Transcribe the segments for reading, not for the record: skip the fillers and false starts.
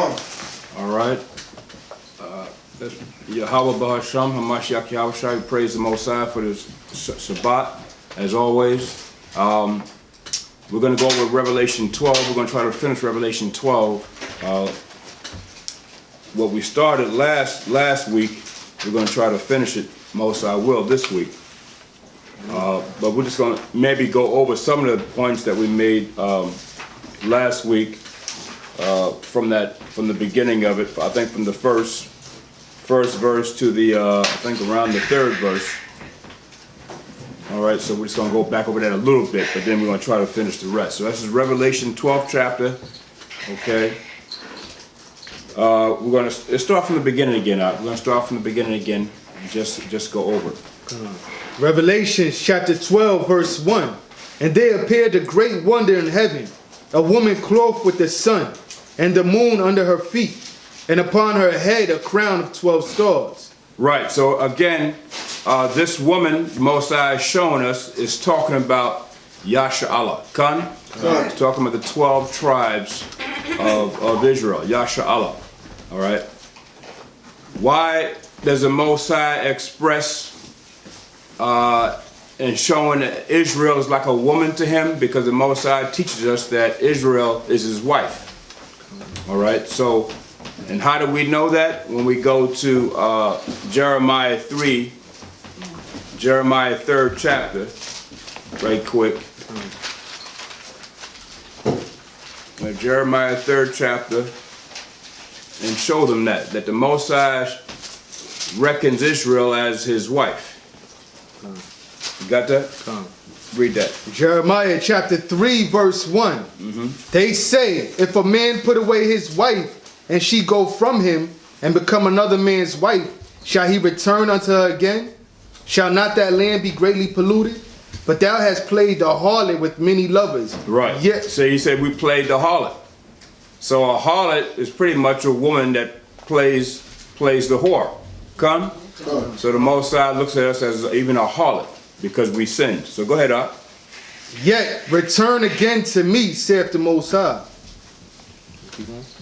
All right. Yahweh Bahasham, Hamashiach Yahushai, we praise the Most High for this Shabbat, as always. We're going to go over Revelation 12. We're going to try to finish Revelation 12. What we started last week, we're going to try to finish it, Most High will, this week. But we're just going to maybe go over some of the points that we made last week from the beginning of it. I think from the first verse to the I think around the third verse. All right, so we're just going to go back over that a little bit, but then we're going to try to finish the rest. So this is Revelation 12th chapter. Okay. We're going to start from the beginning again. We're going to start from the beginning again and just go over it. Revelation chapter 12 verse 1. And there appeared a great wonder in heaven, a woman clothed with the sun, and the moon under her feet, and upon her head a crown of 12 stars. Right, so again, this woman, Most High is showing us, is talking about Yasha'Allah. It's talking about the 12 tribes of Israel, Yasha'Allah. All right. Why does the Most High express and showing that Israel is like a woman to him? Because the Most High teaches us that Israel is his wife. All right, so, and how do we know that? When we go to Jeremiah 3, Jeremiah 3rd chapter, right quick. Jeremiah 3rd chapter, and show them that the Most High reckons Israel as his wife. You got that? Read that. Jeremiah chapter 3 verse 1. They say, if a man put away his wife, and she go from him, and become another man's wife, shall he return unto her again? Shall not that land be greatly polluted? But thou hast played the harlot with many lovers. Right. Yet, so he said we played the harlot. So a harlot is pretty much a woman that plays the whore. So the Most High looks at us as even a harlot because we sinned. So go ahead, Ak. Yet return again to me, saith the Most High.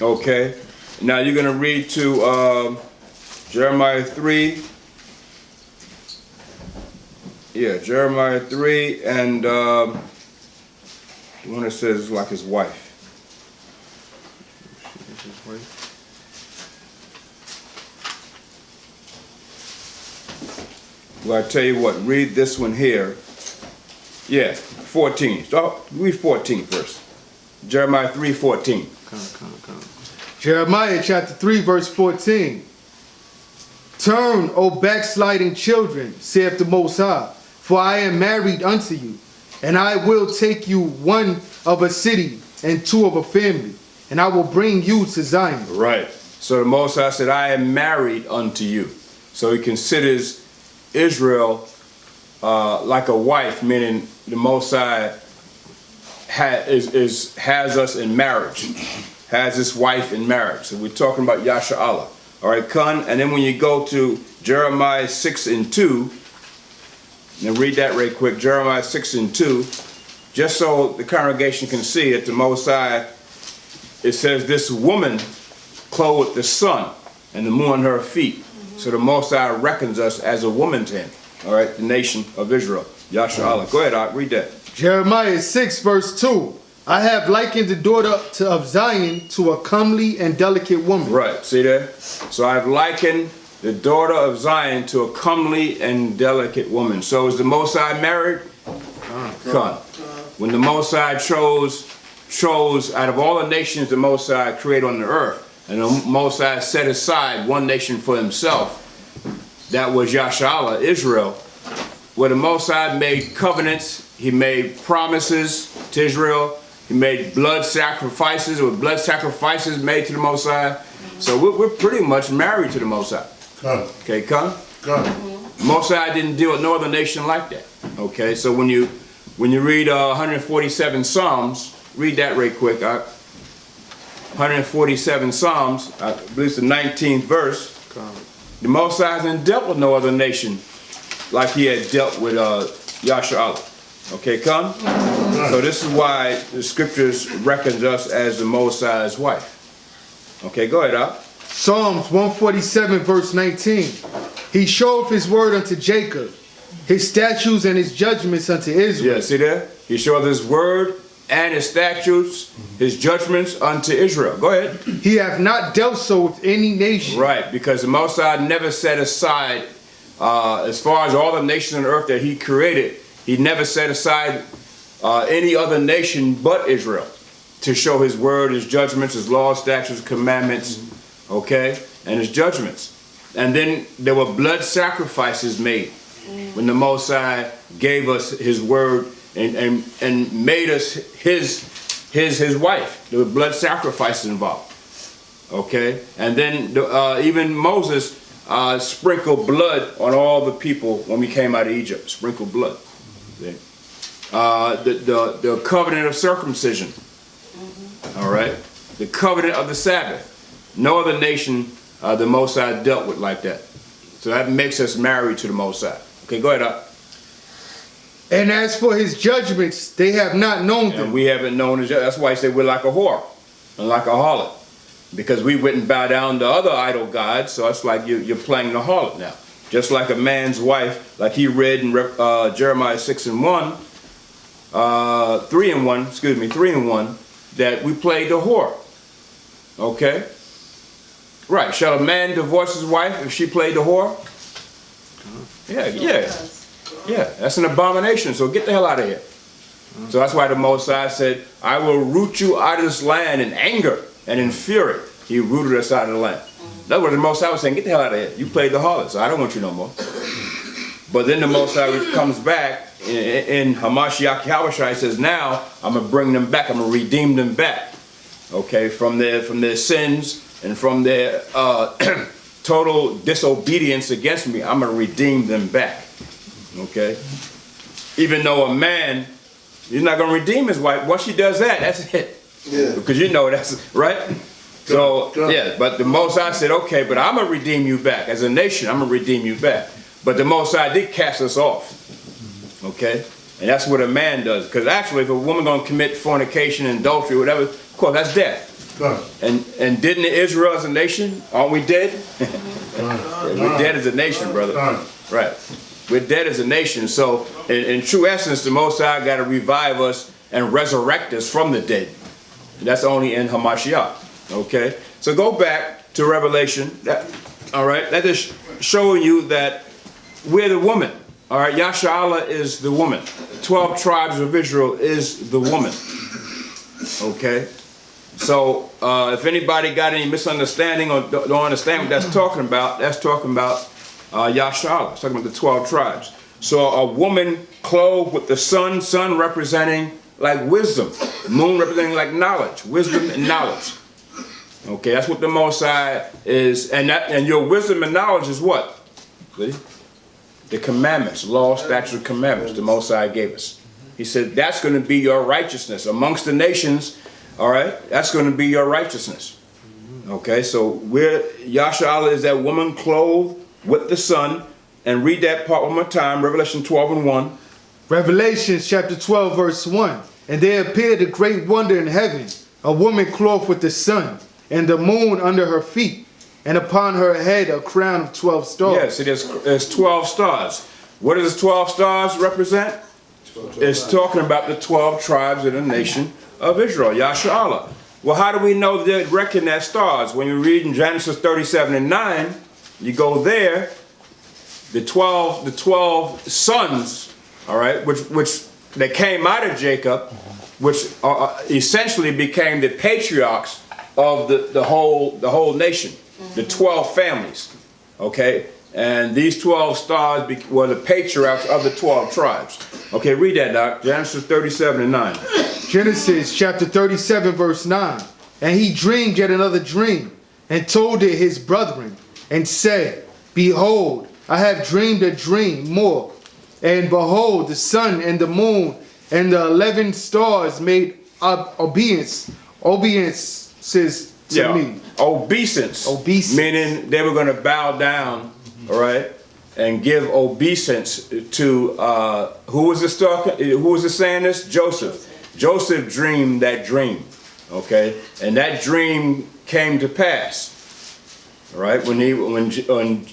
Okay. Now you're going to read to Jeremiah 3. Yeah, Jeremiah 3 and the one that says like his wife. Well, I tell you what, read this one here. Yeah, 14. So read 14 first. Jeremiah 3:14. Jeremiah chapter 3 verse 14. Turn, O backsliding children, saith the Most High, for I am married unto you, and I will take you one of a city and two of a family, and I will bring you to Zion. Right. So the Most High said, I am married unto you. So he considers Israel like a wife, meaning the Most High has us in marriage, has his wife in marriage. So we're talking about Yasha'Allah. All right, and then when you go to Jeremiah 6 and 2, and read that right quick, Jeremiah 6 and 2, just so the congregation can see it, the Most High, it says this woman clothed with the sun and the moon on her feet. So the Most High reckons us as a woman to him. All right, the nation of Israel, Yasha'Allah. Go ahead, Ak, read that. Jeremiah 6 verse 2. I have likened the daughter of Zion to a comely and delicate woman. Right, see there? So I've likened the daughter of Zion to a comely and delicate woman. So is the Most High married? When the Most High chose out of all the nations the Most High created on the earth, and the Most High set aside one nation for himself, that was Yasha'Allah, Israel, where the Most High made covenants, he made promises to Israel, he made blood sacrifices, or blood sacrifices made to the Most High. So we're pretty much married to the Most High. Okay, Most High didn't deal with no other nation like that. Okay, so when you read 147 Psalms, read that right quick. 147 Psalms, I believe it's the 19th verse. The Most High hasn't dealt with no other nation like he had dealt with Yasha'Allah. Okay, So this is why the scriptures reckons us as the Most High's wife. Okay, go ahead, Al. Psalms 147 verse 19. He showeth his word unto Jacob, his statutes and his judgments unto Israel. Yeah, see there? He showed his word and his statutes, his judgments unto Israel. Go ahead. He hath not dealt so with any nation. Right, because the Most High never set aside, as far as all the nations on earth that he created, he never set aside any other nation but Israel to show his word, his judgments, his laws, statutes, commandments, okay, and his judgments. And then there were blood sacrifices made when the Most High gave us his word and made us his wife. There were blood sacrifices involved, okay. And then even Moses sprinkled blood on all the people when we came out of Egypt. Sprinkled blood. Okay? The covenant of circumcision. All right, the covenant of the Sabbath. No other nation the Most High dealt with like that. So that makes us married to the Most High. Okay, go ahead, Up. And as for his judgments, they have not known them. And we haven't known his. That's why he said we're like a whore and like a harlot, because we wouldn't bow down to other idol gods. So it's like you're playing the harlot now. Just like a man's wife, like he read in Jeremiah 6:1, 3:1, that we played the whore. Okay? Right. Shall a man divorce his wife if she played the whore? Yeah. That's an abomination. So get the hell out of here. So that's why the Most High said, I will root you out of this land in anger and in fury. He rooted us out of the land. In other words, the Most High was saying, get the hell out of here. You played the harlot, so I don't want you no more. But then the Most High comes back in Hamashiach Yahushua. He says, now I'm going to bring them back. I'm going to redeem them back. Okay, from their sins and from their total disobedience against me. I'm going to redeem them back. Okay? Even though a man, he's not going to redeem his wife. Once she does that, that's it. Yeah. Because you know that's, right? So, yeah, but the Most High said, okay, but I'm going to redeem you back. As a nation, I'm going to redeem you back. But the Most High did cast us off. Okay? And that's what a man does. Because actually, if a woman going to commit fornication, adultery, whatever, of course, that's death. And didn't Israel as a nation, aren't we dead? We're dead as a nation, brother. Right. We're dead as a nation. So, in true essence, the Most High got to revive us and resurrect us from the dead. And that's only in Hamashiach. Okay? So go back to Revelation. All right? That is showing you that we're the woman. All right? Yasharahla is the woman. 12 tribes of Israel is the woman. Okay? So, if anybody got any misunderstanding or don't understand what that's talking about Yasharahla. It's talking about the 12 tribes. So, a woman clothed with the sun representing like wisdom, moon representing like knowledge, wisdom and knowledge. Okay, that's what the Most High is. And your wisdom and knowledge is what? See? The commandments, law, statutes, and commandments the Most High gave us. He said that's going to be your righteousness amongst the nations. All right, that's going to be your righteousness. Okay, so Yasharahla is that woman clothed with the sun. And read that part one more time, Revelation 12:1. Revelation chapter 12 verse 1. And there appeared a great wonder in heaven, a woman clothed with the sun, and the moon under her feet, and upon her head a crown of 12 stars. Yes, there's 12 stars. What does 12 stars represent? It's talking about the 12 tribes of the nation of Israel, Yasharahla. Well, how do we know they reckon that stars? When you read in Genesis 37:9, you go there, the 12 sons, all right, which they came out of Jacob, which essentially became the patriarchs of the whole nation, the 12 families, okay? And these 12 stars were the patriarchs of the 12 tribes. Okay, read that, Doc. Genesis 37:9. Genesis chapter 37 verse 9. And he dreamed yet another dream, and told it his brethren, and said, Behold, I have dreamed a dream more. And behold, the sun and the moon and the 11 stars made obeisances to me. Obeisance. Meaning they were going to bow down, all right, and give obeisance to, who was saying this? Joseph. Joseph dreamed that dream, okay? And that dream came to pass. All right, when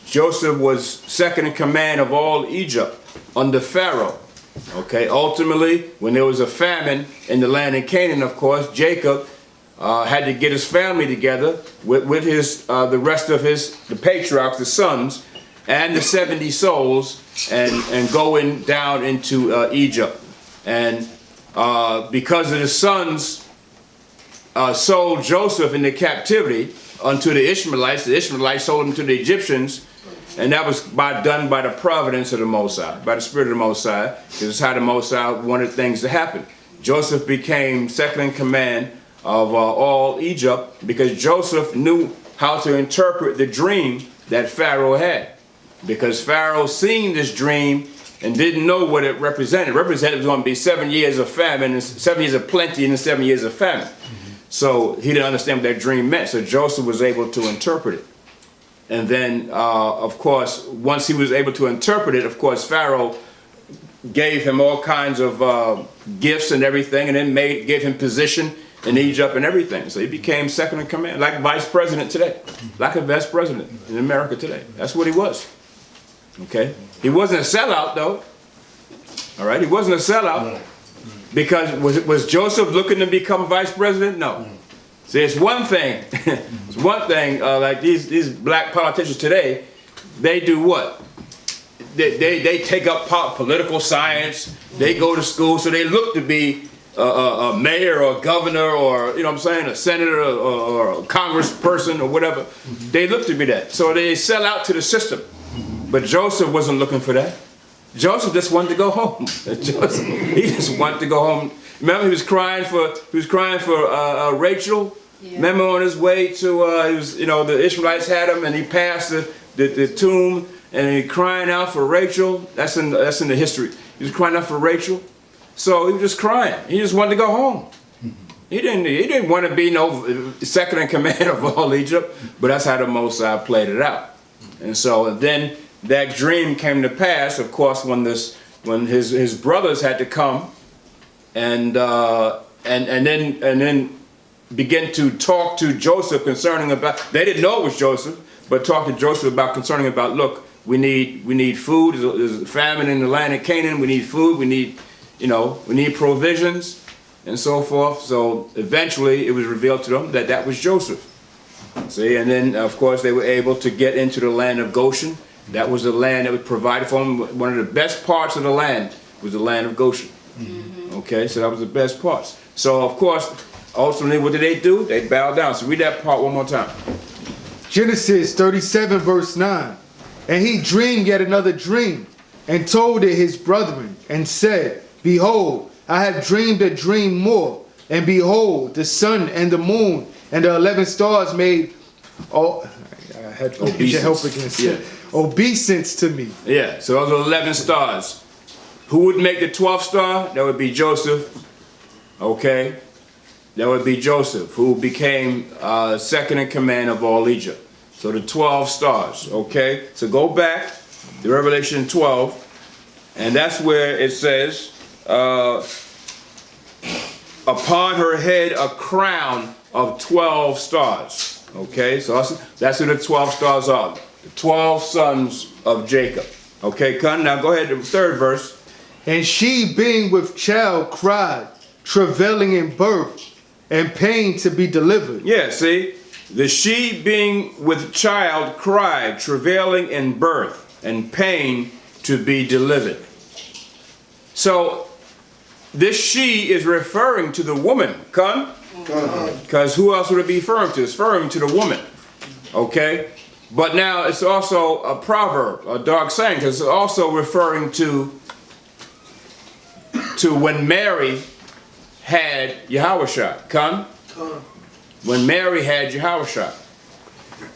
Joseph was second in command of all Egypt under Pharaoh. Okay, ultimately, when there was a famine in the land of Canaan, of course, Jacob had to get his family together with the rest of the patriarchs, the sons, and the 70 souls, and going down into Egypt. And because of the sons sold Joseph into captivity unto the Ishmaelites sold him to the Egyptians, and that was done by the providence of the Most High, by the Spirit of the Most High, because it's how the Most High wanted things to happen. Joseph became second in command of all Egypt because Joseph knew how to interpret the dream that Pharaoh had. Because Pharaoh seen this dream and didn't know what it represented. It represented it was going to be 7 years of famine, and 7 years of plenty, and then 7 years of famine. So he didn't understand what that dream meant. So Joseph was able to interpret it. And then, of course, once he was able to interpret it, of course, Pharaoh gave him all kinds of gifts and everything, and then gave him position in Egypt and everything. So he became second in command, like vice president today, like a vice president in America today. That's what he was. Okay? He wasn't a sellout, though. All right? He wasn't a sellout. Because was Joseph looking to become vice president? No. See, it's one thing. It's one thing. Like these black politicians today, they do what? They take up political science. They go to school, so they look to be a mayor or a governor or, you know what I'm saying, a senator or a congressperson or whatever. They look to be that. So they sell out to the system. But Joseph wasn't looking for that. Joseph just wanted to go home. He just wanted to go home. Remember, he was crying for Rachel. Yeah. Remember, on his way to the Ishmaelites had him, and he passed the tomb, and he crying out for Rachel. That's in the history. He was crying out for Rachel. So he was just crying. He just wanted to go home. He didn't want to be no second in command of all Egypt, but that's how the Most High played it out. And so then that dream came to pass, of course, when his brothers had to come and then begin to talk to Joseph concerning about. They didn't know it was Joseph, but talk to Joseph concerning about. Look, we need food. There's a famine in the land of Canaan. We need food. We need provisions and so forth. So eventually, it was revealed to them that was Joseph. See, and then of course they were able to get into the land of Goshen. That was the land that was provided for them. One of the best parts of the land was the land of Goshen. Okay, so that was the best parts. So of course, ultimately, what did they do? They bowed down. So read that part one more time. Genesis 37 verse 9. And he dreamed yet another dream, and told it his brethren, and said, Behold, I have dreamed a dream more, and behold, the sun and the moon and the 11 stars made I had to get your help against obeisance to me. Yeah, so those are 11 stars. Who would make the 12th star? That would be Joseph. Okay, that would be Joseph, who became second in command of all Egypt. So the 12 stars. Okay, so go back to Revelation 12, and that's where it says, upon her head a crown of 12 stars. Okay, so that's who the 12 stars are. The 12 sons of Jacob. Okay, Con, now go ahead to the third verse. And she, being with child, cried, travailing in birth, and pain to be delivered. Yeah, see? The she, being with child, cried, travailing in birth, and pain to be delivered. So, this she is referring to the woman, Con? Because who else would it be referring to? It's referring to the woman. Okay? But now it's also a proverb, a dark saying, because it's also referring to when Mary had Yahushua. Come? When Mary had Yahushua.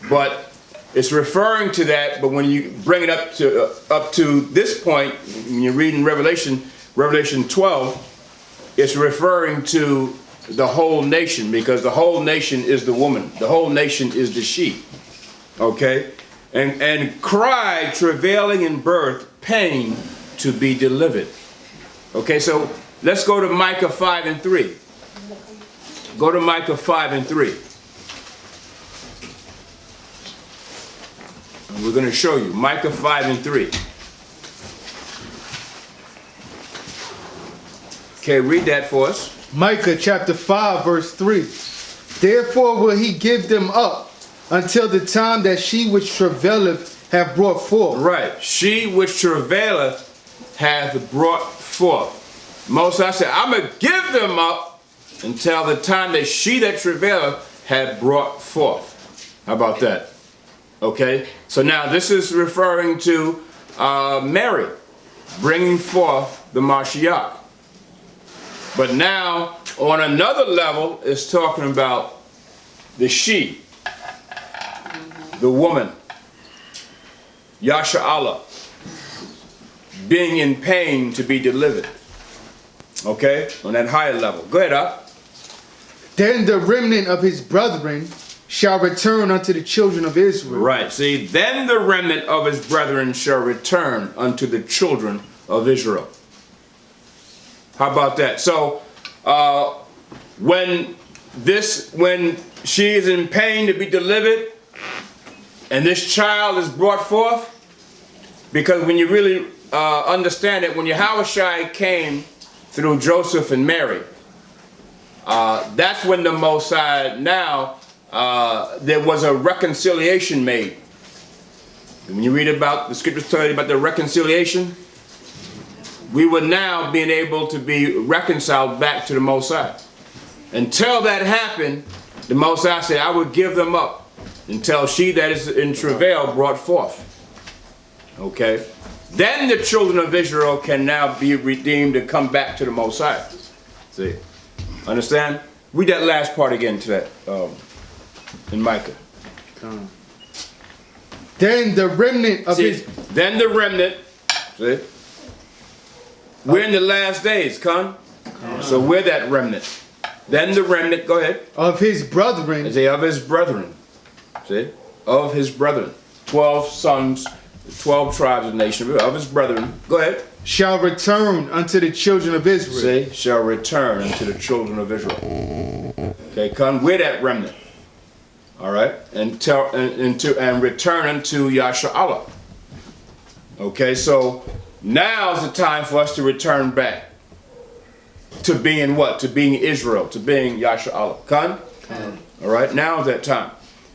But it's referring to that, but when you bring it up to this point, when you're reading Revelation 12, it's referring to the whole nation, because the whole nation is the woman. The whole nation is the she. Okay? And cry, travailing in birth, pain to be delivered. Okay, so let's go to Micah 5 and 3. Go to Micah 5 and 3. We're going to show you. Micah 5 and 3. Okay, read that for us. Micah chapter 5 verse 3. Therefore will he give them up until the time that she which travaileth have brought forth. Right. She which travaileth hath brought forth. Moses said, I'm going to give them up until the time that she that travaileth had brought forth. How about that? Okay. So now this is referring to Mary bringing forth the Mashiach. But now, on another level, it's talking about the she, the woman, Yasha'Allah, being in pain to be delivered. Okay? On that higher level. Go ahead, up. Then the remnant of his brethren shall return unto the children of Israel. Right. See, then the remnant of his brethren shall return unto the children of Israel. How about that? So, when she is in pain to be delivered, and this child is brought forth, because when you really understand it, when Yahushua came through Joseph and Mary, that's when the Most High now there was a reconciliation made. When you read about the scriptures, tell you about the reconciliation. We were now being able to be reconciled back to the Most High. Until that happened, the Most High said, I would give them up until she that is in travail brought forth. Okay? Then the children of Israel can now be redeemed and come back to the Most High. See? Understand? Read that last part again to that in Micah. Then the remnant of his... Then the remnant, see? We're in the last days, Con. So we're that remnant. Then the remnant, go ahead. Of his brethren. Say, of his brethren. See? Of his brethren. 12 sons, 12 tribes of the nation. Of his brethren. Go ahead. Shall return unto the children of Israel. See? Shall return unto the children of Israel. Okay, Con. We're that remnant. All right? And return unto Yasha'Allah. Okay, so... now's the time for us to return back to being what? To being Israel, to being Yasha'Allah. Khan? All right, now's that time.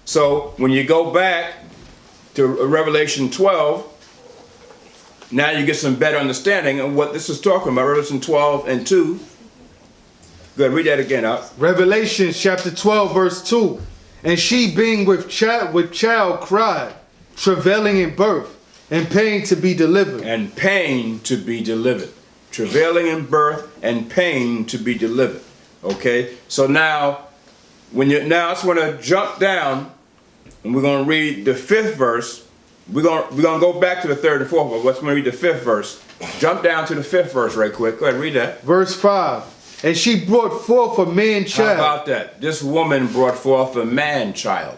So when you go back to Revelation 12, now you get some better understanding of what this is talking about. Revelation 12 and 2. Go ahead, read that again out. Revelation chapter 12 verse 2. And she being with child cried, travailing in birth, and pain to be delivered. And pain to be delivered. Travailing in birth and pain to be delivered. Okay? So now, I just want to jump down, and we're going to read the 5th verse. We're going to go back to the 3rd and 4th, but let's read the 5th verse. Jump down to the 5th verse right quick. Go ahead, read that. Verse 5. And she brought forth a man-child. How about that? This woman brought forth a man-child.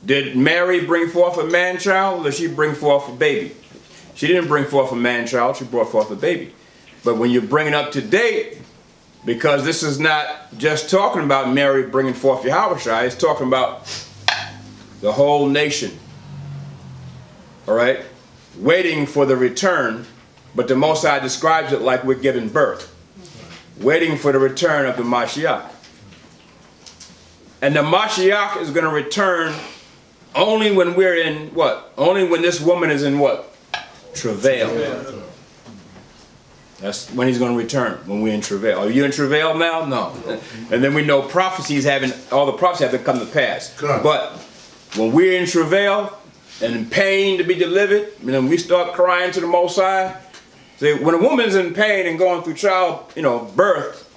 Did Mary bring forth a man-child, or did she bring forth a baby? She didn't bring forth a man-child, she brought forth a baby. But when you bring it up to date, because this is not just talking about Mary bringing forth Yahushua, it's talking about the whole nation. All right? Waiting for the return, but the Most High describes it like we're giving birth. Waiting for the return of the Mashiach. And the Mashiach is going to return only when we're in what? Only when this woman is in what? Travail. That's when he's going to return, when we're in travail. Are you in travail now? No. And then we know prophecies all the prophecies have to come to pass. But when we're in travail and in pain to be delivered, when we start crying to the Most High, see, when a woman's in pain and going through birth,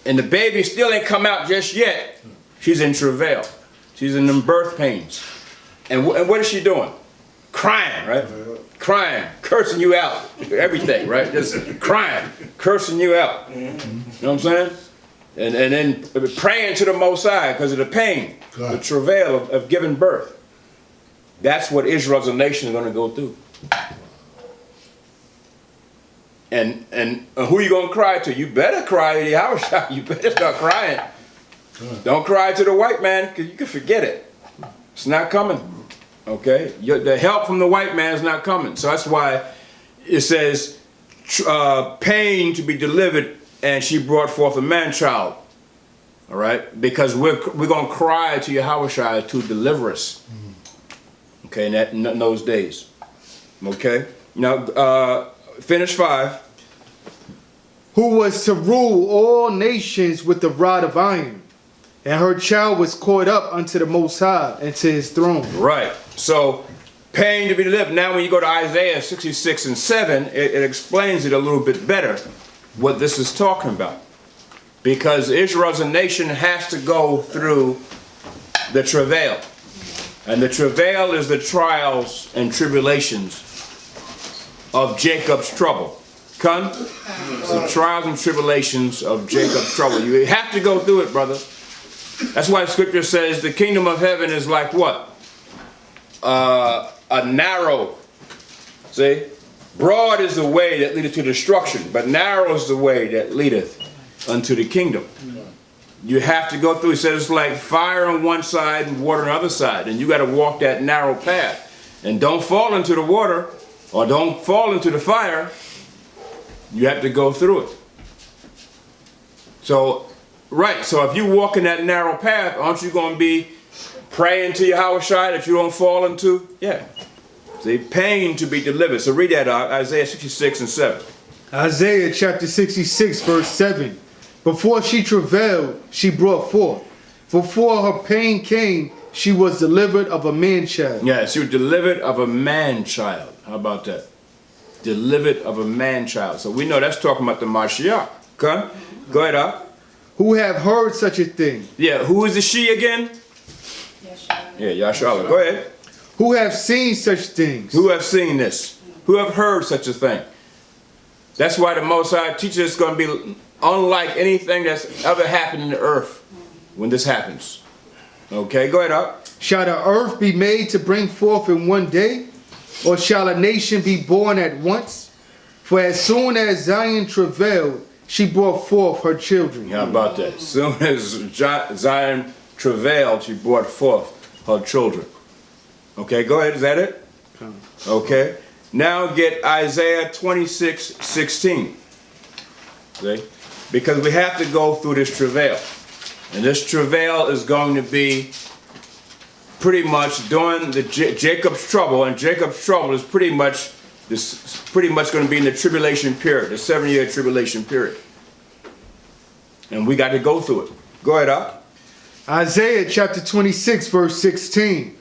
and the baby still ain't come out just yet, she's in travail. She's in them birth pains. And what is she doing? Crying, right? Crying, cursing you out, everything, right? Just crying, cursing you out. You know what I'm saying? And then praying to the Most High because of the pain, the travail of giving birth. That's what Israel as a nation is going to go through. And who are you going to cry to? You better cry to Yahushua. You better start crying. Don't cry to the white man because you can forget it. It's not coming. Okay? The help from the white man is not coming. So that's why it says, pain to be delivered, and she brought forth a man-child. All right? Because we're going to cry to Yahweh to deliver us. Okay, in those days. Okay? Now, finish 5. Who was to rule all nations with the rod of iron, and her child was caught up unto the Most High and to his throne. Right. So, pain to be delivered. Now, when you go to Isaiah 66 and 7, it explains it a little bit better, what this is talking about. Because Israel as a nation has to go through the travail. And the travail is the trials and tribulations of Jacob's trouble. Con? The trials and tribulations of Jacob's trouble. You have to go through it, brother. That's why Scripture says the kingdom of heaven is like what? A narrow. See? Broad is the way that leadeth to destruction, but narrow is the way that leadeth unto the kingdom. You have to go through. It says it's like fire on one side and water on the other side. And you got to walk that narrow path. And don't fall into the water or don't fall into the fire. You have to go through it. So, right. So if you walk in that narrow path, aren't you going to be praying to Yahweh that you don't fall into? Yeah. See, pain to be delivered. So read that out, Isaiah 66 and 7. Isaiah chapter 66 verse 7. Before she travailed, she brought forth. Before her pain came, she was delivered of a man-child. Yeah, she was delivered of a man-child. How about that? Delivered of a man-child. So we know that's talking about the Mashiach. Okay? Go ahead, up. Who have heard such a thing? Yeah, who is the she again? Yahshua. Yeah, Yahshua. Go ahead. Who have seen such things? Who have seen this? Who have heard such a thing? That's why the Most High teaches us going to be unlike anything that's ever happened in the earth when this happens. Okay, go ahead, up. Shall the earth be made to bring forth in one day? Or shall a nation be born at once? For as soon as Zion travailed, she brought forth her children. How about that? As soon as Zion travailed, she brought forth her children. Okay, go ahead. Is that it? Okay. Now get Isaiah 26:16. See? Because we have to go through this travail. And this travail is going to be pretty much during the Jacob's trouble, and Jacob's trouble is pretty much going to be in the tribulation period, the 7-year tribulation period. And we got to go through it. Go ahead, up. Isaiah chapter 26 verse 16.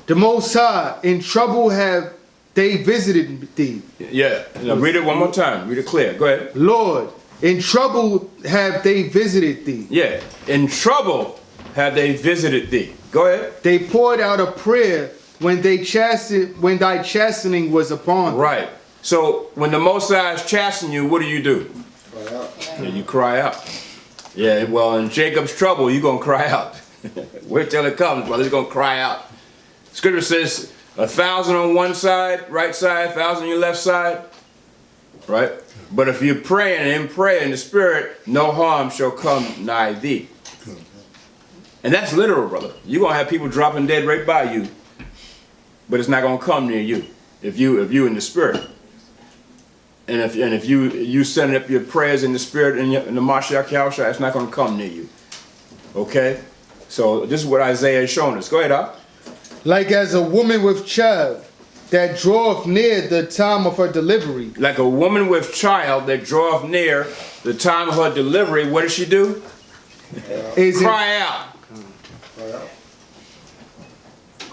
The Most High, in trouble have they visited thee. Yeah, now read it one more time. Read it clear. Go ahead. Lord, in trouble have they visited thee. Yeah, in trouble have they visited thee. Go ahead. They poured out a prayer when thy chastening was upon them. Right. So when the Most High is chastening you, what do? Cry out. Yeah, you cry out. Yeah, well, in Jacob's trouble, you're going to cry out. Wait till it comes, brother. He's going to cry out. Scripture says 1,000 on one side, right side, 1,000 on your left side. Right? But if you're praying in the spirit, no harm shall come nigh thee. And that's literal, brother. You're going to have people dropping dead right by you, but it's not going to come near you if you in the spirit. And if you send up your prayers in the spirit in the Mashiach Yahushua, it's not going to come near you. Okay? So this is what Isaiah is showing us. Go ahead, up. Like as a woman with child that draweth near the time of her delivery. Like a woman with child that draweth near the time of her delivery, what does she do? Cry out. Cry out.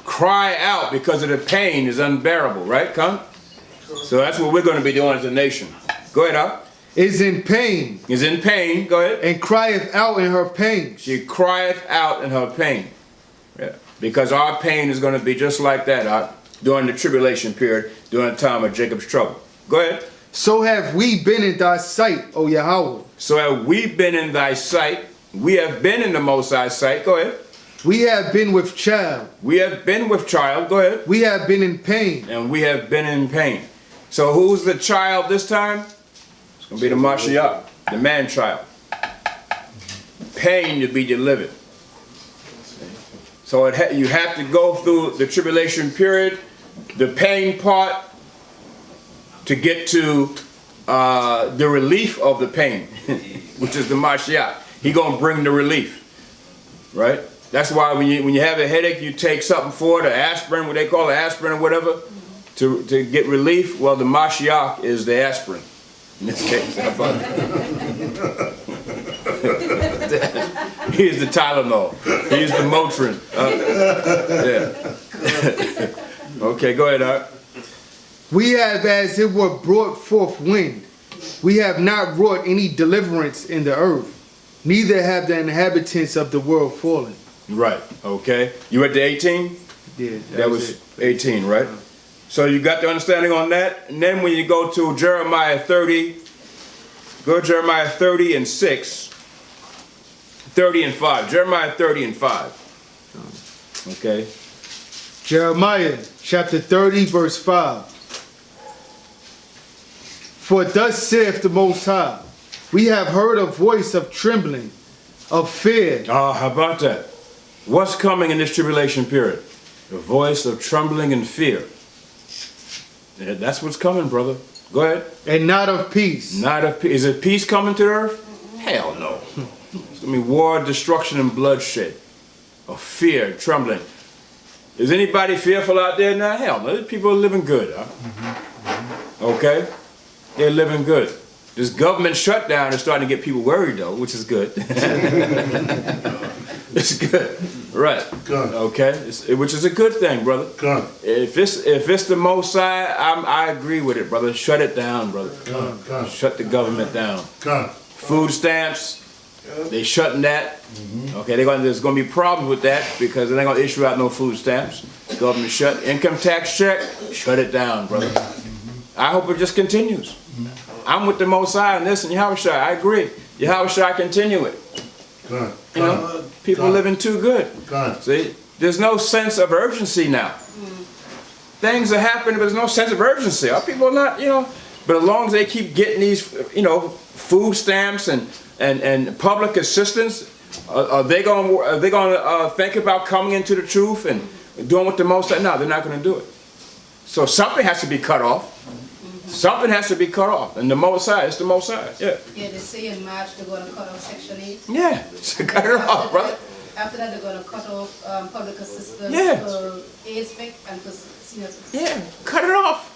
Cry out because of the pain is unbearable, right? Come? So that's what we're going to be doing as a nation. Go ahead, up. Is in pain. Is in pain. Go ahead. And crieth out in her pain. She crieth out in her pain. Yeah. Because our pain is going to be just like that during the tribulation period, during the time of Jacob's trouble. Go ahead. So have we been in thy sight, O Yahweh. So have we been in thy sight. We have been in the Most High's sight. Go ahead. We have been with child. We have been with child. Go ahead. We have been in pain. And we have been in pain. So who's the child this time? It's going to be the Mashiach, the man-child. Pain to be delivered. So you have to go through the tribulation period, the pain part, to get to the relief of the pain, which is the Mashiach. He gonna bring the relief, right? That's why when you have a headache, you take something for it, an aspirin, what they call it, aspirin or whatever, to get relief. Well, the Mashiach is the aspirin in this case. He is the Tylenol. He is the Motrin. Yeah. Okay, go ahead, Art. We have as it were brought forth wind. We have not wrought any deliverance in the earth, neither have the inhabitants of the world fallen. Right, okay. You at the 18? Yeah, That was 18, right? So you got the understanding on that? And then when you go to Jeremiah 30, go to Jeremiah 30 and 6, 30 and 5. Jeremiah 30 and 5. Okay. Jeremiah chapter 30 verse 5. For thus saith the Most High, we have heard a voice of trembling, of fear. Ah, how about that? What's coming in this tribulation period? The voice of trembling and fear. Yeah, that's what's coming, brother. Go ahead. And not of peace. Not of peace. Is it peace coming to the earth? Hell no. It's going to be war, destruction, and bloodshed. Of fear, trembling. Is anybody fearful out there now? Hell no. People are living good. Huh? Okay? They're living good. This government shutdown is starting to get people worried, though, which is good. It's good. Right. Good. Okay? Which is a good thing, brother. Good. If it's the Most High, I agree with it, brother. Shut it down, brother. Good. Shut the government down. Good. Food stamps, they shutting that. Okay, there's going to be problems with that because they're not going to issue out no food stamps. Government shut. Income tax check, shut it down, brother. I hope it just continues. I'm with the Most High on this and Yahushua. I agree. Yahushua, continue it. Good. You know, people are living too good. Good. See, there's no sense of urgency now. Things are happening, but there's no sense of urgency. Our people are not, you know. But as long as they keep getting these, you know, food stamps and public assistance, are they going to think about coming into the truth and doing what the Most? No, they're not going to do it. So something has to be cut off. Something has to be cut off, and the Most High, it's the Most High. Yeah. Yeah, they say in March they're going to cut off Section 8. Yeah, so cut it off, brother. After that, they're going to cut off public assistance Yes. for AIDS and for senior citizens. Yeah, cut it off.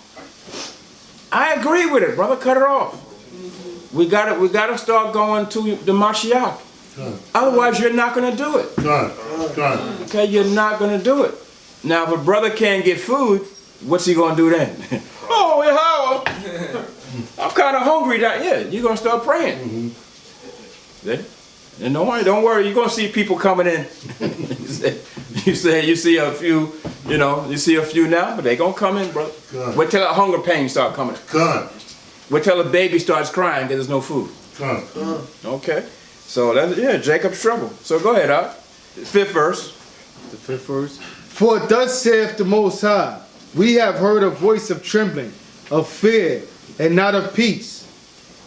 I agree with it, brother. Cut it off. We gotta start going to the Mashiach. Good. Otherwise, you're not gonna do it. Good. Good. Okay, you're not gonna do it. Now, if a brother can't get food, what's he gonna do then? Oh, Yahweh, I'm kind of hungry. Yeah, you're gonna start praying. See? And don't worry, you're gonna see people coming in. you see a few, you know, you see a few now, but they gonna come in, brother. Good. Wait till the hunger pains start coming. Good. Wait till the baby starts crying because there's no food. Good. Okay, so that's Jacob's trouble. So go ahead, Art. 5th verse. The 5th verse. For thus saith the Most High, we have heard a voice of trembling, of fear, and not of peace.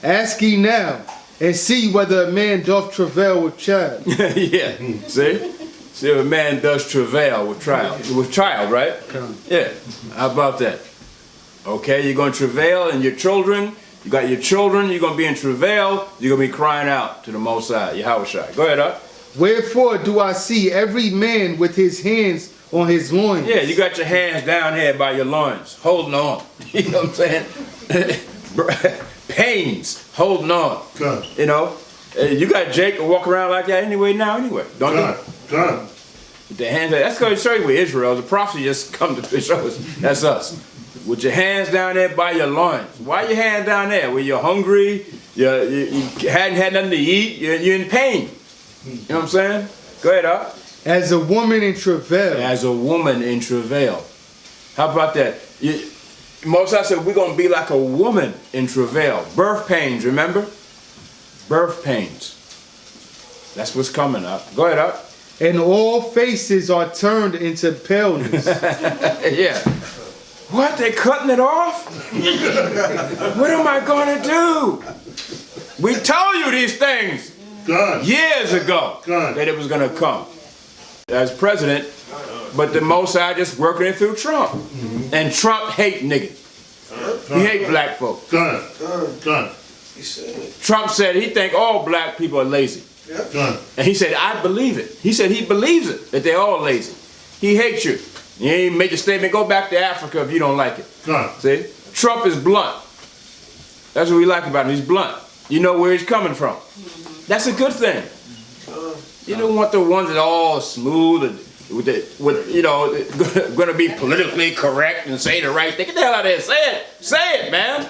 Ask ye now, and see whether a man doth travail with child. Yeah, see if a man does travail with child, right? Yeah, how about that? Okay, you're going to travail in your children. You got your children, you're going to be in travail. You're going to be crying out to the Most High, Yahushua. Go ahead, Art. Wherefore do I see every man with his hands on his loins? Yeah, you got your hands down here by your loins, holding on. You know what I'm saying? Pains, holding on. Good. You know, you got Jake walk around like that anyway. Don't do Good. it. Good. With the hands, that's going to show you with Israel. The prophecy just come to show us. That's us. With your hands down there by your loins. Why your hands down there? When you're hungry, you hadn't had nothing to eat, you're in pain. You know what I'm saying? Go ahead, Art. As a woman in travail. As a woman in travail. How about that? Moses said we're going to be like a woman in travail. Birth pains, remember? Birth pains. That's what's coming up. Go ahead, Art. And all faces are turned into paleness. Yeah. What? They cutting it off? What am I going to do? We told you these things Good. years ago Good. that it was going to come. as president, but the Most High just working it through Trump. And Trump hate niggas. He hate black folks. Done. Trump said he think all black people are lazy. Done. And he said, I believe it. He said he believes it, that they're all lazy. He hates you. He ain't made a statement, go back to Africa if you don't like it. Done. See? Trump is blunt. That's what we like about him. He's blunt. You know where he's coming from. That's a good thing. You don't want the ones that are all smooth and with you know, going to be politically correct and say the right thing. Get the hell out of there. Say it. Say it, man.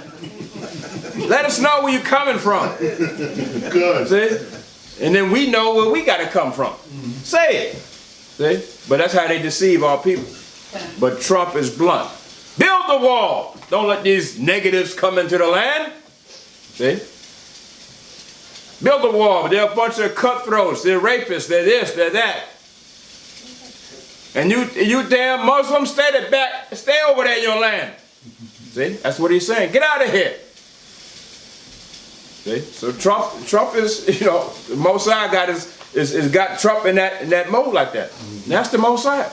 Let us know where you're coming from. Good. See? And then we know where we got to come from. Say it. See? But that's how they deceive our people. But Trump is blunt. Build the wall. Don't let these negatives come into the land. See? Build the wall. But they're a bunch of cutthroats. They're rapists. They're this. They're that. And you damn Muslims, stay back. Stay over there in your land. See? That's what he's saying. Get out of here. See? So Trump is, you know, the Most High is got Trump in that mode like that. And that's the Most High.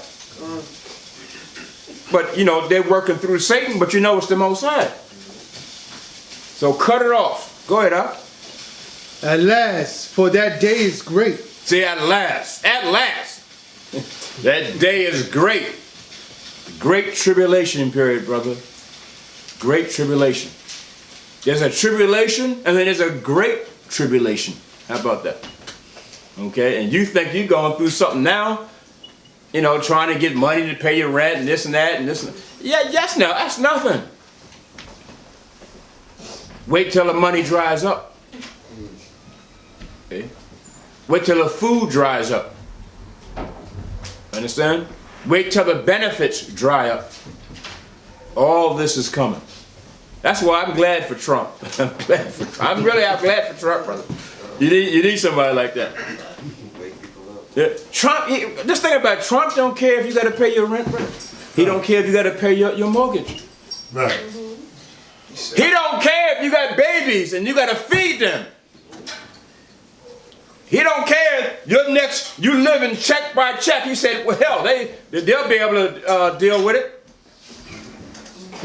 But you know, they're working through Satan, but you know it's the Most High. So cut it off. Go ahead, huh? At last, for that day is great. See, at last. That day is great. Great tribulation period, brother. Great tribulation. There's a tribulation, and then there's a great tribulation. How about that? Okay, and you think you're going through something now, you know, trying to get money to pay your rent and this and that and this and that. Yeah, that's nothing. Wait till the money dries up. Okay? Wait till the food dries up. Understand? Wait till the benefits dry up. All this is coming. That's why I'm glad for Trump. I'm glad for Trump, brother. You need somebody like that. Yeah. Trump, this thing about Trump don't care if you got to pay your rent, brother. He don't care if you got to pay your mortgage. Right. He don't care if you got babies and you got to feed them. He don't care. You living check by check. He said, well, hell, they'll be able to deal with it.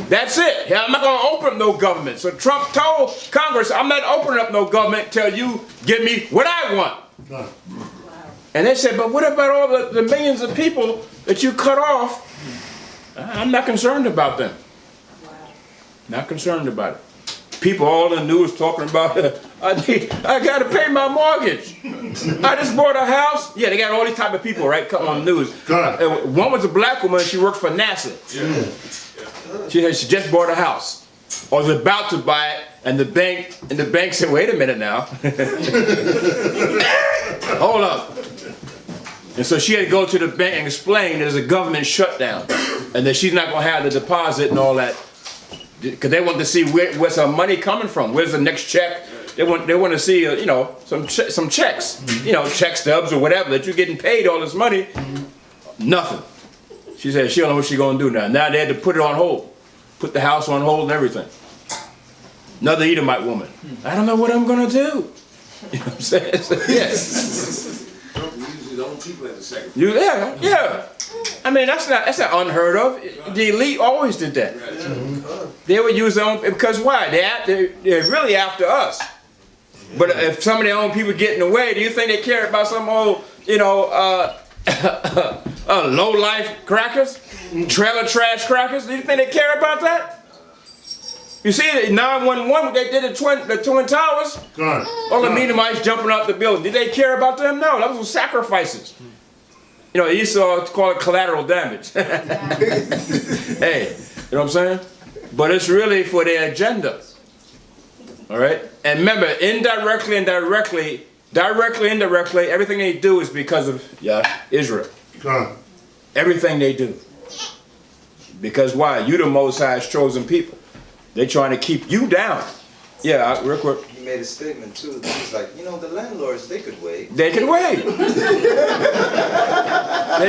That's it. Hell, I'm not going to open up no government. So Trump told Congress, I'm not opening up no government till you give me what I want. Right. And they said, but what about all the millions of people that you cut off? I'm not concerned about them. Not concerned about it. People all in the news talking about, I got to pay my mortgage. I just bought a house. Yeah, they got all these type of people, right, come on the news. One was a black woman, she worked for NASA. She said she just bought a house, or was about to buy it, and the bank said, wait a minute now. Hold up. And so she had to go to the bank and explain there's a government shutdown, and that she's not going to have the deposit and all that. Because they want to see where's her money coming from. Where's the next check? They want to see you know, some checks, you know, check stubs or whatever, that you're getting paid all this money. Nothing. She said she don't know what she's gonna do now. Now they had to put it on hold, put the house on hold and everything. Another Edomite woman. I don't know what I'm gonna do. You know what I'm saying? So, yes. Usually the only people at the second. Yeah. I mean, that's not unheard of. The elite always did that. They would use their own, because why? They're really after us. But if some of their own people get in the way, do you think they care about some old, you know, low-life crackers? Trailer trash crackers? Do you think they care about that? You see, 911, they did the Twin Towers. All the Edomites jumping out the building. Did they care about them? No, that was sacrifices. You know, they used to call it collateral damage. Hey, you know what I'm saying? But it's really for their agenda. All right? And remember, indirectly, everything they do is because of Israel. Everything they do. Because why? You the Most High's chosen people. They're trying to keep you down. Yeah, real quick. He made a statement too. He's like, you know, the landlords, they could wait. They can wait. They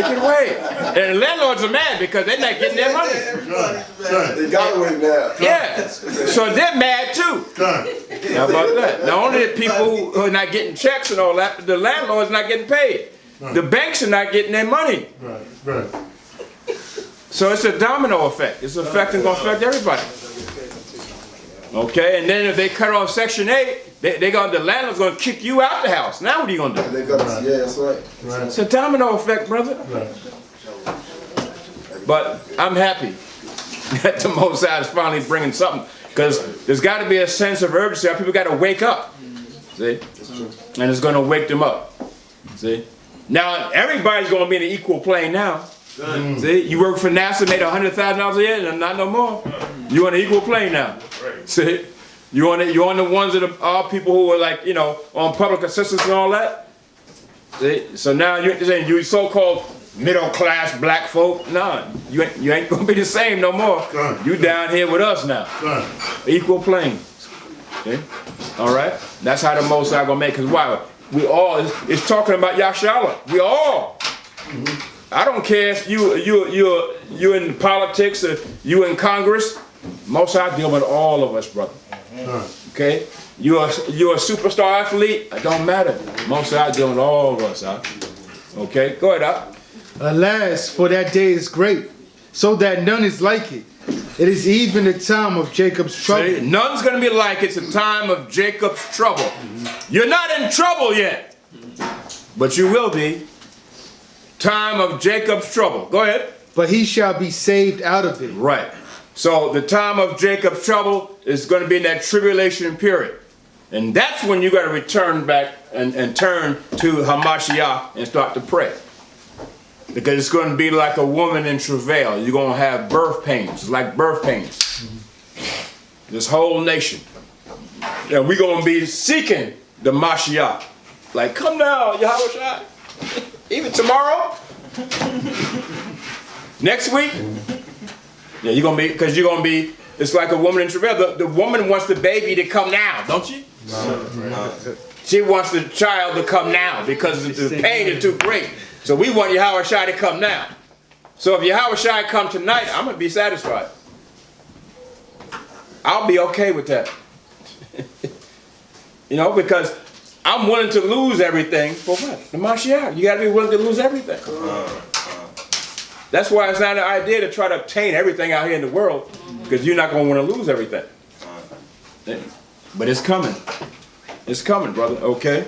can wait. And the landlords are mad because they're not getting their money. They got to wait now. Yeah. So they're mad too. How about that? Not only the people who are not getting checks and all that, but the landlord's not getting paid. the banks are not getting their money. Right, right. So it's a domino effect. It's affecting, gonna affect everybody. Okay, and then if they cut off Section 8, the landlord's gonna kick you out the house. Now what are you gonna do? They got us, yeah, that's right. Right. It's a domino effect, brother. Right. But I'm happy that the Most High is finally bringing something, because there's got to be a sense of urgency. Our people got to wake up. See? And it's going to wake them up. See? Now, everybody's going to be in an equal plane now. See? You work for NASA, made $100,000 a year, and not no more. You're on an equal plane now. See? You're on the ones that are people who are like, you know, on public assistance and all that. See? So now you so-called middle-class black folk, nah, you ain't gonna be the same no more. You down here with us now. Equal plane. Okay? All right? That's how the Most High gonna make us. Why? We all, it's talking about Yashala. We all. I don't care if you in politics or you in Congress. Most High deal with all of us, brother. Okay? You're a superstar athlete. It don't matter. Most High deal with all of us. Huh? Okay? Go ahead, Doc. Alas, for that day is great, so that none is like it. It is even the time of Jacob's trouble. See, none's going to be like it's a time of Jacob's trouble. You're not in trouble yet, but you will be. Time of Jacob's trouble. Go ahead. But he shall be saved out of it. Right. So the time of Jacob's trouble is going to be in that tribulation period. And that's when you got to return back and turn to Hamashiach and start to pray. Because it's going to be like a woman in travail. You're going to have birth pains, like birth pains. This whole nation. And we're going to be seeking the Mashiach. Like, come now, Yahushua. Even tomorrow? Next week? Yeah, you're going to be, because you're going to be, it's like a woman in travail. The woman wants the baby to come now, don't she? No. She wants the child to come now because the pain is too great. So we want Yahushua to come now. So if Yahushua come tonight, I'm going to be satisfied. I'll be okay with that. You know, because I'm willing to lose everything for what? The Mashiach. You got to be willing to lose everything. That's why it's not an idea to try to obtain everything out here in the world, because you're not going to want to lose everything. But it's coming. It's coming, brother. Okay.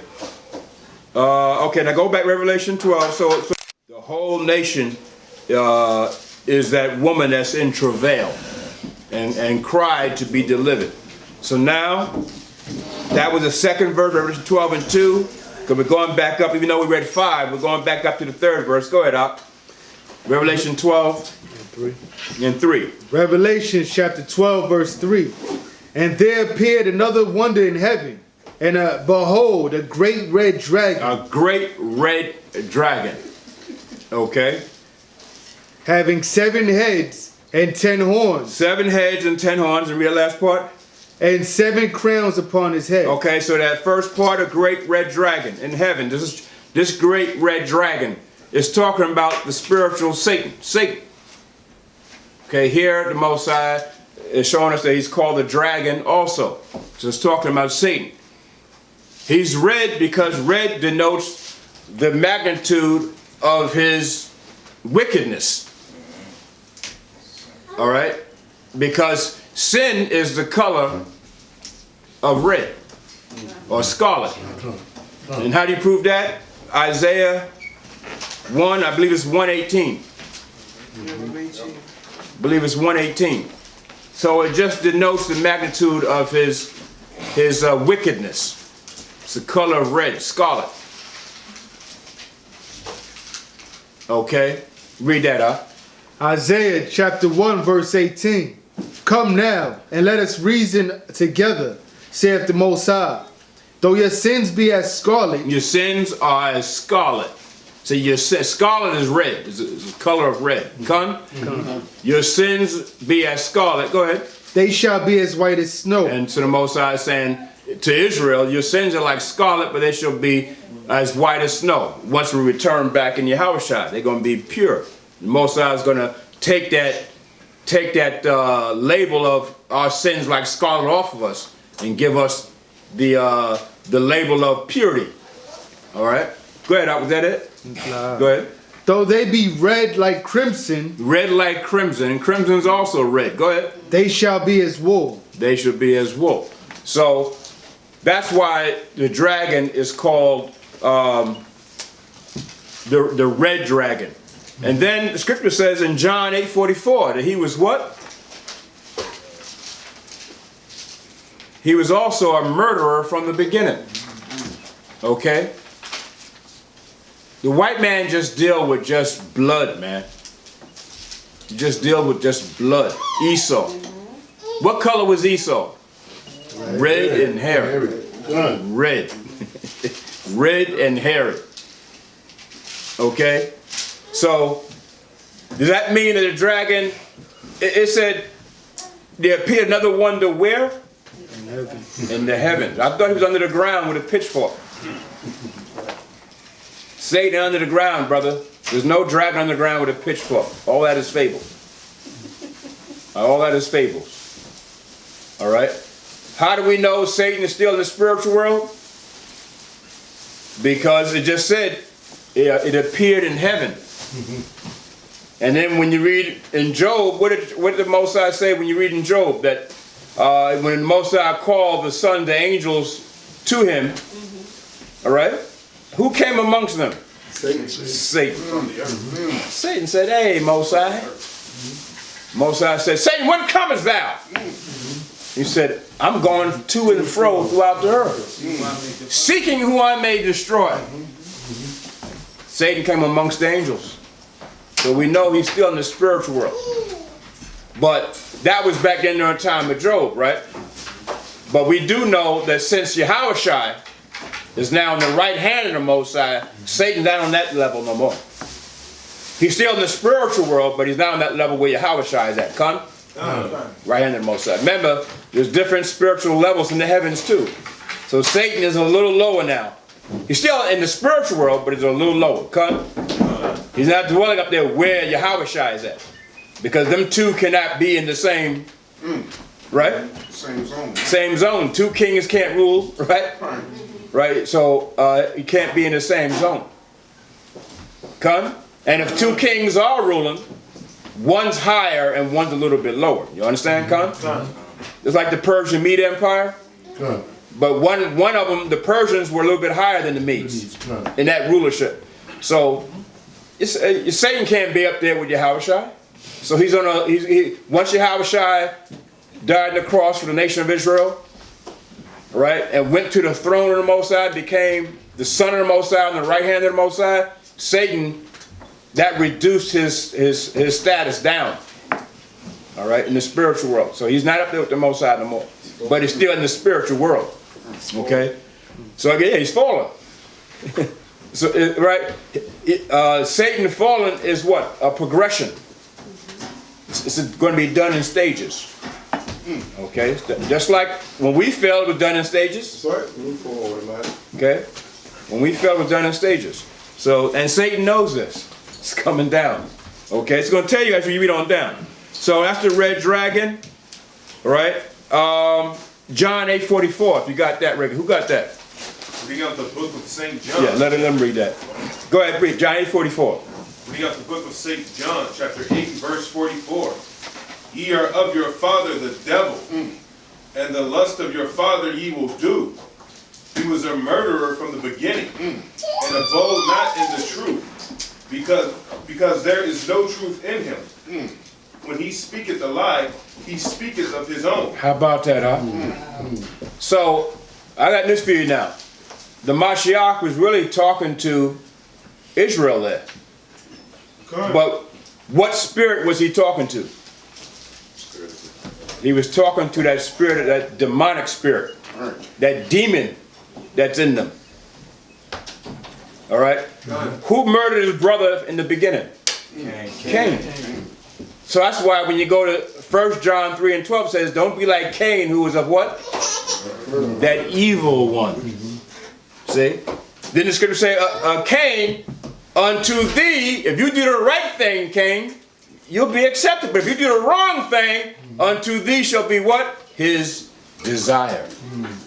Okay, now go back Revelation 12. So the whole nation is that woman that's in travail and cried to be delivered. So now, that was the second verse, Revelation 12 and 2. Because we're going back up, even though we read 5, we're going back up to the third verse. Go ahead, Op. Revelation 12 and 3. Revelation chapter 12, verse 3. And there appeared another wonder in heaven. And behold, a great red dragon. A great red dragon. Okay. Having 7 heads and 10 horns. 7 heads and 10 horns. And read the last part. And 7 crowns upon his head. Okay, so that first part, a great red dragon in heaven. This great red dragon is talking about the spiritual Satan. Satan. Okay, here the Most High is showing us that he's called the dragon also. So it's talking about Satan. He's red because red denotes the magnitude of his wickedness. All right? Because sin is the color of red or scarlet. And how do you prove that? Isaiah 1, I believe it's 118. I believe it's 118. So it just denotes the magnitude of his wickedness. It's the color of red, scarlet. Okay, read that up. Isaiah chapter 1, verse 18. Come now, and let us reason together, saith the Most High. Though your sins be as scarlet. Your sins are as scarlet. So scarlet is red. It's the color of red. Your sins be as scarlet. Go ahead. They shall be as white as snow. And so the Most High is saying to Israel, your sins are like scarlet, but they shall be as white as snow. Once we return back in Yahushua, they're going to be pure. The Most High is going to take that label of our sins like scarlet off of us and give us the label of purity. All right. Go ahead, was that it? Nah. Go ahead. Though they be red like crimson, Red like crimson, and crimson's also red. Go ahead. they shall be as wool. They should be as wool. So that's why the dragon is called the red dragon. And then the scripture says in John 8:44 that he was what? He was also a murderer from the beginning. Okay? The white man just deal with just blood, man. You just deal with just blood. Esau. What color was Esau? Red and hairy. Done. Red. Red and hairy. Okay? So, does that mean that the dragon, it said there appeared another one to where? In the heavens. I thought he was under the ground with a pitchfork. Satan under the ground, brother. There's no dragon under the ground with a pitchfork. All that is fable. All that is fables. All right? How do we know Satan is still in the spiritual world? Because it just said it appeared in heaven. And then when you read in Job, what did the Most High say when you read in Job? That when the Most High called the sons, the angels, to him, all right? Who came amongst them? Satan. Satan. Satan said, hey, Most High. Most High said, Satan, when comest thou? He said, I'm going to and fro throughout the earth, seeking who I may destroy. Satan came amongst the angels. So we know he's still in the spiritual world. But that was back then during the time of Job, right? But we do know that since Yahushua is now in the right hand of the Most High, Satan's not on that level no more. He's still in the spiritual world, but he's not on that level where Yahushua is at. Con? Right hand of the Most High. Remember, there's different spiritual levels in the heavens too. So Satan is a little lower now. He's still in the spiritual world, but he's a little lower. Con? He's not dwelling up there where Yahushua is at. Because them two cannot be in the same, right? Same zone. Same zone. Two kings can't rule, right? Right? So you can't be in the same zone. Come? And if two kings are ruling, one's higher and one's a little bit lower. You understand, Con? It's like the Persian Mede Empire. Done. But one of them, the Persians were a little bit higher than the Medes in that rulership. So Satan can't be up there with Yahushua. So he's on once Yahushua died on the cross for the nation of Israel, right, and went to the throne of the Most High, became the son of the Most High on the right hand of the Most High, Satan, that reduced his status down, all right, in the spiritual world. So he's not up there with the Most High no more, but he's still in the spiritual world, okay? So again, he's fallen. So, right, Satan fallen is what? A progression. It's going to be done in stages. Okay? Just like when we fell, it was done in stages. Sorry, move forward, man. Okay? When we fell, it was done in stages. So, and Satan knows this. It's coming down. Okay? It's going to tell you as you read on down. So that's the red dragon. All right? John 8:44. If you got that, Rick. Who got that? Reading out the book of St. John. Yeah, let them read that. Go ahead, read. John 8:44. Reading out the book of St. John, chapter 8, verse 44. Ye are of your father the devil, and the lust of your father ye will do. He was a murderer from the beginning, and abode not in the truth, because there is no truth in him. When he speaketh a lie, he speaketh of his own. How about that, huh? So, I got news for you now. The Mashiach was really talking to Israel there. But what spirit was he talking to? He was talking to that spirit, that demonic spirit, that demon that's in them. All right? Who murdered his brother in the beginning? Cain. So that's why when you go to 1 John 3:12 says, don't be like Cain, who was of what? That evil one. See? Then the scripture say, Cain, unto thee, if you do the right thing, Cain, you'll be accepted. But if you do the wrong thing, unto thee shall be what? His desire.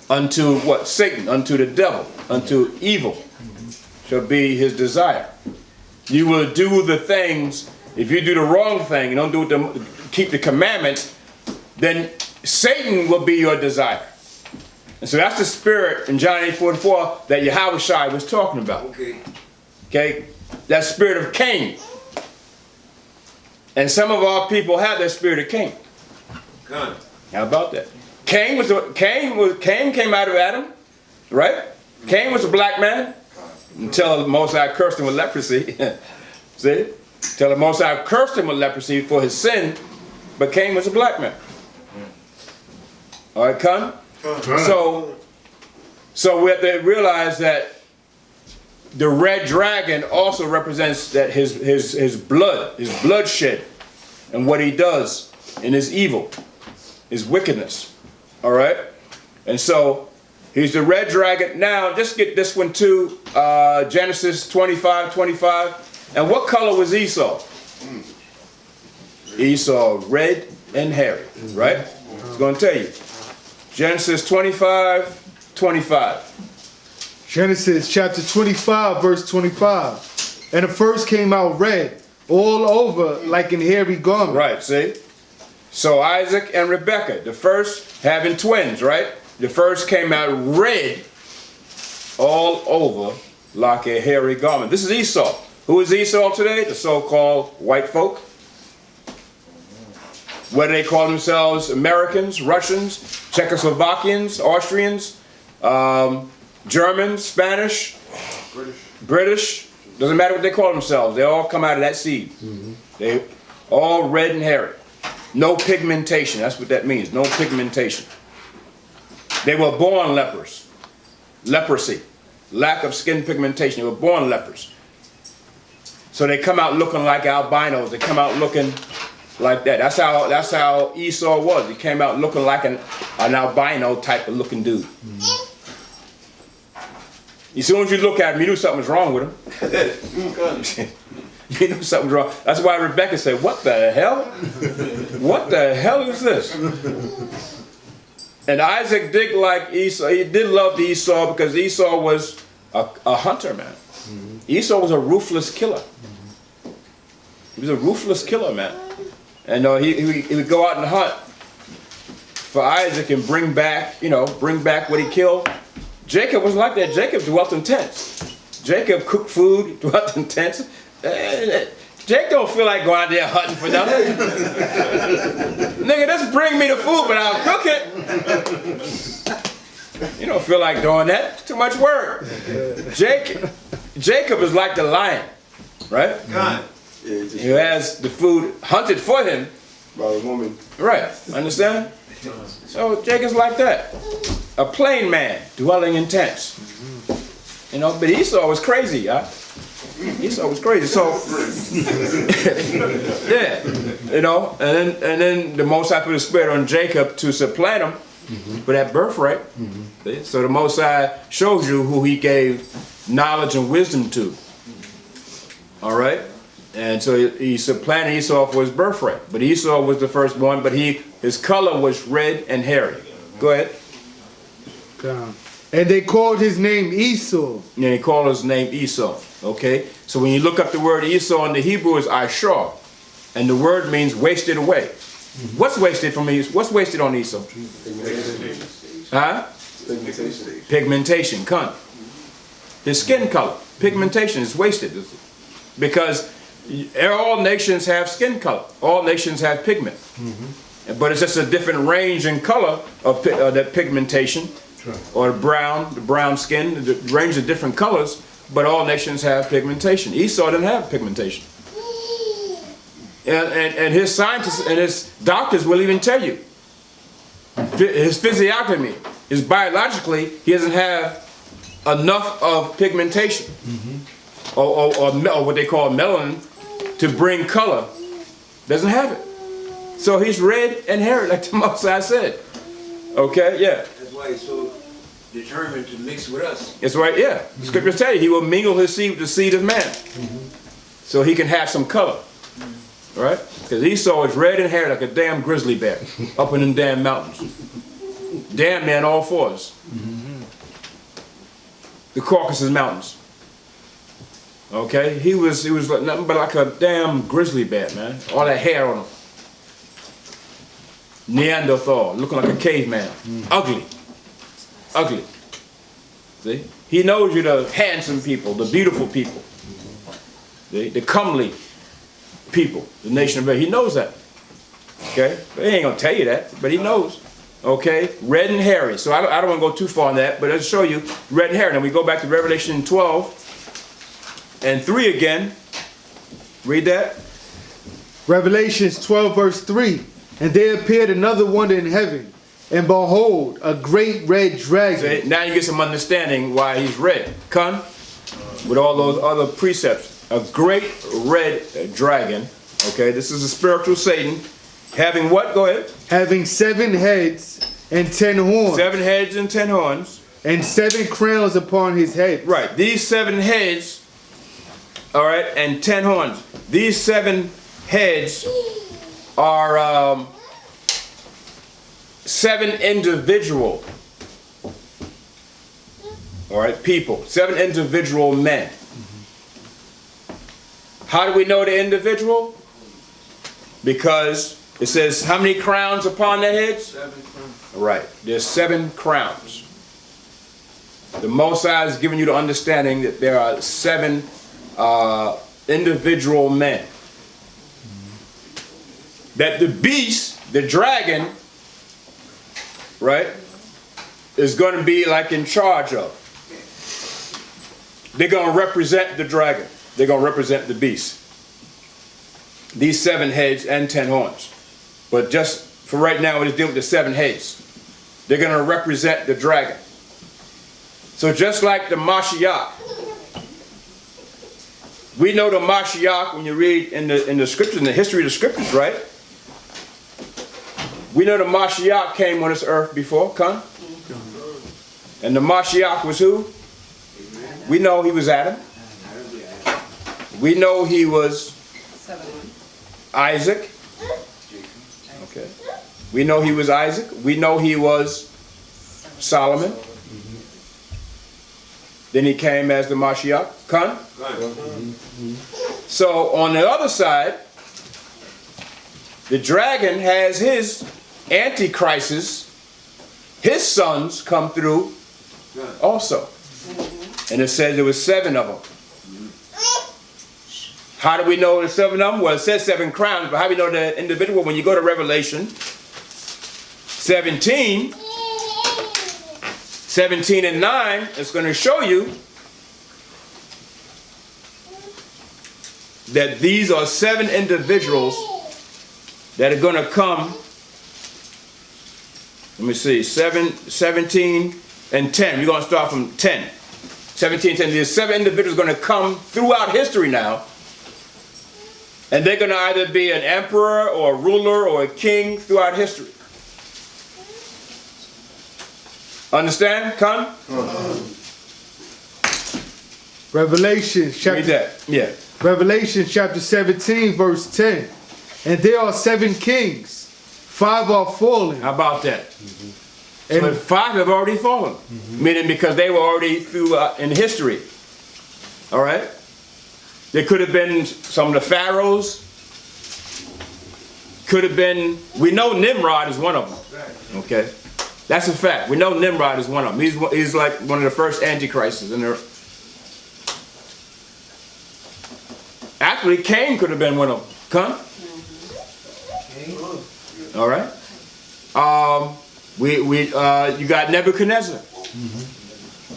Unto what? Satan. Unto the devil. Unto evil. shall be his desire. You will do the things, if you do the wrong thing, you don't do it keep the commandments, then Satan will be your desire. And so that's the spirit in John 8:44 that Yahushua was talking about. Okay. Okay? That spirit of Cain. And some of our people have that spirit of Cain. Gun. How about that? Cain came out of Adam, right? Cain was a black man until the Most High cursed him with leprosy. See? Till the Most High cursed him with leprosy for his sin, but Cain was a black man. All right, Con? So we have to realize that the red dragon also represents that his bloodshed, and what he does in his evil, his wickedness. All right? And so he's the red dragon. Now, just get this one too. Genesis 25:25. And what color was Esau? Esau, red and hairy, right? It's going to tell you. Genesis 25:25. Genesis chapter 25, verse 25. And the first came out red, all over like an hairy garment. Right, see? So Isaac and Rebekah, the first having twins, right? The first came out red, all over like a hairy garment. This is Esau. Who is Esau today? The so-called white folk. What do they call themselves? Americans, Russians, Czechoslovakians, Austrians, Germans, Spanish, British. Doesn't matter what they call themselves. They all come out of that seed. They all red and hairy. No pigmentation. That's what that means. No pigmentation. They were born lepers. Leprosy. Lack of skin pigmentation. They were born lepers. So they come out looking like albinos. They come out looking like that. That's how Esau was. He came out looking like an albino type of looking dude. As soon as you look at him, you knew something was wrong with him. You knew something was wrong. That's why Rebecca said, "What the hell? What the hell is this?" And Isaac did like Esau. He did love Esau because Esau was a hunter, man. Esau was a ruthless killer. He was a ruthless killer, man. And he would go out and hunt for Isaac and bring back what he killed. Jacob was like that. Jacob dwelt in tents. Jacob cooked food, dwelt in tents. Jake don't feel like going out there hunting for nothing. Nigga, just bring me the food, but I'll cook it. You don't feel like doing that. It's too much work. Jacob is like the lion, right? God. Who has the food hunted for him. By a woman. Right, understand? So Jacob's like that. A plain man dwelling in tents. You know, but Esau was crazy, huh? Esau was crazy. So yeah, you know, and then the Most High put a spirit on Jacob to supplant him for that birthright. So the Most High shows you who he gave knowledge and wisdom to. All right? And so he supplanted Esau for his birthright. But Esau was the firstborn, but his color was red and hairy. Go ahead. And they called his name Esau. Yeah, he called his name Esau. Okay? So when you look up the word Esau in the Hebrew is Ishar. And the word means wasted away. What's wasted from Esau? What's wasted on Esau? Huh? Pigmentation. Pigmentation, cunt. His skin color. Pigmentation is wasted. Because all nations have skin color. All nations have pigment. But it's just a different range in color of that pigmentation. Or the brown skin, the range of different colors, but all nations have pigmentation. Esau didn't have pigmentation. And his scientists and his doctors will even tell you, his physiognomy, biologically, he doesn't have enough of pigmentation, or what they call melanin, to bring color. Doesn't have it. So he's red and hairy, like the Most High said. Okay, yeah. That's why he's so determined to mix with us. That's right, yeah. The scriptures tell you he will mingle his seed with the seed of man. So he can have some color. Right? Because Esau is red and hairy like a damn grizzly bear up in them damn mountains. Damn man, all fours. The Caucasus Mountains. Okay, he was like nothing but like a damn grizzly bear, man. All that hair on him. Neanderthal, looking like a caveman. Ugly. Ugly. See? He knows you're the handsome people, the beautiful people. See? The comely people, the nation of Israel. He knows that. Okay? But he ain't gonna tell you that, but he knows. Okay? Red and hairy. So I don't want to go too far on that, but I'll show you red and hairy. Then we go back to Revelation 12:3 again. Read that. Revelations 12 verse 3. And there appeared another wonder in heaven, and behold, a great red dragon. See? Now you get some understanding why he's red. Come with all those other precepts. A great red dragon. Okay, this is a spiritual Satan. Having what? Go ahead. Having 7 heads and 10 horns. 7 heads and 10 horns. And 7 crowns upon his head. Right. These 7 heads, all right, and 10 horns. These 7 heads are 7 individual, all right, people. 7 individual men. How do we know the individual? Because it says how many crowns upon their heads? 7 crowns. Right. There's 7 crowns. The Most High is giving you the understanding that there are 7 individual men. That the beast, the dragon, right, is going to be like in charge of. They're going to represent the dragon. They're going to represent the beast. These 7 heads and 10 horns. But just for right now, it is dealing with the 7 heads. They're going to represent the dragon. So just like the Mashiach, we know the Mashiach when you read in the scriptures, in the history of the scriptures, right? We know the Mashiach came on this earth before, come? And the Mashiach was who? We know he was Adam. We know he was Isaac. Okay. We know he was Isaac. We know he was Solomon. Then he came as the Mashiach. Come? So on the other side, the dragon has his antichrists, his sons come through also. And it says there was 7 of them. How do we know there's 7 of them? Well, it says 7 crowns, but how do we know the individual? When you go to Revelation 17 and 9, it's going to show you that these are 7 individuals that are going to come. Let me see, 17 and 10. We're going to start from 10. 17 and 10. There's 7 individuals going to come throughout history now. And they're going to either be an emperor or a ruler or a king throughout history. Understand? Come? Revelation Read chapter, that. Yeah. Revelation chapter 17 verse 10. And there are 7 kings, 5 are fallen. How about that? And But 5 have already fallen. Meaning because they were already through in history. All right? There could have been some of the pharaohs. Could have been, we know Nimrod is one of them. Okay? That's a fact. We know Nimrod is one of them. He's like one of the first antichrists in there. Actually, Cain could have been one of them. Come? All right? You got Nebuchadnezzar.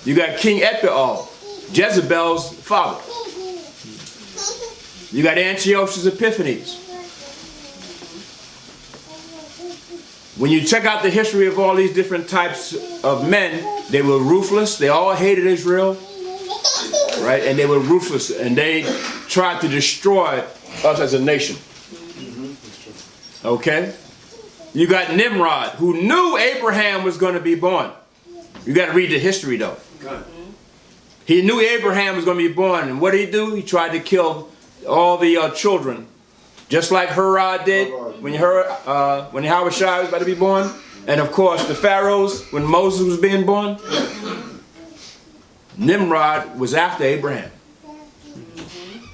You got King Ephial, Jezebel's father. You got Antiochus Epiphanes. When you check out the history of all these different types of men, they were ruthless. They all hated Israel, right? And they were ruthless, and they tried to destroy us as a nation. Okay? You got Nimrod, who knew Abraham was going to be born. You got to read the history, though. He knew Abraham was going to be born, and what did he do? He tried to kill all the children, just like Herod did when Yahweh was about to be born, and of course the pharaohs when Moses was being born. Nimrod was after Abraham.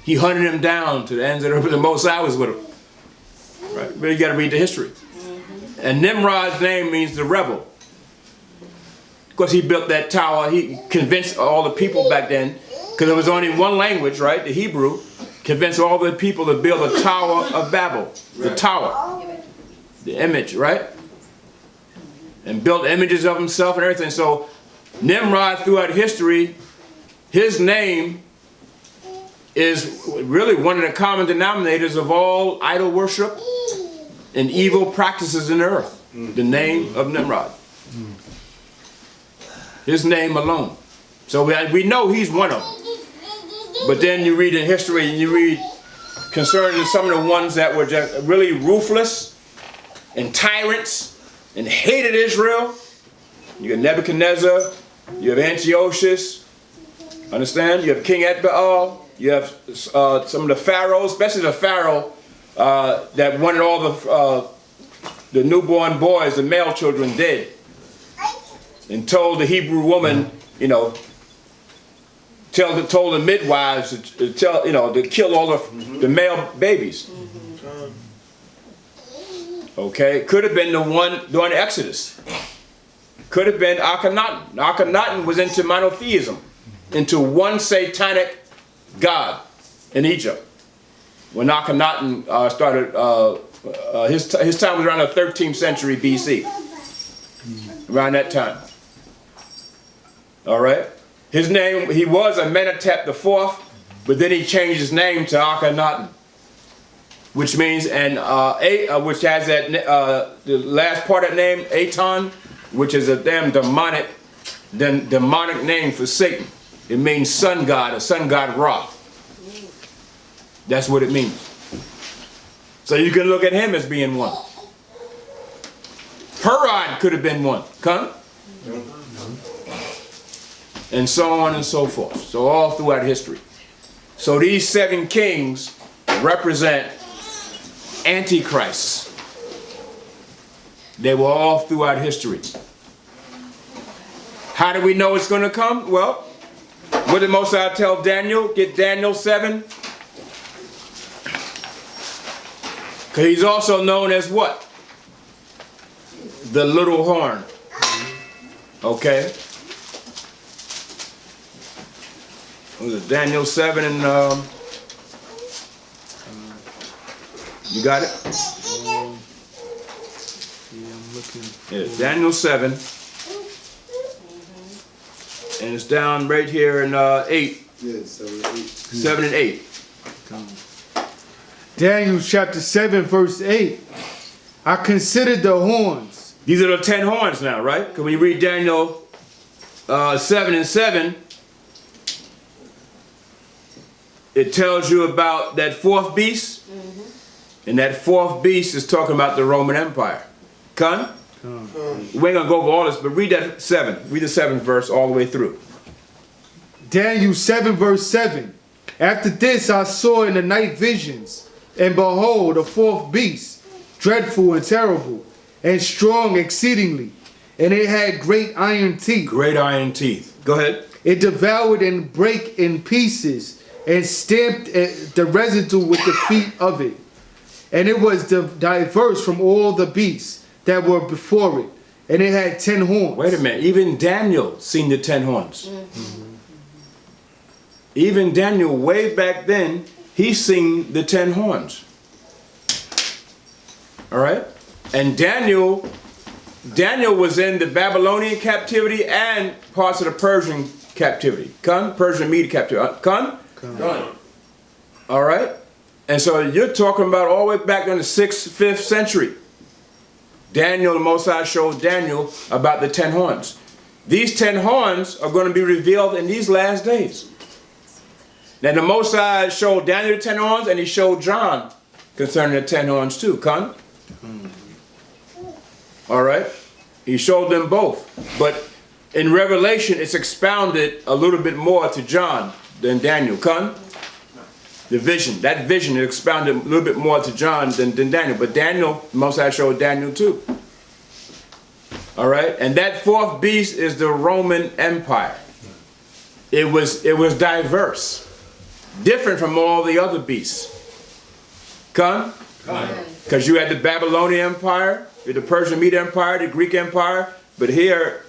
He hunted him down to the ends of the earth. The Most High was with him. Right? But you got to read the history. And Nimrod's name means the rebel. Because he built that tower. He convinced all the people back then, because there was only one language, right? The Hebrew. Convinced all the people to build a Tower of Babel. The tower. The image, right? And built images of himself and everything. So Nimrod throughout history, his name is really one of the common denominators of all idol worship and evil practices in the earth. The name of Nimrod. His name alone. So we know he's one of them. But then you read in history and you read concerning some of the ones that were just really ruthless and tyrants and hated Israel. You have Nebuchadnezzar, you have Antiochus, understand? You have King Etbaal, you have some of the pharaohs, especially the pharaoh that wanted all the newborn boys, the male children, dead, and told the Hebrew woman, you know, told the midwives to kill all the male babies. Okay, could have been the one during Exodus. Could have been Akhenaten. Akhenaten was into monotheism, into one satanic god in Egypt. When Akhenaten started, his time was around the 13th century BC. Around that time. All right. His name, he was Amenhotep IV, but then he changed his name to Akhenaten, which means, which has that the last part of that name, Aton, which is a damn demonic name for Satan. It means sun god, or sun god Ra. That's what it means. So you can look at him as being one. Herod could have been one. Come? And so on and so forth. So all throughout history. So these 7 kings represent antichrists. They were all throughout history. How do we know it's going to come? Well, what did Most High tell Daniel? Get Daniel 7. Because he's also known as what? The little horn. Okay. Was it Daniel 7 and you got it? Yeah, Daniel 7. And it's down right here in 8. Yeah, 7 and 8. 7 and 8. Daniel chapter 7 verse 8. I considered the horns. These are the 10 horns now, right? Because when you read Daniel 7 and 7, it tells you about that 4th beast. And that 4th beast is talking about the Roman Empire. Con? We ain't going to go over all this, but read that 7. Read the 7th verse all the way through. Daniel 7 verse 7. After this I saw in the night visions, and behold, a 4th beast, dreadful and terrible, and strong exceedingly, and it had great iron teeth. Great iron teeth. Go ahead. It devoured and brake in pieces, and stamped the residue with the feet of it. And it was diverse from all the beasts that were before it. And it had 10 horns. Wait a minute. Even Daniel seen the 10 horns. Even Daniel, way back then, he seen the 10 horns. All right? And Daniel was in the Babylonian captivity and parts of the Persian captivity. Persian Media captivity. Done. All right? And so you're talking about all the way back in the 6th, 5th century. Daniel, the Most High showed Daniel about the 10 horns. These 10 horns are going to be revealed in these last days. Now the Most High showed Daniel the 10 horns, and he showed John concerning the 10 horns too. All right? He showed them both. But in Revelation, it's expounded a little bit more to John than Daniel. The vision, that vision is expounded a little bit more to John than Daniel. But Daniel, Most High showed Daniel too. All right? And that 4th beast is the Roman Empire. It was diverse. different from all the other beasts. Come? Because you had the Babylonian Empire, you had the Persian Media Empire, the Greek Empire, but here,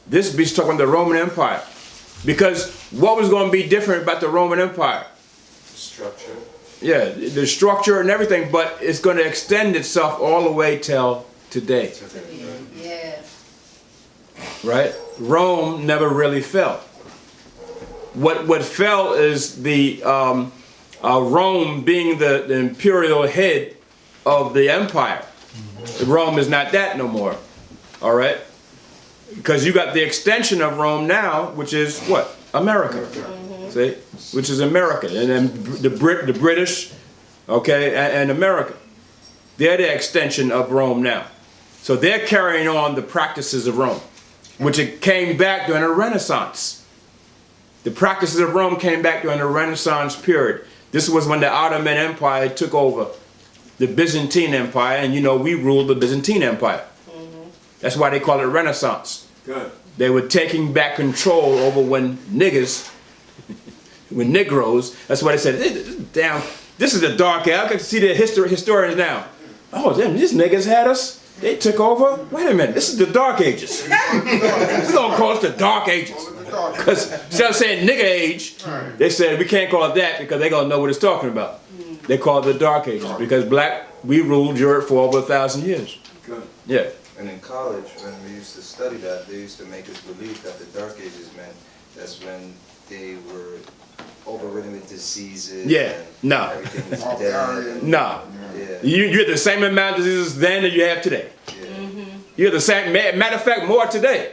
this beast talking about the Roman Empire. Because what was going to be different about the Roman Empire? Structure. Yeah, the structure and everything, but it's going to extend itself all the way till today. Yeah. Right? Rome never really fell. What fell is the Rome being the imperial head of the empire. Rome is not that no more. All right? Because you got the extension of Rome now, which is what? America. See? Which is America. And then the British, okay, and America. They're the extension of Rome now. So they're carrying on the practices of Rome, which it came back during the Renaissance. The practices of Rome came back during the Renaissance period. This was when the Ottoman Empire took over the Byzantine Empire, and you know we ruled the Byzantine Empire. That's why they call it Renaissance. Good. They were taking back control over when niggers, when Negroes, that's why they said, damn, this is the dark age. I can see the historians now. Oh, damn, these niggas had us. They took over. Wait a minute, this is the dark ages. We're gonna call it the dark ages. Because instead of saying nigger age, they said we can't call it that because they're gonna know what it's talking about. They call it the dark ages because we ruled Europe for over 1,000 years. Good. Yeah. And in college, when we used to study that, they used to make us believe that the Dark Ages meant that's when they were overridden with diseases. Yeah. And No. everything was dead. And, No. yeah. You had the same amount of diseases then that you have today. You have the same, matter of fact, more today.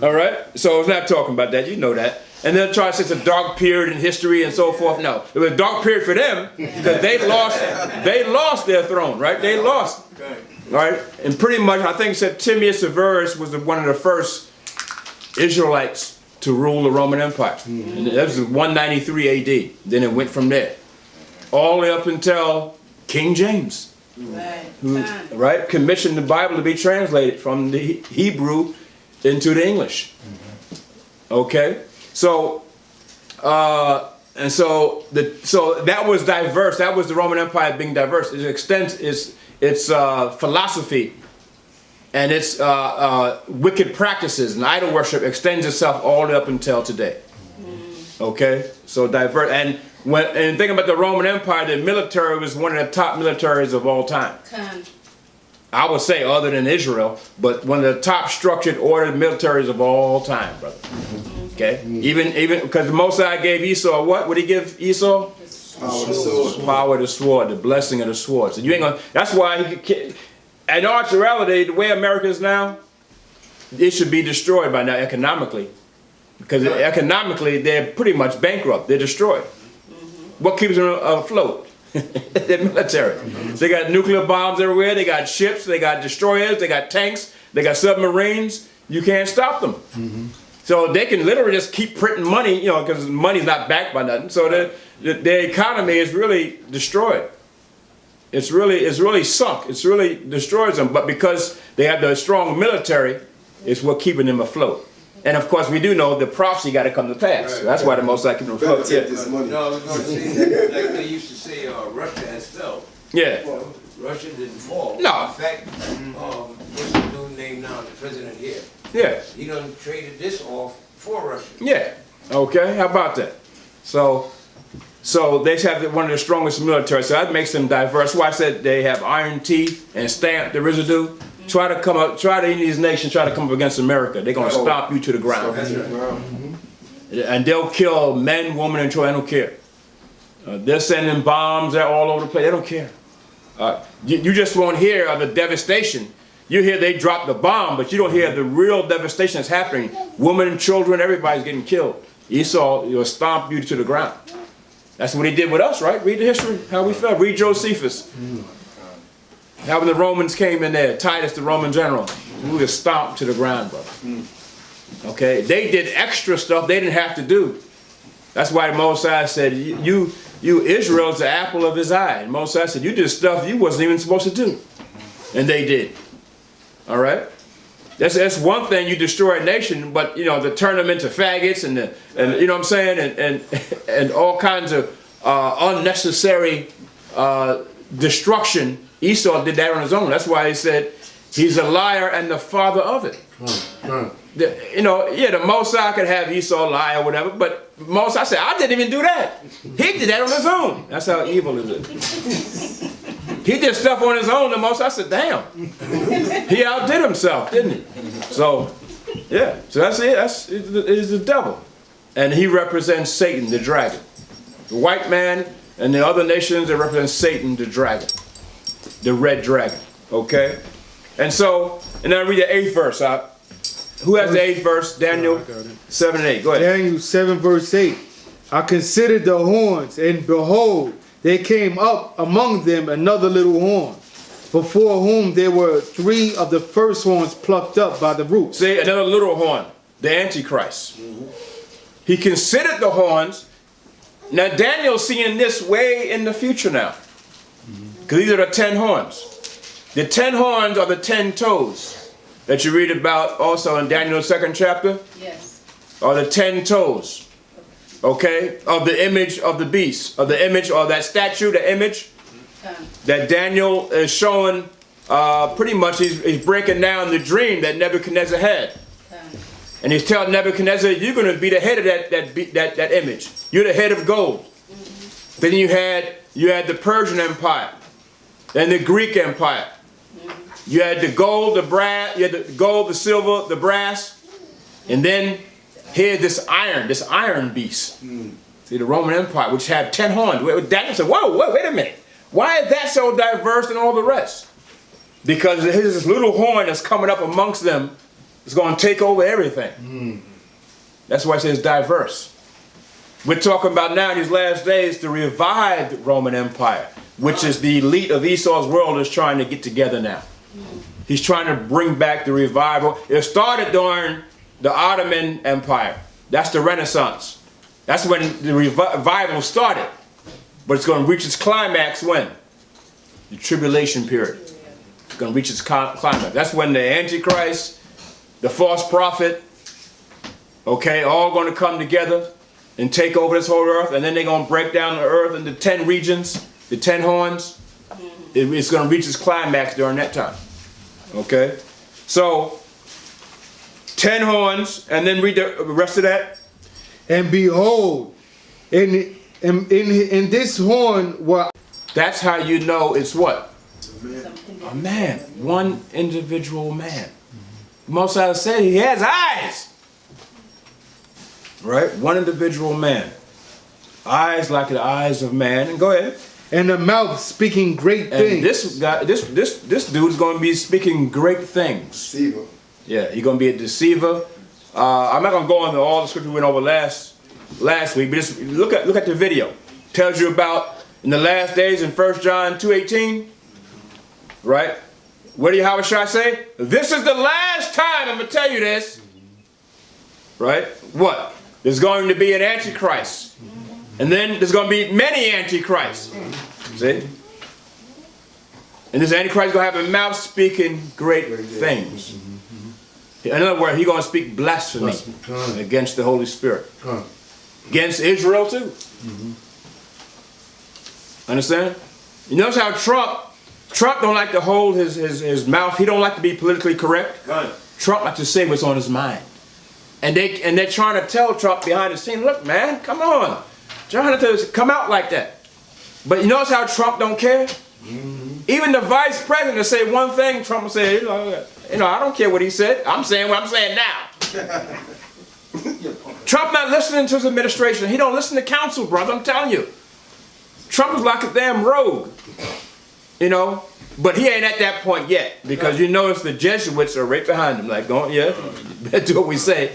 All right? So it's not talking about that. You know that. And they'll try to say it's a dark period in history and so forth. No. It was a dark period for them because they lost their throne, right? They lost. Right? And pretty much, I think Septimius Severus was one of the first Israelites to rule the Roman Empire. And that was 193 AD. Then it went from there. All the way up until King James. Who, right? Commissioned the Bible to be translated from the Hebrew into the English. Okay? So, so that was diverse. That was the Roman Empire being diverse. It extends its philosophy and its wicked practices and idol worship extends itself all the way up until today. Okay, so diverse. And think about the Roman Empire, the military was one of the top militaries of all time. I would say other than Israel, but one of the top structured ordered militaries of all time, brother. Okay, even because the Most High gave Esau what? What did he give Esau? Power of the sword, the blessing of the sword. So you ain't gonna. That's why in actuality, the way America is now, it should be destroyed by now economically, because economically they're pretty much bankrupt. They're destroyed. What keeps them afloat? Their military. They got nuclear bombs everywhere. They got ships. They got destroyers. They got tanks. They got submarines. You can't stop them. So they can literally just keep printing money, you know, because money's not backed by nothing. So the economy is really destroyed. It's really sunk. It's really destroys them. But because they have the strong military, it's what keeping them afloat. And of course, we do know the prophecy got to come to pass. So that's why the Most High keep them afloat. Yeah. No, I was going to say that, like they used to say, Russia has fell. Yeah. Well, Russia didn't fall. No. In fact, what's the new name now? The president here. Yeah. He done traded this off for Russia. Yeah. Okay. How about that? So they have one of the strongest militaries. So that makes them diverse. That's why I said they have iron teeth and stamp the residue. Try to any of these nations try to come up against America. They're gonna stomp you to the ground. And they'll kill men, women, and children. They don't care. They're sending bombs. They're all over the place. They don't care. You just won't hear of the devastation. You hear they drop the bomb, but you don't hear the real devastation that's happening. Women, children, everybody's getting killed. Esau will stomp you to the ground. That's what he did with us, right? Read the history, how we fell. Read Josephus. How when the Romans came in there, Titus, the Roman general, we were stomped to the ground, brother. Okay, they did extra stuff they didn't have to do. That's why the Most High said, you Israel's the apple of his eye. And Most High said, you did stuff you wasn't even supposed to do. And they did. All right? That's one thing, you destroy a nation, but you know, to turn them into faggots and you know what I'm saying, and all kinds of unnecessary destruction. Esau did that on his own. That's why he said he's a liar and the father of it. You know, yeah, the Most High could have Esau lie or whatever, but Most High said, I didn't even do that. He did that on his own. That's how evil is it. He did stuff on his own. The Most High said, damn. He outdid himself, didn't he? So, yeah. So that's it. It's the devil. And he represents Satan, the dragon. The white man and the other nations, they represent Satan, the dragon. The red dragon. Okay? And so, and then I read the 8th verse. Who has the 8th verse? Daniel 7 and 8. Go ahead. Daniel 7 verse 8. I considered the horns, and behold, there came up among them another little horn, before whom there were 3 of the first horns plucked up by the roots. See, another little horn, the Antichrist. He considered the horns. Now Daniel's seeing this way in the future now. Because these are the 10 horns. The 10 horns are the 10 toes that you read about also in Daniel's 2nd chapter. Yes. Are the 10 toes. Okay, of the image of the beast, of the image of that statue, the image that Daniel is showing. Pretty much, he's breaking down the dream that Nebuchadnezzar had, and he's telling Nebuchadnezzar, "You're going to be the head of that image. You're the head of gold." Then you had the Persian Empire, and the Greek Empire. You had the gold, the brass. You had the gold, the silver, the brass, and then here, this iron beast. See, the Roman Empire, which had 10 horns. Daniel said, whoa, wait a minute. Why is that so diverse than all the rest? Because there's this little horn that's coming up amongst them. It's going to take over everything. That's why it says diverse. We're talking about now in these last days the revived Roman Empire, which is the elite of Esau's world is trying to get together now. He's trying to bring back the revival. It started during the Ottoman Empire. That's the Renaissance. That's when the revival started. But it's going to reach its climax when? The tribulation period. It's going to reach its climax. That's when the Antichrist, the false prophet, okay, all going to come together and take over this whole earth. And then they're going to break down the earth into 10 regions, the 10 horns. It's going to reach its climax during that time. Okay? So, 10 horns, and then read the rest of that. And behold, in this horn were... That's how you know it's what? A man. One individual man. Most I said he has eyes. Right? One individual man. Eyes like the eyes of man. And go ahead. And the mouth speaking great and things. This guy, this dude is going to be speaking great things. Deceiver. Yeah, he's going to be a deceiver. I'm not going to go into all the scripture we went over last week, but just look at the video. Tells you about in the last days in 1 John 2:18. Right? What do Yahushua say? This is the last time I'm going to tell you this. Right? What? There's going to be an Antichrist. And then there's going to be many Antichrists. See? And this Antichrist is going to have a mouth speaking great things. In other words, he's going to speak blasphemy against the Holy Spirit. Against Israel too. Understand? You notice how Trump don't like to hold his mouth. He don't like to be politically correct. Trump likes to say what's on his mind. And they're trying to tell Trump behind the scene, look man, come on. Trying to come out like that. But you notice how Trump don't care? Even the vice president will say one thing, Trump will say, you know, I don't care what he said. I'm saying what I'm saying now. Trump not listening to his administration. He don't listen to counsel, brother. I'm telling you. Trump is like a damn rogue. You know, but he ain't at that point yet because you notice the Jesuits are right behind him. Like, better do what we say.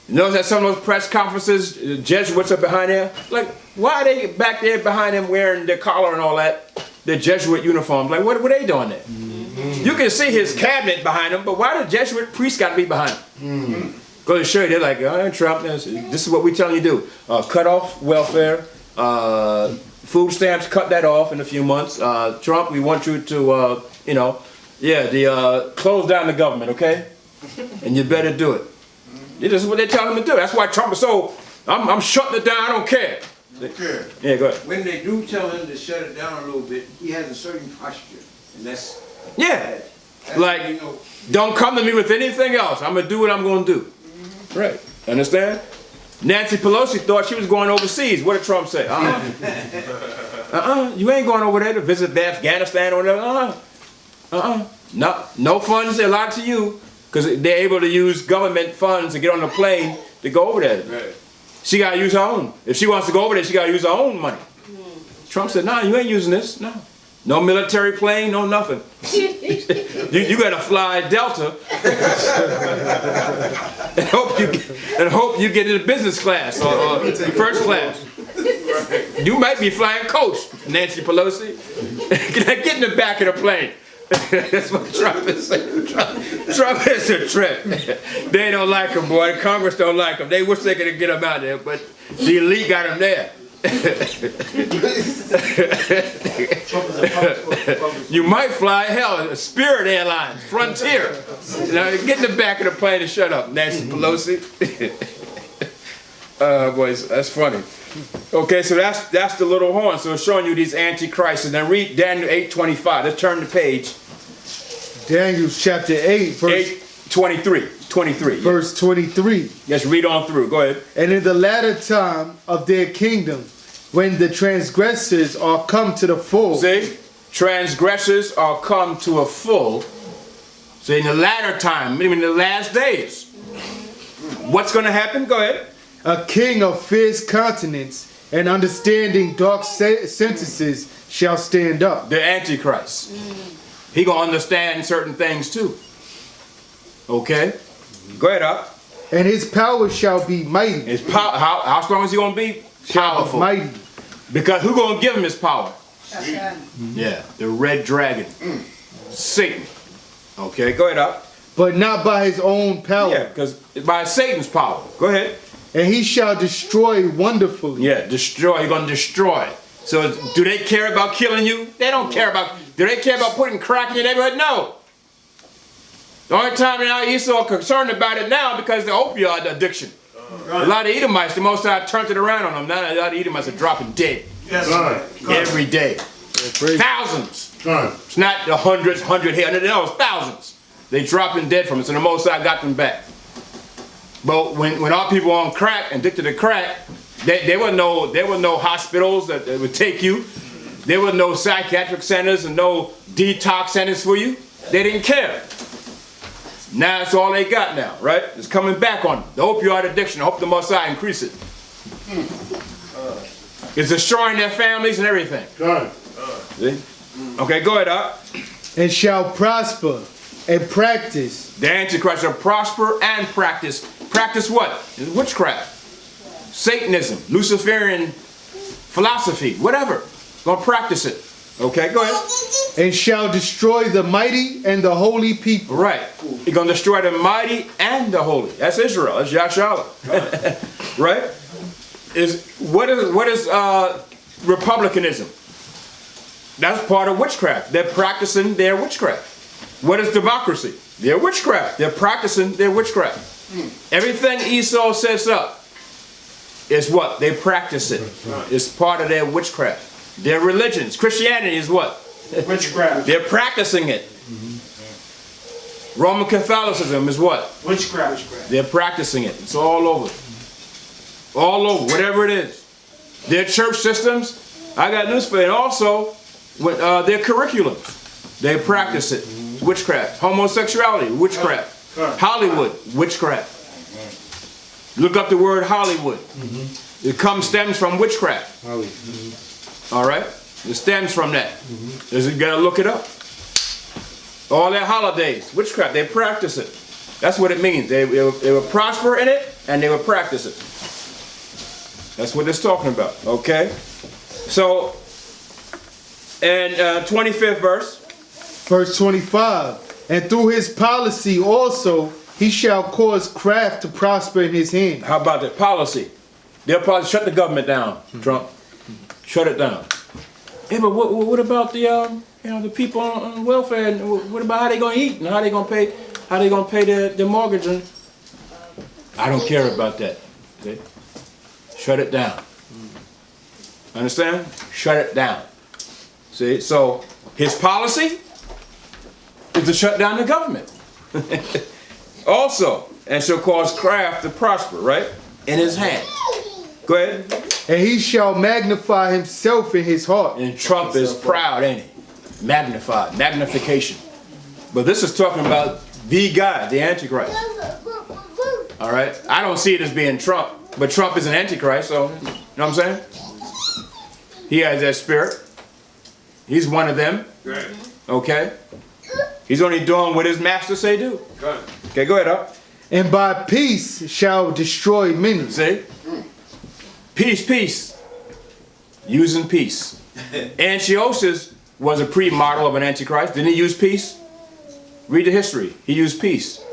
You notice that some of those press conferences, the Jesuits are behind there. Like, why are they back there behind him wearing their collar and all that? Their Jesuit uniforms. Like, what are they doing there? You can see his cabinet behind him, but why the Jesuit priests got to be behind him? Go to show you, they're like, Trump, this is what we telling you to do. Cut off welfare, food stamps, cut that off in a few months. Trump, we want you to, close down the government, okay? and you better do it. This is what they tell them to do. That's why Trump is so, I'm shutting it down, I don't care. Okay. Yeah, go ahead. When they do tell him to shut it down a little bit, he has a certain posture, and that's Yeah. that's Like, when you know. don't come to me with anything else. I'm gonna do what I'm gonna do. Right. Understand? Nancy Pelosi thought she was going overseas. What did Trump say? You ain't going over there to visit Afghanistan or whatever. No funds allowed to you, because they're able to use government funds to get on the plane to go over there. Right. She gotta use her own. If she wants to go over there, she gotta use her own money. Trump said, "No, you ain't using this. No, no military plane, no nothing. you gotta fly Delta and hope you get into business class or first class. You might be flying coach, Nancy Pelosi. Get in the back of the plane." That's what Trump is saying. Trump is a trip. They don't like him, boy. The Congress don't like him. They wish they could get him out there, but the elite got him there. You might fly hell, Spirit Airlines, Frontier. Now get in the back of the plane and shut up, Nancy Pelosi. Boys, that's funny. Okay, so that's the little horn. So it's showing you these antichrists. And then read Daniel 8:25. Let's turn the page. Daniel chapter 8, verse 23. verse 23. Let's read on through. Go ahead. And in the latter time of their kingdom, when the transgressors are come to the full. See? Transgressors are come to a full. So in the latter time, meaning in the last days. What's going to happen? Go ahead. A king of fierce countenance and understanding dark sentences shall stand up. The Antichrist. He going to understand certain things too. Okay? Go ahead up. And his power shall be mighty. His power, how strong is he going to be? Powerful. Mighty. Because who going to give him his power? Shashan. Yeah, the red dragon. Satan. Okay, go ahead up. But not by his own power. Yeah, because by Satan's power. Go ahead. And he shall destroy wonderfully. Yeah, destroy. You're going to destroy. So do they care about killing you? They don't care about. Do they care about putting crack in your neighborhood? No. The only time now Esau are concerned about it now because the opioid addiction. A lot of Edomites, the Most High turned it around on them. Now a lot of Edomites are dropping dead. Yes, sir. Every day. Thousands. Son. It's not the hundreds, 100 here. No, it's thousands. They dropping dead from it. So the Most High got them back. But when our people on crack, addicted to crack, there were no hospitals that would take you. There were no psychiatric centers and no detox centers for you. They didn't care. Now it's all they got now, right? It's coming back on them. The opioid addiction. I hope the Most High increase it. It's destroying their families and everything. Son. See? Okay, go ahead, up. And shall prosper and practice. The Antichrist shall prosper and practice. Practice what? Witchcraft. Satanism. Luciferian philosophy. Whatever. Gonna practice it. Okay, go ahead. And shall destroy the mighty and the holy people. Right. You're gonna destroy the mighty and the holy. That's Israel. That's Yahshua. Right? What is republicanism? That's part of witchcraft. They're practicing their witchcraft. What is democracy? They're witchcraft. They're practicing their witchcraft. Everything Esau sets up is what? They practice it. It's part of their witchcraft. Their religions. Christianity is what? Witchcraft. They're practicing it. Roman Catholicism is what? Witchcraft. They're practicing it. It's all over. All over, whatever it is. Their church systems, I got news for you. And also, with, their curriculums, they practice it. Witchcraft. Homosexuality, witchcraft. Hollywood, witchcraft. Look up the word Hollywood. It stems from witchcraft. All right? It stems from that. You gotta look it up. All their holidays, witchcraft, they practice it. That's what it means. They will prosper in it and they will practice it. That's what it's talking about. Okay? So, and 25th verse. Verse 25. And through his policy also he shall cause craft to prosper in his hand. How about the policy? They'll probably shut the government down, Trump. Shut it down. Yeah, but what about the the people on welfare? And what about how they gonna eat and how they gonna pay? How they gonna pay their mortgage? And I don't care about that. Okay? Shut it down. Understand? Shut it down. See, so his policy is to shut down the government. Also, and shall cause craft to prosper, right? In his hand. Go ahead. And he shall magnify himself in his heart. And Trump is proud, ain't he? Magnified, magnification. But this is talking about the guy, the Antichrist. All right? I don't see it as being Trump, but Trump is an Antichrist, so, you know what I'm saying? He has that spirit. He's one of them. Right. Okay? He's only doing what his master say do. Good. Okay, go ahead, up. And by peace shall destroy many. See? Peace, peace. Using peace. H.O.D.C was a pre-model of an Antichrist. Didn't he use peace? Read the history. He used peace.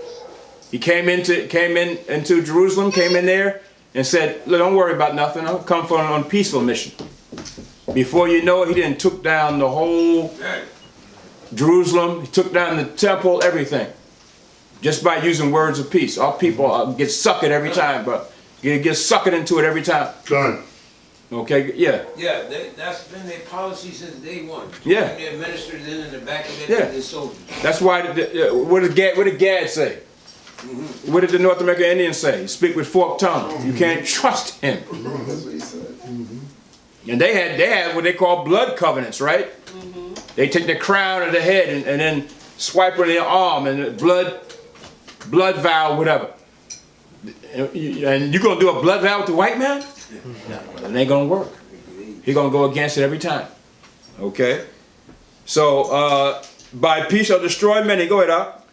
He came into Jerusalem, came in there, and said, "Look, don't worry about nothing. I'll come for on a peaceful mission." Before you know it, he didn't took down the whole Jerusalem. He took down the temple, everything, just by using words of peace. Our people get suckered every time, bro. Get suckered into it every time. Done. Okay, yeah. Yeah, that's been their policy since day one. Yeah. And their ministers in the back of Yeah. their soldiers. That's why. What did Gad say? What did the North American Indians say? Speak with forked tongue. You can't trust him. That's what he said. And they had what they call blood covenants, right? They take the crown of the head and then swipe on their arm and the blood vow, whatever. And you gonna do a blood vow with the white man? No, it ain't gonna work. He gonna go against it every time. Okay. So by peace shall destroy many. Go ahead, up.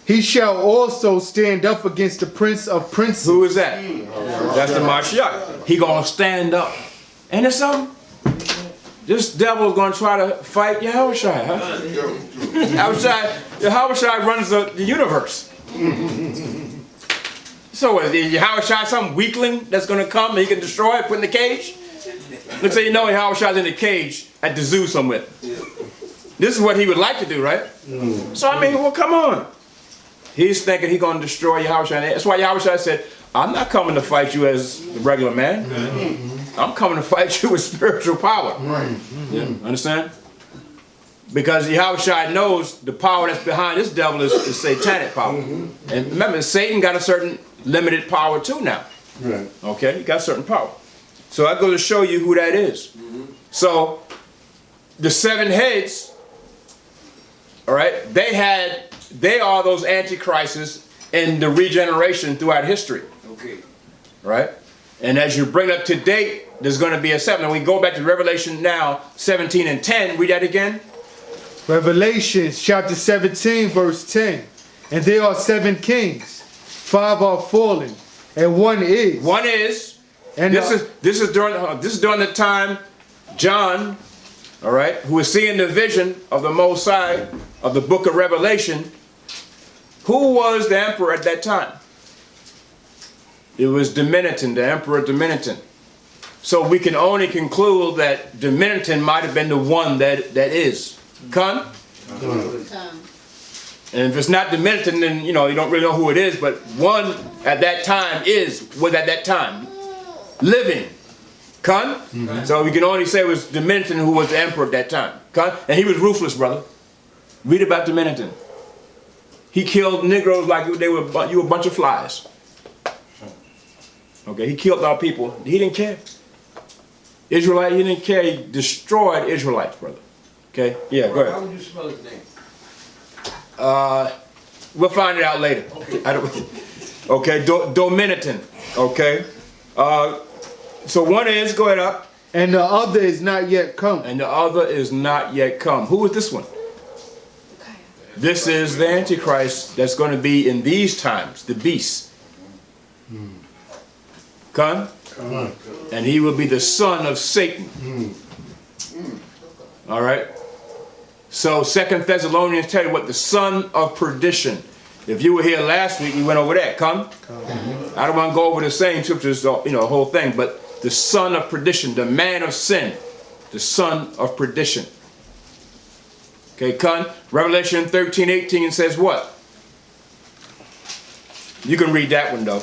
He shall also stand up against the prince of princes. Who is that? That's the Mashiach. He gonna stand up. Ain't it something? This devil is gonna try to fight Yahushua, huh? Yahushua runs the universe. So is Yahushua some weakling that's gonna come and he can destroy it, put in the cage? Let's say you know Yahushua's in the cage at the zoo somewhere. This is what he would like to do, right? So I mean, well, come on. He's thinking he's gonna destroy Yahushua. That's why Yahushua said, "I'm not coming to fight you as a regular man. I'm coming to fight you with spiritual power." Yeah, understand? Because Yahushua knows the power that's behind this devil is satanic power. And remember, Satan got a certain limited power too now. Right. Okay, he got certain power. So I go to show you who that is. So the 7 heads, all right, they are those antichrists in the regeneration throughout history. Okay. Right? And as you bring up to date, there's going to be a 7. And we go back to Revelation now, 17 and 10. Read that again. Revelation chapter 17 verse 10. And there are 7 kings, 5 are fallen, and 1 is. One is. And this is during the time John, all right, who was seeing the vision of the Most High of the book of Revelation. Who was the emperor at that time? It was Dominican, the emperor Dominican. So we can only conclude that Dominican might have been the one that is. Con? And if it's not Dominican, then you don't really know who it is, but one at that time was at that time living. Con? So we can only say it was Dominican who was the emperor at that time. Con? And he was ruthless, brother. Read about Dominican. He killed Negroes like you were a bunch of flies. Okay, he killed our people. He didn't care. He didn't care. He destroyed Israelites, brother. Okay? Yeah, go ahead. How would you spell his name? We'll find it out later. Okay, Dominican. Okay. So one is, go ahead up. And the other is not yet come. And the other is not yet come. Who is this one? This is the Antichrist that's going to be in these times, the beast. Come? And he will be the son of Satan. All right? So 2 Thessalonians tell you what the son of perdition. If you were here last week, we went over that. Come? I don't want to go over the same scriptures, the whole thing, but the son of perdition, the man of sin, the son of perdition. Okay, come? Revelation 13:18 says what? You can read that one though.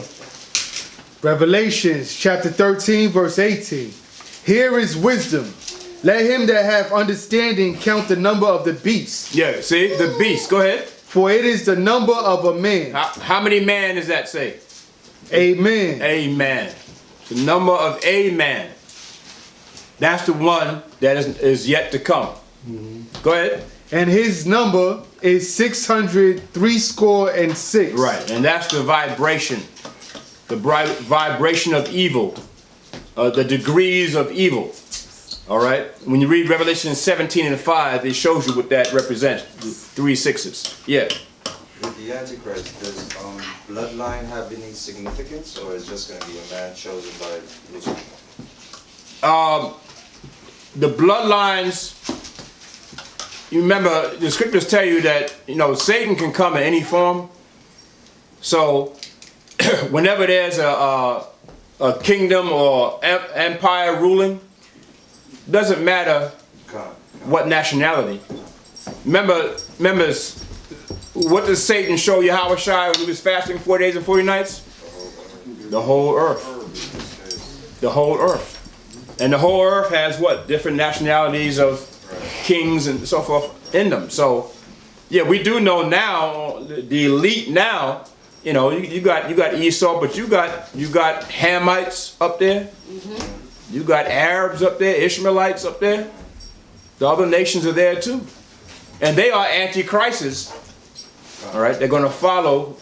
Revelations chapter 13, verse 18. Here is wisdom. Let him that hath understanding count the number of the beast. Yeah, see, the beast. Go ahead. For it is the number of a man. How many man does that say? Amen. Amen. The number of a man. That's the one that is yet to come. Go ahead. And his number is 666. Right, and that's the vibration. The vibration of evil. The degrees of evil. All right. When you read Revelation 17 and 5, it shows you what that represents. 3 6s. Yeah. With the Antichrist, does bloodline have any significance, or is it just going to be a man chosen by Lucifer? The bloodlines. You remember the scriptures tell you that Satan can come in any form. So whenever there's a kingdom or empire ruling, doesn't matter what nationality. Remember, what does Satan show Yahushua when he was fasting 4 days and 40 nights? The whole earth. The whole earth. And the whole earth has what? Different nationalities of kings and so forth in them. So, yeah, we do know now, the elite now, you got Esau, but you got Hamites up there. You got Arabs up there, Ishmaelites up there. The other nations are there too. And they are antichrists. All right, they're going to follow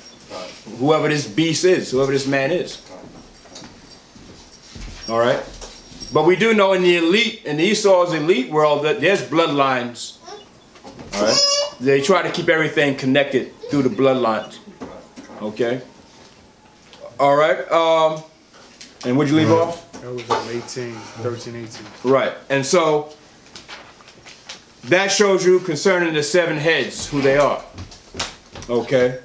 whoever this beast is, whoever this man is. All right. But we do know in the Esau's elite world, that there's bloodlines. All right. They try to keep everything connected through the bloodlines. Okay. All right. And where'd you leave off? That was 13, 18. Right. And so that shows you concerning the 7 heads, who they are. Okay.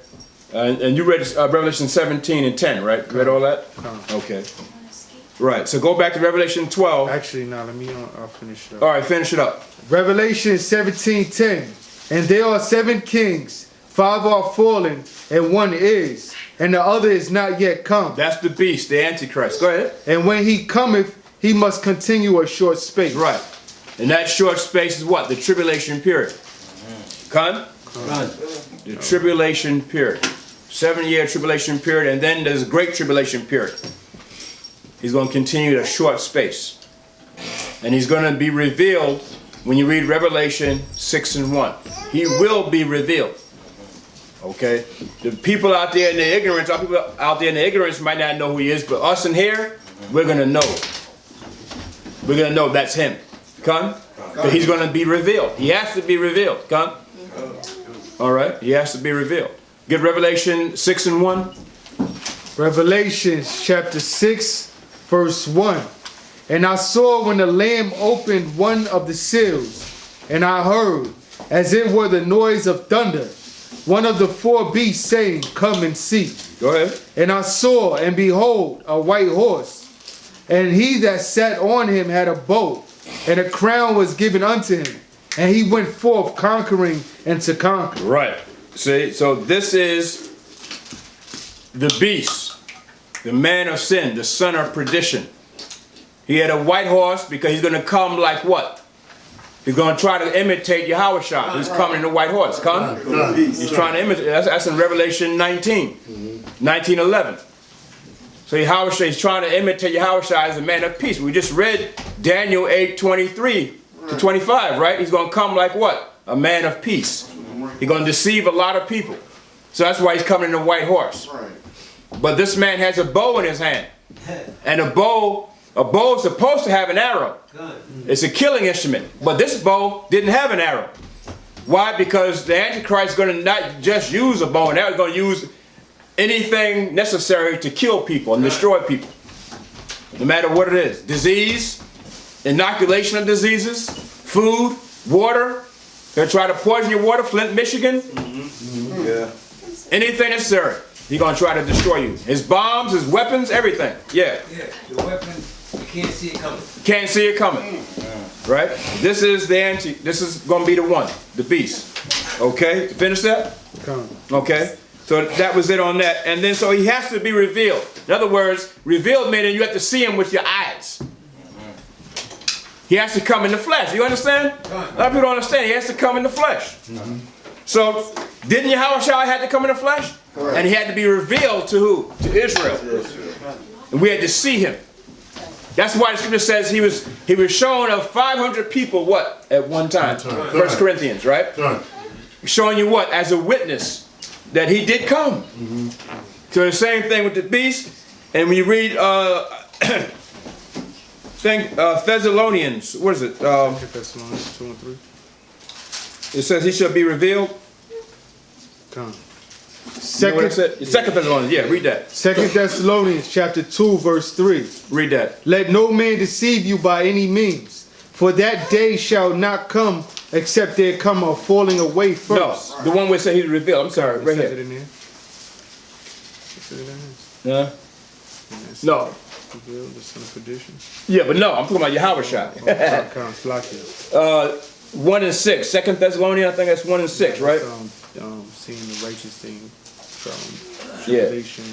And you read Revelation 17 and 10, right? You read all that? Okay. Right. So go back to Revelation 12. Actually, no, I'll finish it up. All right, finish it up. Revelation 17:10. And there are 7 kings, 5 are fallen, and 1 is, and the other is not yet come. That's the beast, the Antichrist. Go ahead. And when he cometh, he must continue a short space. Right. And that short space is what? The tribulation period. Con? The tribulation period. 7-year tribulation period, and then there's a great tribulation period. He's going to continue a short space. And he's going to be revealed when you read Revelation 6 and 1. He will be revealed. Okay? The people out there in the ignorance, our people out there in the ignorance might not know who he is, but us in here, we're going to know. We're going to know that's him. Come? But he's going to be revealed. He has to be revealed. Come? All right? He has to be revealed. Get Revelation 6 and 1. Revelation chapter 6, verse 1. And I saw when the Lamb opened one of the seals, and I heard, as it were the noise of thunder, one of the 4 beasts saying, Come and see. Go ahead. And I saw, and behold, a white horse. And he that sat on him had a bow, and a crown was given unto him. And he went forth conquering and to conquer. Right. See, so this is the beast, the man of sin, the son of perdition. He had a white horse because he's going to come like what? He's going to try to imitate Yahushua. He's coming in a white horse. Come? He's trying to imitate. That's in Revelation 19, 19:11. So Yahushua, he's trying to imitate Yahushua as a man of peace. We just read Daniel 8:23 to 25, right? He's going to come like what? A man of peace. He's going to deceive a lot of people. So that's why he's coming in a white horse. But this man has a bow in his hand. And a bow is supposed to have an arrow. It's a killing instrument. But this bow didn't have an arrow. Why? Because the Antichrist is going to not just use a bow and arrow. He's going to use anything necessary to kill people and destroy people. No matter what it is. Disease, inoculation of diseases, food, water. They'll try to poison your water, Flint, Michigan. Yeah. Anything necessary. He's going to try to destroy you. His bombs, his weapons, everything. Yeah. Yeah, the weapon, you can't see it coming. Can't see it coming. Right? This is this is going to be the one, the beast. Okay? Finish that? Come. Okay? So that was it on that. And then so he has to be revealed. In other words, revealed meaning you have to see him with your eyes. He has to come in the flesh. You understand? A lot of people don't understand. He has to come in the flesh. So didn't Yahushua had to come in the flesh? Correct. And he had to be revealed to who? To Israel. And we had to see him. That's why the scripture says he was shown of 500 people what? At one time. 1 Corinthians, right? Showing you what? As a witness that he did come. So the same thing with the beast. And when you read Thessalonians, what is it? Thessalonians 2 and 3. It says he shall be revealed. Come. Second Thessalonians, yeah, read that. 2 Thessalonians chapter 2 verse 3. Read that. Let no man deceive you by any means, for that day shall not come except there come a falling away first. No, the one where it said he's revealed. I'm sorry, right It here. in there. It in No. Revealed, the son of perdition. Yeah, but no, I'm talking about Yahushua. 1 and 6. 2 Thessalonians, I think that's 1 and 6, right? Seeing the righteous thing from Yeah. tribulation.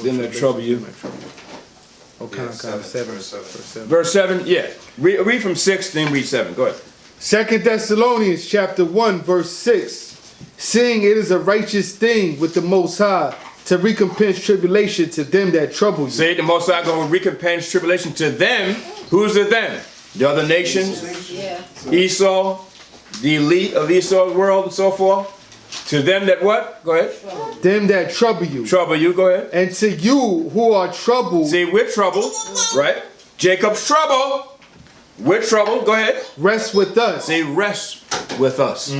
Then they trouble you. Oh, kind of 7. Verse 7. Verse 7, yeah. Read from 6, then read 7. Go ahead. 2 Thessalonians chapter 1 verse 6. Seeing it is a righteous thing with the Most High to recompense tribulation to them that trouble you. Say the Most High going to recompense tribulation to them. Who's the them? The other nations? Yeah. Esau, the elite of Esau's world and so forth. To them that what? Go ahead. Them that trouble you. Trouble you, go ahead. And to you who are troubled. See, we're troubled, right? Jacob's trouble. We're troubled, go ahead. Rest with us. See, rest with us.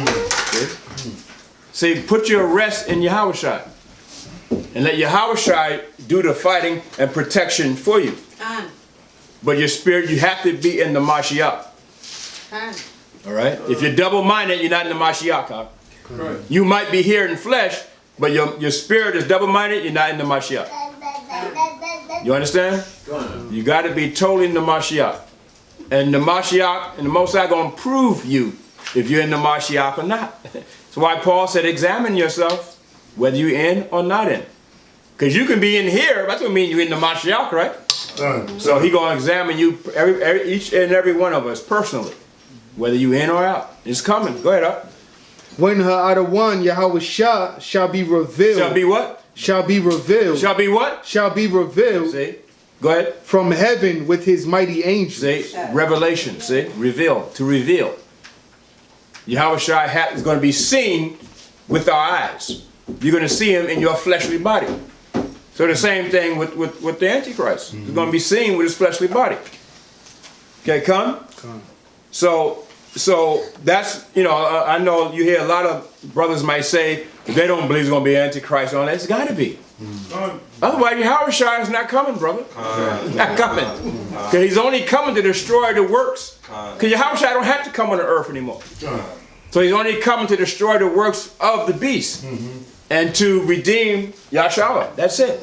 See, put your rest in Yahushua. And let Yahushua do the fighting and protection for you. But your spirit, you have to be in the Mashiach. All right? If you're double-minded, you're not in the Mashiach. Huh? Right. You might be here in flesh, but your spirit is double-minded, you're not in the Mashiach. You understand? You got to be totally in the Mashiach. And the Mashiach and the Most High going to prove you if you're in the Mashiach or not. That's why Paul said, examine yourself whether you're in or not in. Because you can be in here, that doesn't mean you're in the Mashiach, right? So he going to examine you, each and every one of us personally, whether you in or out. It's coming. Go ahead, up. When her out of one Yahushua shall be revealed. Shall be what? Shall be revealed. Shall be what? Shall be revealed. See? Go ahead. From heaven with his mighty angels. See? Revelation. See? Reveal. To reveal. Yahushua is going to be seen with our eyes. You're going to see him in your fleshly body. So the same thing with the Antichrist. He's going to be seen with his fleshly body. Okay, come? So that's, you know, I know you hear a lot of brothers might say they don't believe there's going to be Antichrist on that. It's got to be. Otherwise, Yahushua is not coming, brother. He's not coming. Because he's only coming to destroy the works. Because Yahushua don't have to come on the earth anymore. So he's only coming to destroy the works of the beast. And to redeem Yahshua. That's it.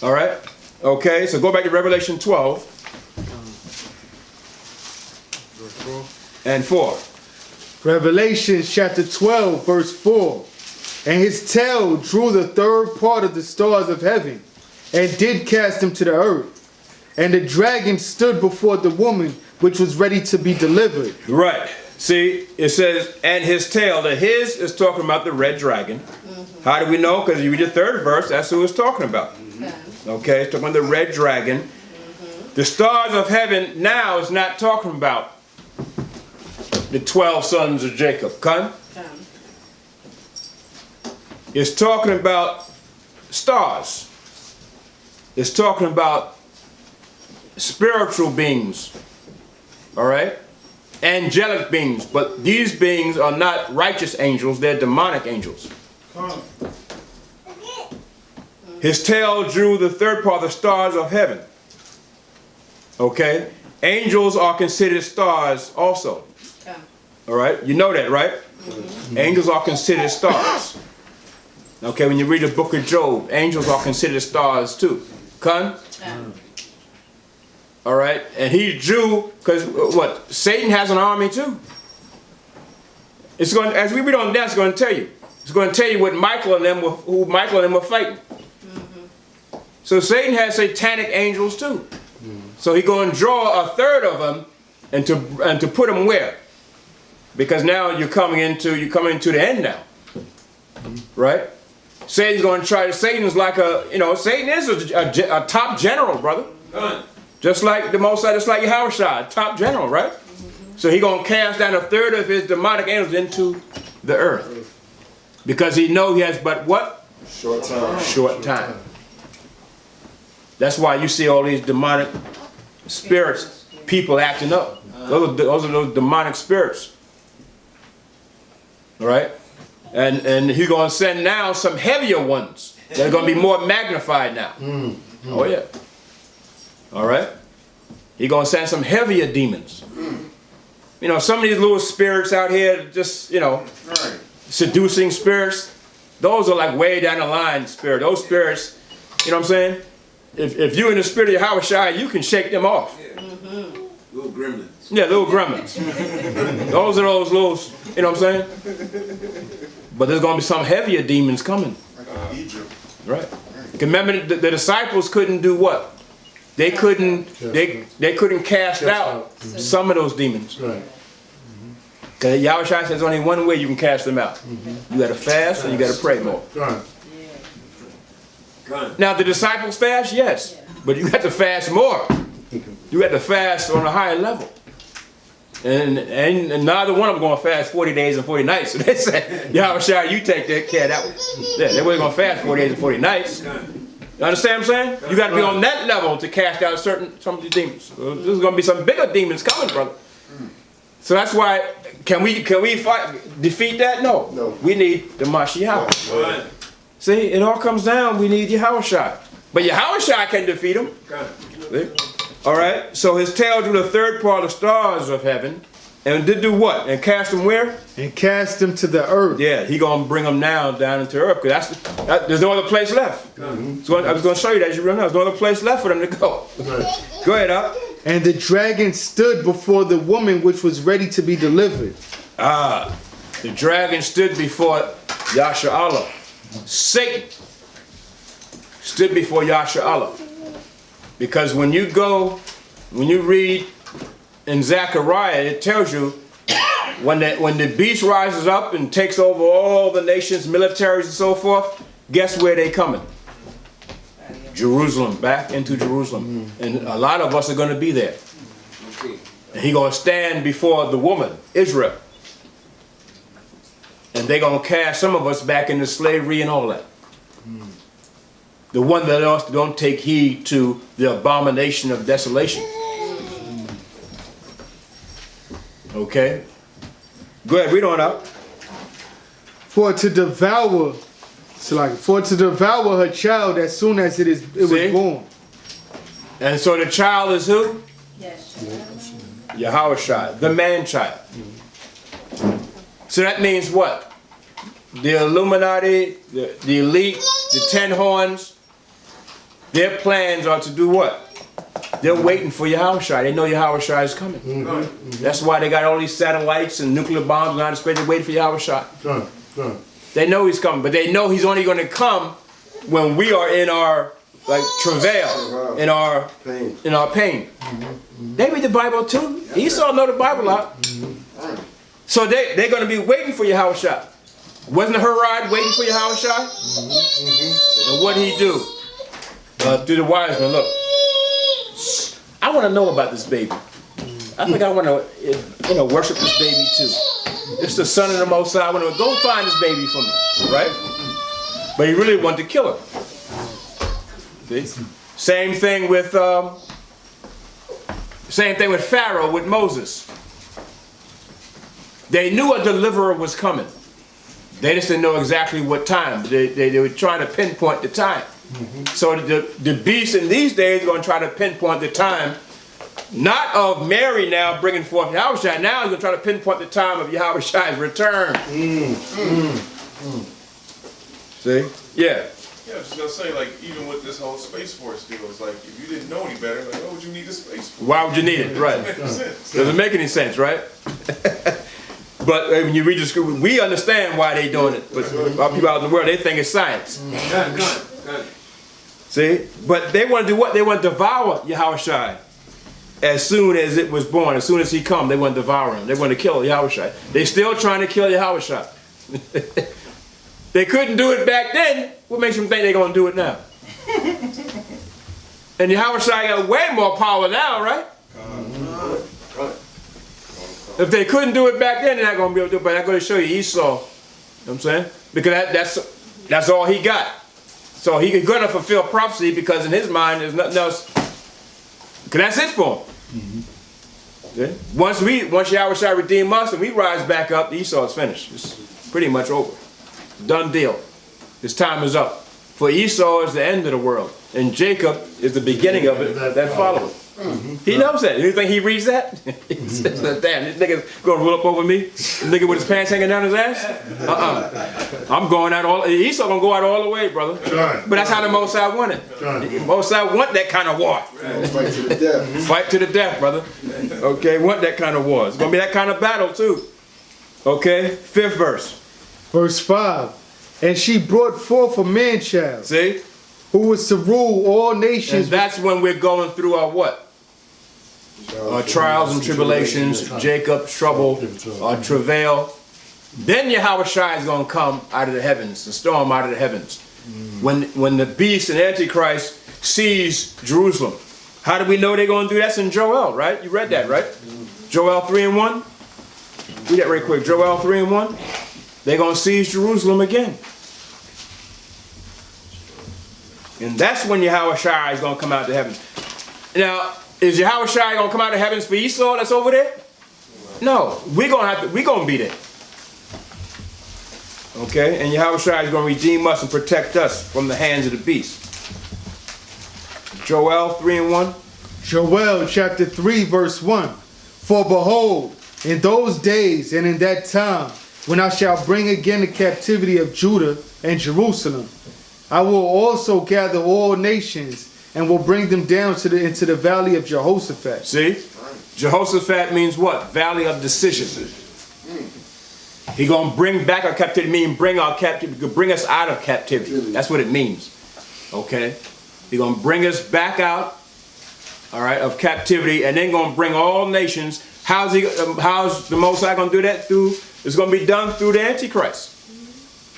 All right? Okay, so go back to Revelation 12. And 4. Revelation chapter 12 verse 4. And his tail drew the third part of the stars of heaven, and did cast them to the earth. And the dragon stood before the woman which was ready to be delivered. Right. See, it says, and his tail. The his is talking about the red dragon. How do we know? Because you read the third verse, that's who it's talking about. Okay, it's talking about the red dragon. The stars of heaven now is not talking about the 12 sons of Jacob. Come? It's talking about stars. It's talking about spiritual beings. All right? Angelic beings. But these beings are not righteous angels. They're demonic angels. His tail drew the third part of the stars of heaven. Okay? Angels are considered stars also. All right? You know that, right? Angels are considered stars. Okay, when you read the book of Job, angels are considered stars too. Con? All right? And he drew, because what? Satan has an army too. It's going, as we read on that, it's going to tell you. It's going to tell you what Michael and them were, who Michael and them were fighting. So Satan has satanic angels too. So he's going to draw a third of them and to put them where? Because now you're coming into the end now, right? Satan's going to try. Satan's like Satan is a top general, brother. Just like the Most High, just like Yahushua, top general, right? So he's going to cast down a third of his demonic angels into the earth. Because he knows he has but what? Short time. Short time. That's why you see all these demonic spirits, people acting up. Those are those demonic spirits. All right? And he's going to send now some heavier ones. They're going to be more magnified now. Oh, yeah. All right? He's going to send some heavier demons. You know, some of these little spirits out here, just, seducing spirits, those are like way down the line spirits. Those spirits, you know what I'm saying? If you're in the spirit of Yahushua, you can shake them off. Little gremlins. Yeah, little gremlins. Those are those little, you know what I'm saying? But there's going to be some heavier demons coming. Egypt. Right. Remember, the disciples couldn't do what? They couldn't. They couldn't cast out some of those demons. Right. Because Yahushua says only one way you can cast them out. You got to fast and you got to pray more. Right. Now, Now, the disciples fast, yes, but you got to fast more. You got to fast on a higher level. And neither one of them going to fast 40 days and 40 nights. So they said, Yahushua, you take that care of that one. Yeah, they weren't going to fast 40 days and 40 nights. You understand what I'm saying? You got to be on that level to cast out some of these demons. So there's going to be some bigger demons coming, brother. So that's why, can we defeat that? No. No. We need the Mashiach. See, it all comes down, we need Yahushua. But Yahushua can defeat him. See? All right, so his tail drew the third part of the stars of heaven. And did do what? And cast them where? And cast them to the earth. Yeah, he going to bring them down into earth. Because there's no other place left. So I was going to show you that as you run out. There's no other place left for them to go. Right. Go ahead, up. And the dragon stood before the woman which was ready to be delivered. The dragon stood before Yashar'Allah. Satan stood before Yashar'Allah. Because when you read in Zechariah, it tells you when the beast rises up and takes over all the nations, militaries and so forth, guess where they coming? Jerusalem, back into Jerusalem. And a lot of us are going to be there. And he's going to stand before the woman, Israel. And they're going to cast some of us back into slavery and all that. The one that don't take heed to the abomination of desolation. Okay? Go ahead, read on out. For to devour her child as soon as it was born. And so the child is who? Yes. Yahushua, the man-child. So that means what? The Illuminati, the elite, the 10 horns, their plans are to do what? They're waiting for Yahushua. They know Yahushua is coming. That's why they got all these satellites and nuclear bombs and outer space. They're waiting for Yahushua. They know he's coming, but they know he's only going to come when we are in our travail, in our pain. They read the Bible too. Esau know the Bible out. So they're going to be waiting for Yahushua. Wasn't Herod waiting for Yahushua? And what did he do? To the wise men, look, I want to know about this baby. I think I want to, worship this baby too. It's the son of the Most High. I want to go find this baby for me, right? But he really wanted to kill her. See? Same thing with Pharaoh, with Moses. They knew a deliverer was coming. They just didn't know exactly what time. They were trying to pinpoint the time. So the beast in these days are going to try to pinpoint the time, not of Mary now bringing forth Yahushua. Now he's going to try to pinpoint the time of Yahushua's return. See? Yeah. Yeah, I was just gonna say, like, even with this whole Space Force deal, it's like, if you didn't know any better, like, why would you need a Space Force? Why would you need it? Right. It makes sense. Doesn't make any sense, right? But when you read the scripture, we understand why they doing it. But our people out in the world, they think it's science. Good. See? But they want to do what? They want to devour Yahushua as soon as it was born. As soon as he come, they want to devour him. They want to kill Yahushua. They still trying to kill Yahushua. They couldn't do it back then. What makes them think they're going to do it now? And Yahushua got way more power now, right? If they couldn't do it back then, they're not going to be able to do it. But I'm going to show you Esau. You know what I'm saying? Because that's all he got. So he's going to fulfill prophecy because in his mind there's nothing else. Because that's it for him. Yeah? Once Yahushua redeem us and we rise back up, Esau is finished. It's pretty much over. Done deal. His time is up. For Esau is the end of the world. And Jacob is the beginning of it that follows. He knows that. You think he reads that? He says, damn, this nigga's gonna roll up over me? This nigga with his pants hanging down his ass? I'm going out all, Esau gonna go out all the way, brother. But that's how the Most High want it. Most High want that kind of war. Fight to the death. Fight to the death, brother. Okay, want that kind of war. It's gonna be that kind of battle too. Okay, 5th verse. Verse 5. And she brought forth a man-child, See? who was to rule all And nations. that's when we're going through our what? Our trials and tribulations, Jacob's trouble, our travail. Then Yahushua is going to come out of the heavens, the storm out of the heavens. When the beast and Antichrist seize Jerusalem. How do we know they're going to do that? That's in Joel, right? You read that, right? Joel 3:1. Read that right quick. Joel 3:1. They're going to seize Jerusalem again. And that's when Yahushua is going to come out of the heavens. Now, is Yahushua going to come out of the heavens for Esau that's over there? No. We're going to be there. Okay? And Yahushua is going to redeem us and protect us from the hands of the beast. Joel 3:1. Joel chapter 3 verse 1. For behold, in those days and in that time, when I shall bring again the captivity of Judah and Jerusalem, I will also gather all nations and will bring them down into the valley of Jehoshaphat. See? Jehoshaphat means what? Valley of decision. He going to bring back our captivity, meaning bring our captivity, bring us out of captivity. That's what it means. Okay? He's going to bring us back out, all right, of captivity, and then going to bring all nations. How's the Most High going to do that? It's going to be done through the Antichrist.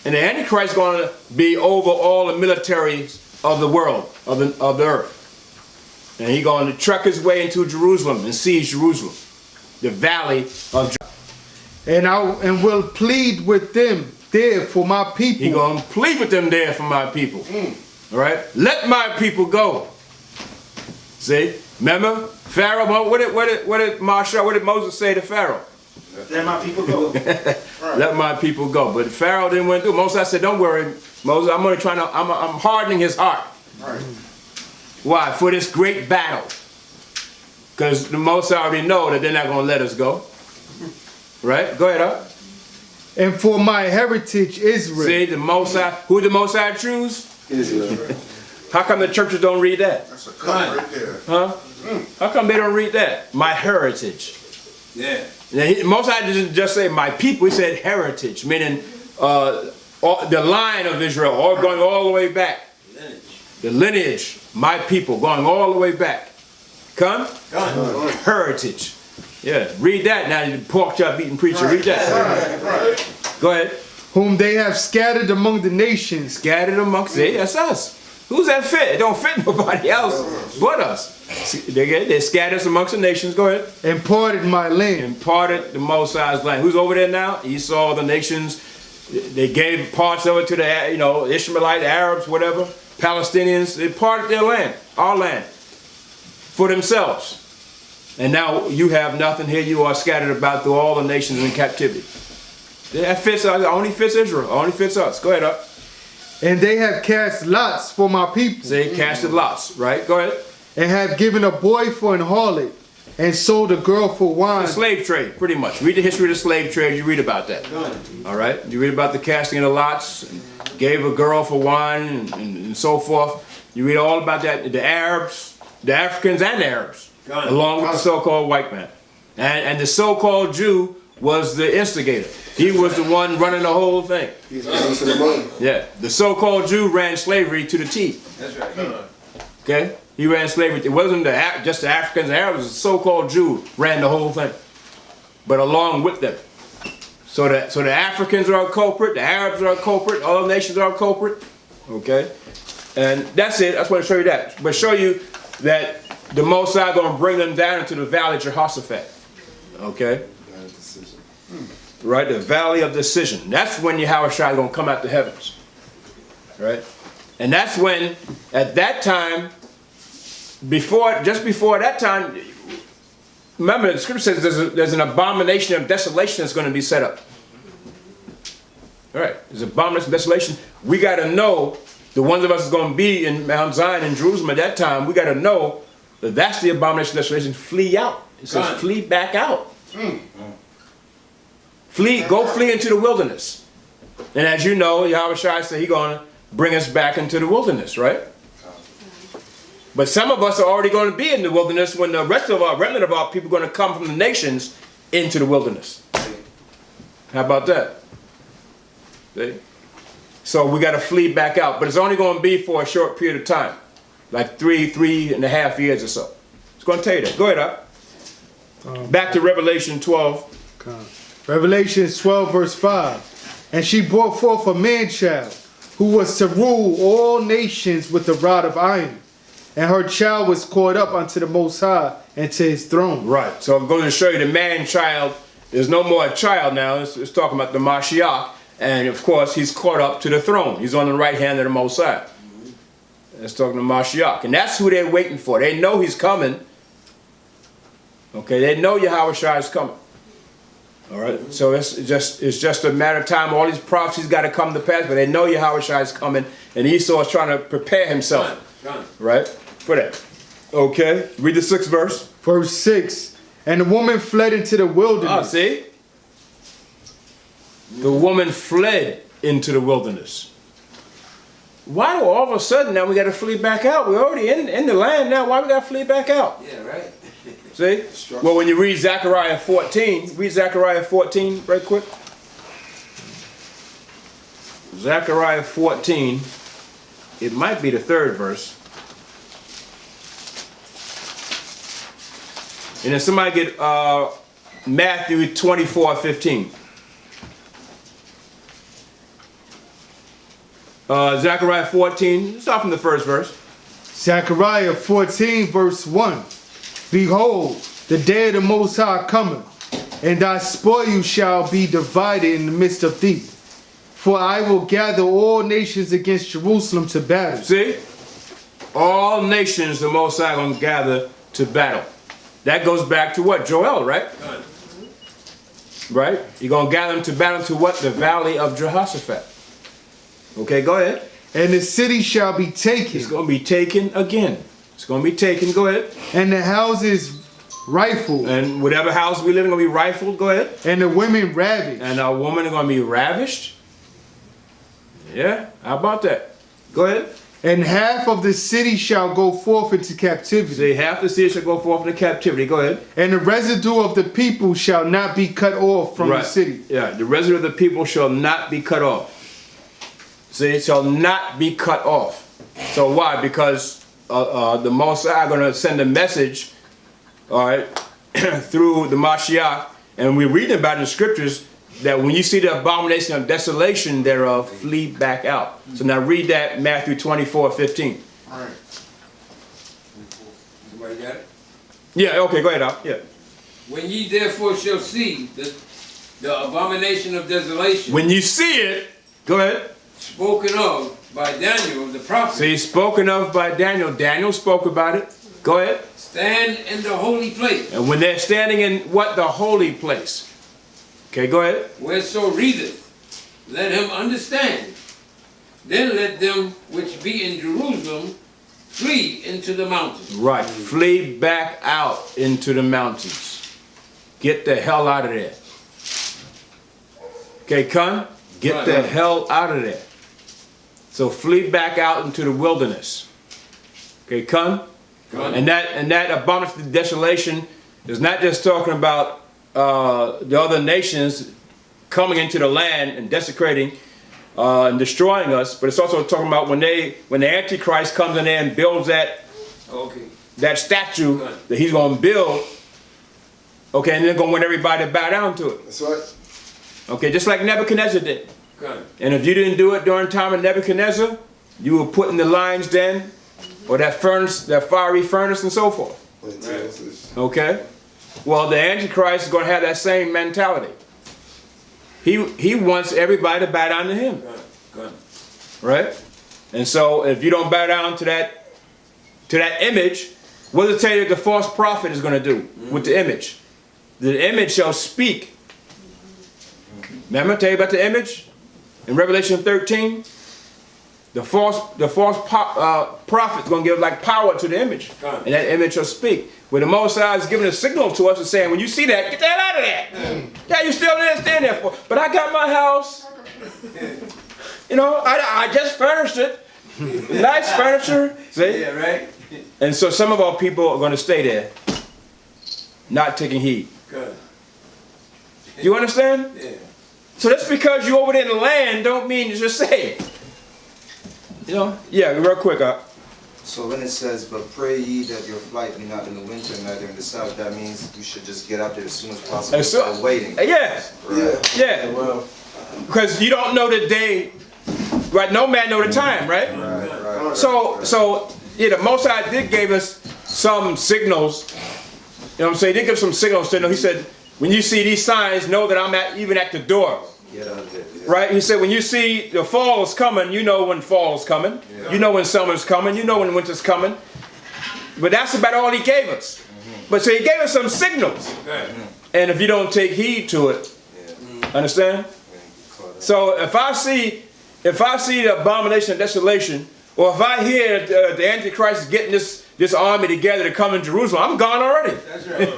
And the Antichrist is going to be over all the militaries of the world, of the earth. And he's going to trek his way into Jerusalem and seize Jerusalem, the valley of Jerusalem. And will plead with them there for my people. He's going to plead with them there for my people. All right? Let my people go. See? Remember? Pharaoh, what did Moses say to Pharaoh? Let my people go. Let my people go. But Pharaoh didn't want to do it. Moses said, don't worry, Moses, I'm hardening his heart. Right. Why? For this great battle. Because the Most already know that they're not going to let us go. Right? Go ahead, up. And for my heritage Israel. See, the Most High, who the Most High choose? Israel. How come the churches don't read that? That's a cut right there. Huh? How come they don't read that? My heritage. Yeah. Most High didn't just say my people, he said heritage, meaning the line of Israel, going all the way back. Lineage. The lineage, my people, going all the way back. Come? Heritage. Yeah, read that now, you pork chop eating preacher. Read that. Right. Go ahead. Whom they have scattered among the nations. Scattered amongst, see, that's us. Who's that fit? It don't fit nobody else but us. See, they scattered us amongst the nations. Go ahead. And parted my land. Imparted the Most High's land. Who's over there now? Esau, the nations. They gave parts of it to the Ishmaelite, Arabs, whatever, Palestinians. They parted their land, our land, for themselves. And now you have nothing. Here you are scattered about through all the nations in captivity. That fits us. Only fits Israel. Only fits us. Go ahead, up. And they have cast lots for my people. They casted lots, right? Go ahead. And have given a boy for an harlot, and sold a girl for wine. The slave trade, pretty much. Read the history of the slave trade. You read about that. All right. You read about the casting of the lots. And gave a girl for wine and so forth. You read all about that. The Arabs, the Africans and the Arabs, along with the so-called white man, and the so-called Jew was the instigator. He was the one running the whole thing. He's to the money. Yeah, the so-called Jew ran slavery to the T. That's right. Okay, he ran slavery. It wasn't just the Africans and Arabs. The so-called Jew ran the whole thing, but along with them. So the Africans are a culprit. The Arabs are a culprit. All the nations are a culprit. Okay, and that's it. I just want to show you that. But show you that the Most High going to bring them down into the valley of Jehoshaphat. Okay. Right, the valley of decision. That's when Yahweh Shai is going to come out the heavens. Right? And that's when, at that time, just before that time, remember the scripture says there's an abomination of desolation that's going to be set up. All right, there's an abomination of desolation. We got to know, the ones of us that's going to be in Mount Zion in Jerusalem at that time, we got to know that that's the abomination of desolation. Flee out. It says flee back out. Go flee into the wilderness. And as you know, Yahweh Shai said he's going to bring us back into the wilderness, right? But some of us are already going to be in the wilderness when the rest of our remnant of our people are going to come from the nations into the wilderness. How about that? See? So we got to flee back out. But it's only going to be for a short period of time. Like 3.5 years or so. It's going to tell you that. Go ahead, up. Back to Revelation 12. Revelation 12 verse 5. And she brought forth a man-child, who was to rule all nations with a rod of iron. And her child was caught up unto the Most High and to his throne. Right. So I'm going to show you the man-child. There's no more a child now. It's talking about the Mashiach. And of course, he's caught up to the throne. He's on the right hand of the Most High. It's talking to Mashiach. And that's who they're waiting for. They know he's coming. Okay, they know Yahweh Shai is coming. All right, so it's just a matter of time. All these prophecies got to come to pass, but they know Yahweh Shai is coming, and Esau is trying to prepare himself, right, for that. Okay, read the 6th verse. Verse 6. And the woman fled into the wilderness. Ah, see? The woman fled into the wilderness. Why do all of a sudden now we got to flee back out? We're already in the land now. Why we got to flee back out? Yeah, right. See? Well, when you read Zechariah 14, read Zechariah 14 right quick. Zechariah 14, it might be the 3rd verse. And then somebody get Matthew 24:15. Zechariah 14, start from the 1st verse. Zechariah 14 verse 1. Behold, the day of the Most High cometh, and thy spoil shall be divided in the midst of thee. For I will gather all nations against Jerusalem to battle. See? All nations the Most High going to gather to battle. That goes back to what? Joel, right? Right? You're going to gather them to battle to what? The valley of Jehoshaphat. Okay, go ahead. And the city shall be taken. It's going to be taken again. It's going to be taken. Go ahead. And the houses rifled. And whatever house we live in going to be rifled. Go ahead. And the women ravished. And our women are going to be ravished. Yeah, how about that? Go ahead. And half of the city shall go forth into captivity. See, half the city shall go forth into captivity. Go ahead. And the residue of the people shall not be cut off from the city. Yeah, the residue of the people shall not be cut off. See, it shall not be cut off. So why? Because the Most High are going to send a message, all right, through the Mashiach, and we read about in the scriptures that when you see the abomination of desolation thereof, flee back out. So now read that, Matthew 24:15. All right. Somebody got it? Yeah, okay, go ahead, Al. Yeah. When ye therefore shall see the abomination of desolation. When you see it, go ahead. Spoken of by Daniel the prophet. See, spoken of by Daniel. Daniel spoke about it. Go ahead. Stand in the holy place. And when they're standing in what? The holy place. Okay, go ahead. Whereso readeth, let him understand. Then let them which be in Jerusalem flee into the mountains. Right. Flee back out into the mountains. Get the hell out of there. Okay, Kun? Get the hell out of there. So flee back out into the wilderness. Okay, Kun? And that abomination of desolation is not just talking about the other nations coming into the land and desecrating and destroying us, but it's also talking about when the Antichrist comes in there and builds that statue that he's going to build, okay, and they're going to want everybody to bow down to it. That's right. Okay, just like Nebuchadnezzar did. Good. And if you didn't do it during time of Nebuchadnezzar, you were put in the lion's den or that furnace, that fiery furnace and so forth. Okay? Well, the Antichrist is going to have that same mentality. He wants everybody to bow down to him. Good. Right? And so if you don't bow down to that image, what does it tell you the false prophet is going to do with the image? The image shall speak. Remember I tell you about the image in Revelation 13? The false prophet is going to give like power to the image. And that image shall speak. Where the Most High is giving a signal to us and saying, when you see that, get the hell out of there. Yeah, you still there, stand there for. But I got my house. You know, I just furnished it. Nice furniture. See? Yeah, right? And so some of our people are going to stay there, not taking heed. Good. Do you understand? Yeah. So that's because you're over there in the land don't mean you're saved. You know? Yeah, real quick. So when it says, but pray ye that your flight be not in the winter, neither in the south, that means you should just get out there as soon as possible instead of waiting. Yes. Right. Yeah. Because you don't know the day, right? No man know the time, right? Right. So yeah, the Most High did give us some signals. You know what I'm saying? He did give some signals to know. He said, when you see these signs, know that I'm even at the door. Get out of there. Yeah. Right? He said, when you see the fall is coming, you know when fall is coming. Yeah. You know when summer's coming. You know when winter's coming. But that's about all he gave us. But so he gave us some signals. And if you don't take heed to it, understand? So if I see the abomination of desolation, or if I hear the Antichrist is getting this army together to come in Jerusalem, I'm gone already. That's right.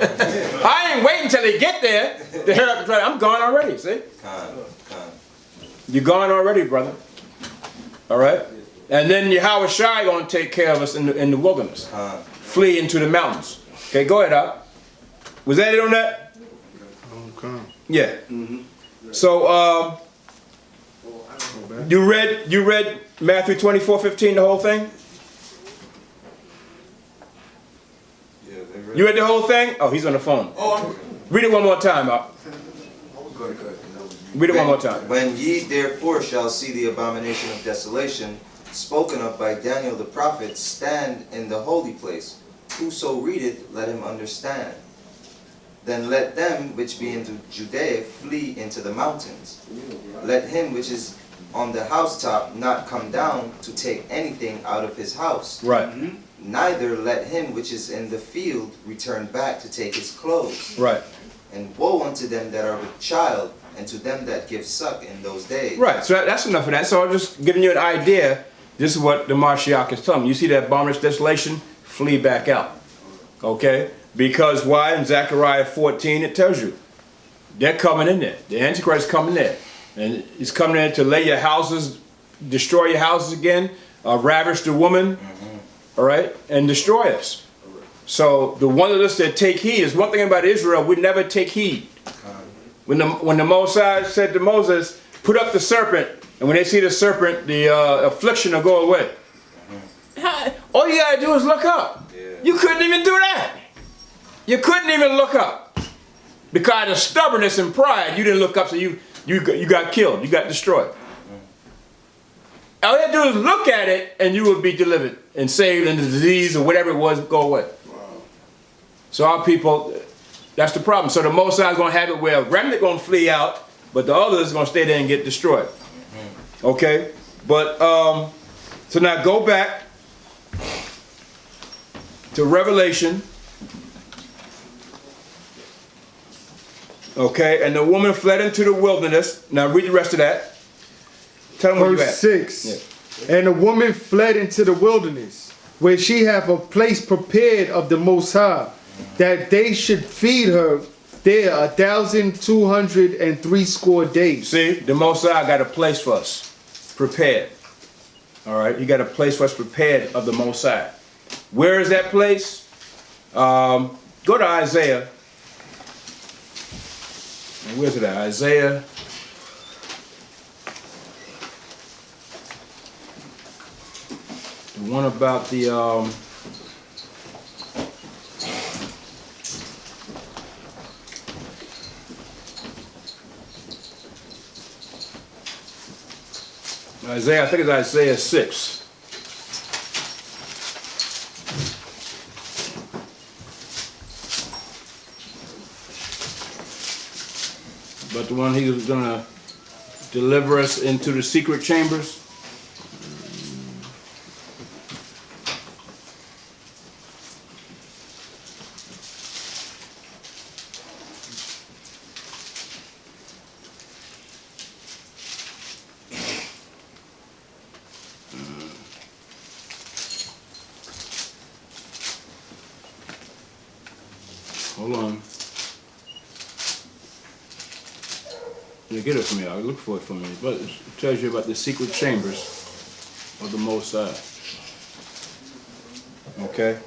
I ain't waiting until they get there to hear up the I'm gone already, see? You're gone already, brother. All right? And then Yahweh Shai going to take care of us in the wilderness. Flee into the mountains. Okay, go ahead, Al. Was that it on that? Okay. Yeah. So, you read Matthew 24:15, the whole thing? You read the whole thing? Oh, he's on the phone. Read it one more time, Al. Read it one more time. When ye therefore shall see the abomination of desolation, spoken of by Daniel the prophet, stand in the holy place, whoso readeth, let him understand. Then let them which be into Judea flee into the mountains. Let him which is on the housetop not come down to take anything out of his house. Right. Neither let him which is in the field return back to take his clothes. Right. And woe unto them that are with child, and to them that give suck in those days. Right. So that's enough of that. So I'm just giving you an idea. This is what the Mashiach is telling you. You see that abomination desolation? Flee back out. Okay? Because why? In Zechariah 14 it tells you. They're coming in there. The Antichrist is coming there. And he's coming in to lay your houses, destroy your houses again, ravish the woman, all right, and destroy us. So the one of us that take heed is one thing about Israel, we never take heed. When the Mosai said to Moses, put up the serpent, and when they see the serpent, the affliction will go away. All you gotta do is look up. You couldn't even do that. You couldn't even look up. Because of stubbornness and pride, you didn't look up, so you got killed, you got destroyed. All you had to do is look at it, and you would be delivered and saved, and the disease or whatever it was go away. So our people, that's the problem. So the Most High is going to have it where a remnant going to flee out, but the others are going to stay there and get destroyed. Okay? But, so now go back to Revelation. Okay, and the woman fled into the wilderness. Now read the rest of that. Tell them where you at. Verse 6. Yeah. And the woman fled into the wilderness, where she hath a place prepared of the Most High, that they should feed her there 1,260 days. See, the Most High got a place for us prepared. All right, he got a place for us prepared of the Most High. Where is that place? Go to Isaiah Where's it at? Isaiah. The one about the Isaiah, I think it's Isaiah 6. But the one he was gonna deliver us into the secret chambers. Hold on. You get it from me. I'll look for it for me. But it tells you about the secret chambers of the Most High. Okay.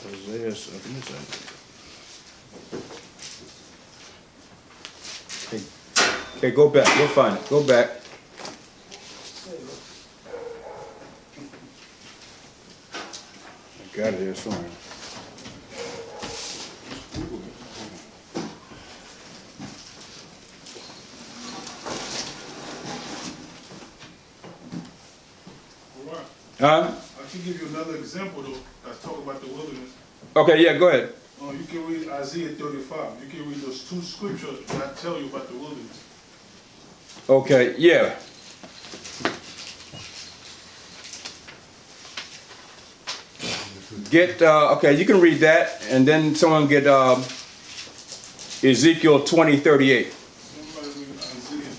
Isaiah, okay, go back. You'll find it. Go back. I got it here somewhere. Huh? I can give you another example though, that's talking about the wilderness. Okay, yeah, go ahead. You can read Isaiah 35. You can read those two scriptures that tell you about the wilderness. Okay, yeah. Get, okay, you can read that, and then someone get Ezekiel 20:38. Somebody read Isaiah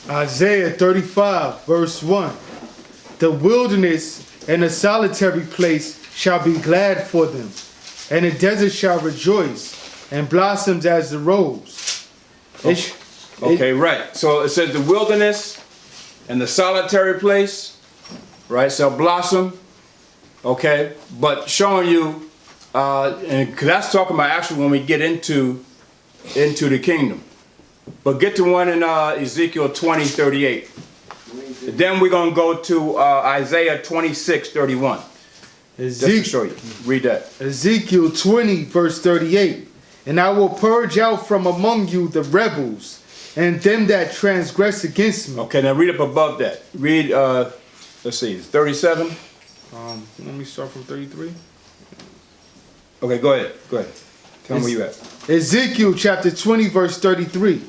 35. Isaiah 35, verse 1. The wilderness and the solitary place shall be glad for them, and the desert shall rejoice, and blossoms as the rose. Okay, right. So it says the wilderness and the solitary place, right, shall blossom. Okay, but showing you, and because that's talking about actually when we get into the kingdom. But get to one in Ezekiel 20:38. Then we're going to go to Isaiah 26:31. Just to show you. Read that. Ezekiel 20, verse 38. And I will purge out from among you the rebels, and them that transgress against me. Okay, now read up above that. Read, let's see, 37. Let me start from 33. Okay, go ahead. Go ahead. Tell me where you at. Ezekiel chapter 20, verse 33.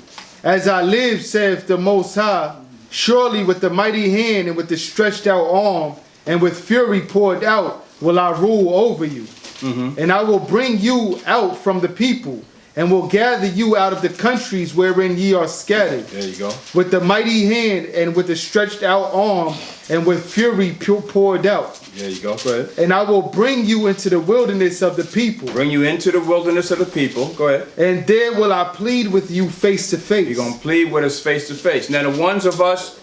As I live, saith the Most High, surely with the mighty hand and with the stretched out arm and with fury poured out will I rule over you. And I will bring you out from the people and will gather you out of the countries wherein ye are scattered. There you go. With the mighty hand and with the stretched out arm and with fury poured out. There you go. Go ahead. And I will bring you into the wilderness of the people. Bring you into the wilderness of the people. Go ahead. And there will I plead with you face to face. You're going to plead with us face to face. Now the ones of us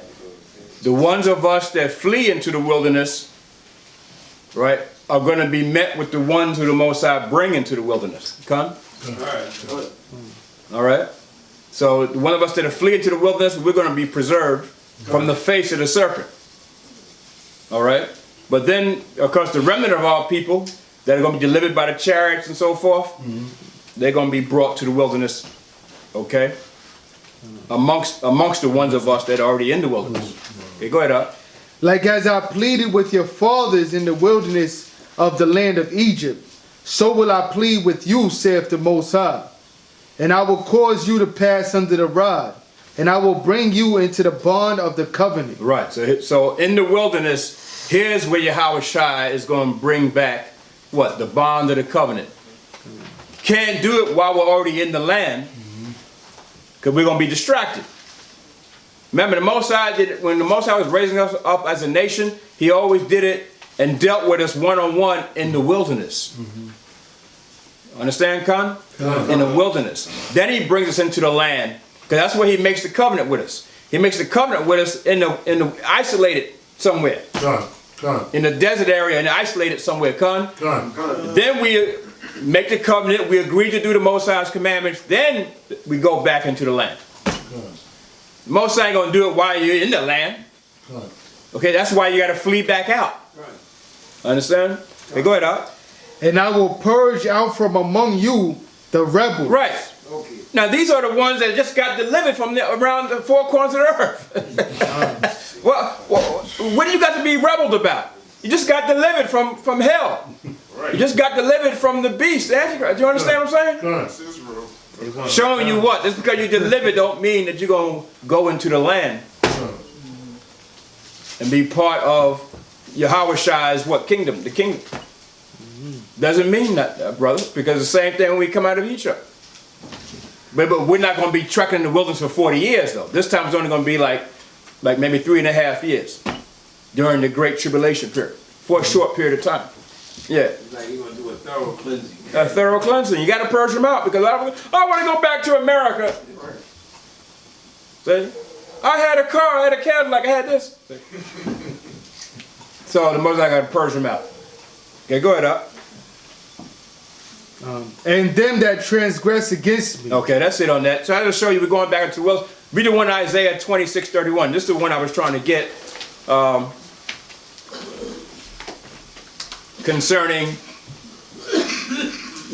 that flee into the wilderness, right, are going to be met with the ones who the Most High bring into the wilderness. Come? Alright. All right? So the one of us that are flee into the wilderness, we're going to be preserved from the face of the serpent. All right? But then, of course, the remnant of our people that are going to be delivered by the chariots and so forth, they're going to be brought to the wilderness, okay? Amongst the ones of us that are already in the wilderness. Okay, go ahead, up. Like as I pleaded with your fathers in the wilderness of the land of Egypt, so will I plead with you, saith the Most High. And I will cause you to pass under the rod, and I will bring you into the bond of the covenant. Right, so in the wilderness, here's where Yahushua is going to bring back, what? The bond of the covenant. Can't do it while we're already in the land, because we're going to be distracted. Remember, the Most High when the Most High was raising us up as a nation, he always did it and dealt with us one-on-one in the wilderness. Understand, Khan? In the wilderness. Then he brings us into the land, because that's where he makes the covenant with us. He makes the covenant with us in the isolated somewhere. In the desert area and isolated somewhere, Khan. Then we make the covenant, we agree to do the Most High's commandments, then we go back into the land. Most High ain't gonna do it while you're in the land. Okay, that's why you gotta flee back out. Understand? Okay, go ahead, Al. And I will purge out from among you the rebels. Right. Now these are the ones that just got delivered from around the four corners of the earth. well, what do you got to be rebelled about? You just got delivered from hell. You just got delivered from the beast, the Antichrist. Do you understand what I'm saying? Showing you what? Just because you're delivered don't mean that you're going to go into the land and be part of Yahweh-Shai's what? Kingdom. The kingdom. Doesn't mean that, brother, because the same thing when we come out of Egypt. But we're not going to be trekking in the wilderness for 40 years, though. This time it's only going to be like maybe 3.5 years during the Great Tribulation period, for a short period of time. Yeah. It's like you're going to do a thorough cleansing. A thorough cleansing. You got to purge them out, because I want to go back to America. See? I had a car, I had a Cadillac, I had this. So the Most High got to purge them out. Okay, go ahead, up. And them that transgress against me. Okay, that's it on that. So I just show you we're going back into Wells. Read the one Isaiah 26:31. This is the one I was trying to get concerning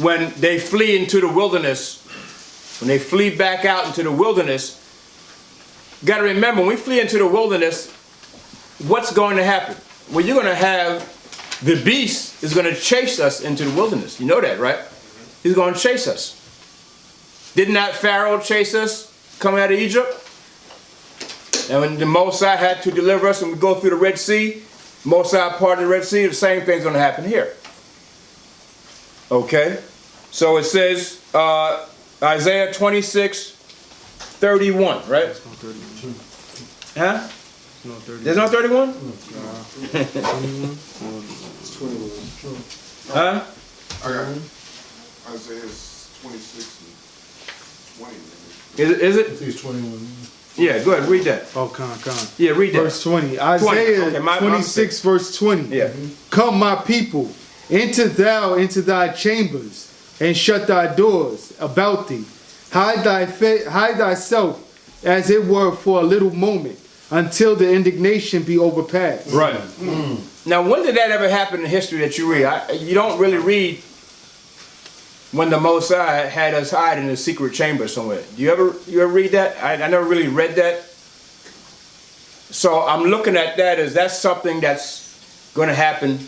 when they flee into the wilderness. When they flee back out into the wilderness, you got to remember, when we flee into the wilderness, what's going to happen? Well, you're going to have the beast is going to chase us into the wilderness. You know that, right? He's going to chase us. Did not Pharaoh chase us coming out of Egypt? And when the Most High had to deliver us and we go through the Red Sea, Most High part of the Red Sea, the same thing's going to happen here. Okay? So it says, Isaiah 26:31, right? Huh? There's no 31? Huh? I got it. Isaiah 26 and 20. Is it? He's 21. Yeah, go ahead, read that. Oh, come. Yeah, read that. Verse 20. Isaiah Okay, my 26, verse 20. Yeah. Come, my people, enter thou into thy chambers, and shut thy doors about thee. Hide thyself, as it were, for a little moment, until the indignation be overpassed. Right. Now, when did that ever happen in history that you read? You don't really read when the Most High had us hide in a secret chamber somewhere. Do you ever read that? I never really read that. So I'm looking at that as that's something that's going to happen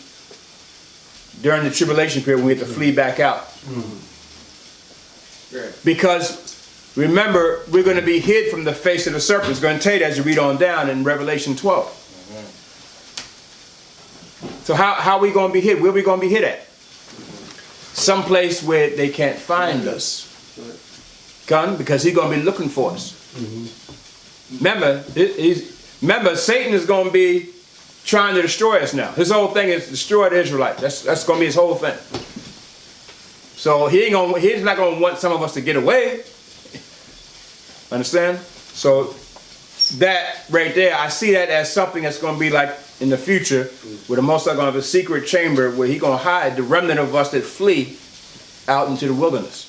during the tribulation period when we have to flee back out. Because remember, we're going to be hid from the face of the serpent. It's going to tell you that as you read on down in Revelation 12. So how are we going to be hid? Where are we going to be hid at? Someplace where they can't find us. Because he's going to be looking for us. Remember, Satan is going to be trying to destroy us now. His whole thing is destroy the Israelites. That's going to be his whole thing. So he's not going to want some of us to get away. Understand? So that right there, I see that as something that's going to be like in the future, where the Most High going to have a secret chamber where he's going to hide the remnant of us that flee out into the wilderness.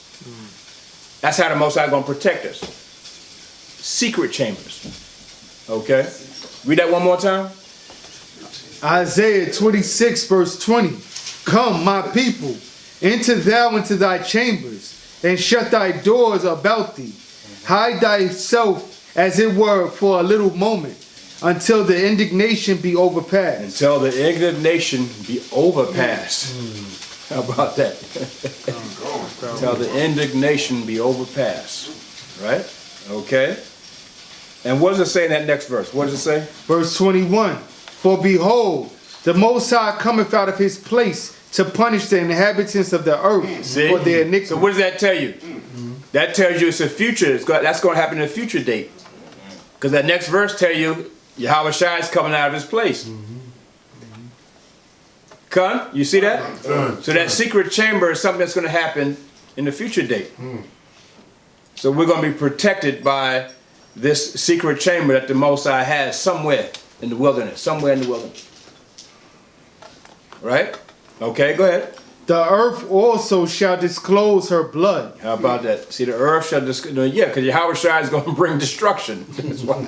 That's how the Most High going to protect us. Secret chambers. Okay? Read that one more time. Isaiah 26, verse 20. Come, my people, enter thou into thy chambers, and shut thy doors about thee. Hide thyself, as it were, for a little moment, until the indignation be overpassed. Until the indignation be overpassed. How about that? Until the indignation be overpassed. Right? Okay. And what does it say in that next verse? What does it say? Verse 21. For behold, the Most High cometh out of his place to punish the inhabitants of the earth for their iniquity. So what does that tell you? That tells you it's a future. That's going to happen in a future date. Because that next verse tells you Yahweh Shai is coming out of his place. Con, you see that? So that secret chamber is something that's going to happen in the future date. So we're going to be protected by this secret chamber that the Most High has somewhere in the wilderness. Somewhere in the wilderness. Right? Okay, go ahead. The earth also shall disclose her blood. How about that? See, the earth shall disclose. Yeah, because Yahweh Shai is going to bring destruction. That's why.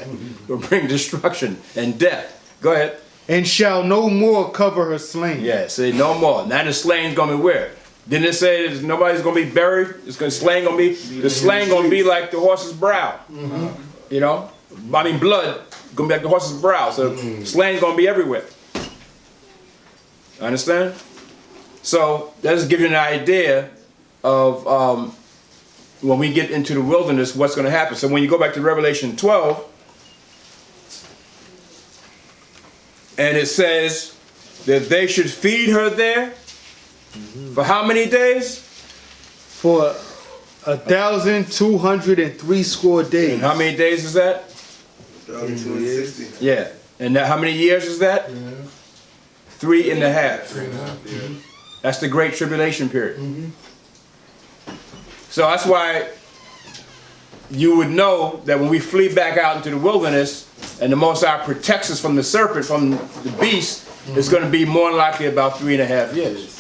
Going to bring destruction and death. Go ahead. And shall no more cover her slain. Yeah, see, no more. Now the slain going to be where? Didn't it say that nobody's going to be buried? It's going to slain going to be the slain going to be like the horse's brow. You know, I mean blood going to be like the horse's brow. So slain going to be everywhere. Understand? So that just gives you an idea of when we get into the wilderness, what's going to happen. So when you go back to Revelation 12, and it says that they should feed her there for how many days? For 1,203 score days. And how many days is that? 1,260. Yeah. And how many years is that? 3.5. That's the Great Tribulation period. So that's why you would know that when we flee back out into the wilderness and the Most High protects us from the serpent, from the beast, it's going to be more than likely about 3.5 years.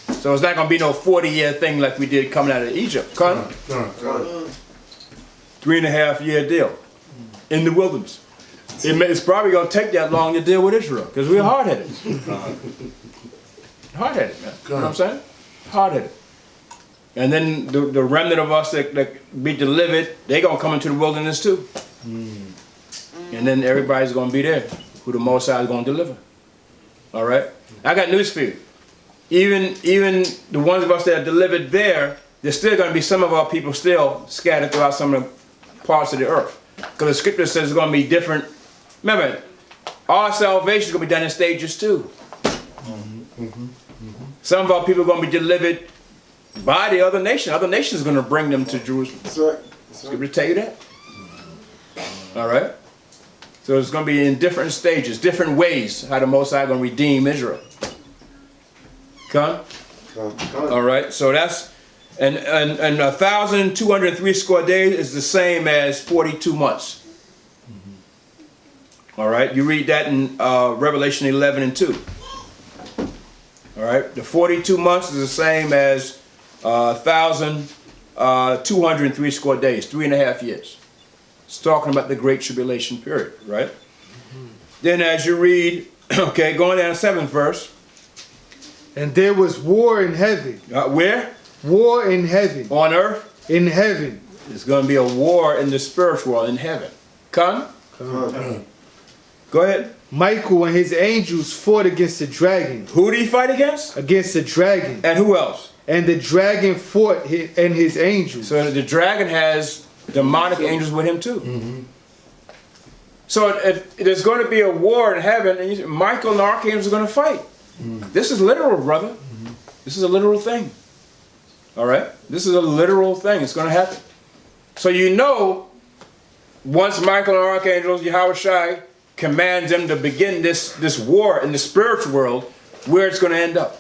So it's not going to be no 40-year thing like we did coming out of Egypt. 3.5 year deal in the wilderness. It's probably going to take that long to deal with Israel because we're hard-headed. Hard-headed, man. You know what I'm saying? Hard-headed. And then the remnant of us that be delivered, they're going to come into the wilderness too. And then everybody's going to be there who the Most High is going to deliver. All right? I got news for you. Even the ones of us that are delivered there, there's still going to be some of our people still scattered throughout some of the parts of the earth. Because the scripture says it's going to be different. Remember, our salvation is going to be done in stages too. Some of our people are going to be delivered by the other nation. Other nations are going to bring them to Jerusalem. That's right. Scripture tell you that. All right? So it's going to be in different stages, different ways how the Most High is going to redeem Israel. Come? All right, so that's, and 1,203 score days is the same as 42 months. All right, you read that in Revelation 11 and 2. All right, the 42 months is the same as 1,203 score days, 3.5 years. It's talking about the Great Tribulation period, right? Then as you read, okay, going down to the 7th verse. And there was war in heaven. Where? War in heaven. On earth? In heaven. There's going to be a war in the spiritual world in heaven. Come? Go ahead. Michael and his angels fought against the dragon. Who did he fight against? Against the dragon. And who else? And the dragon fought and his angels. So the dragon has demonic angels with him too. So if there's going to be a war in heaven, and Michael and the archangels are going to fight. This is literal, brother. This is a literal thing. All right? This is a literal thing. It's going to happen. So you know, once Michael and the archangels, Yahweh Shai, commands them to begin this war in the spiritual world, where it's going to end up.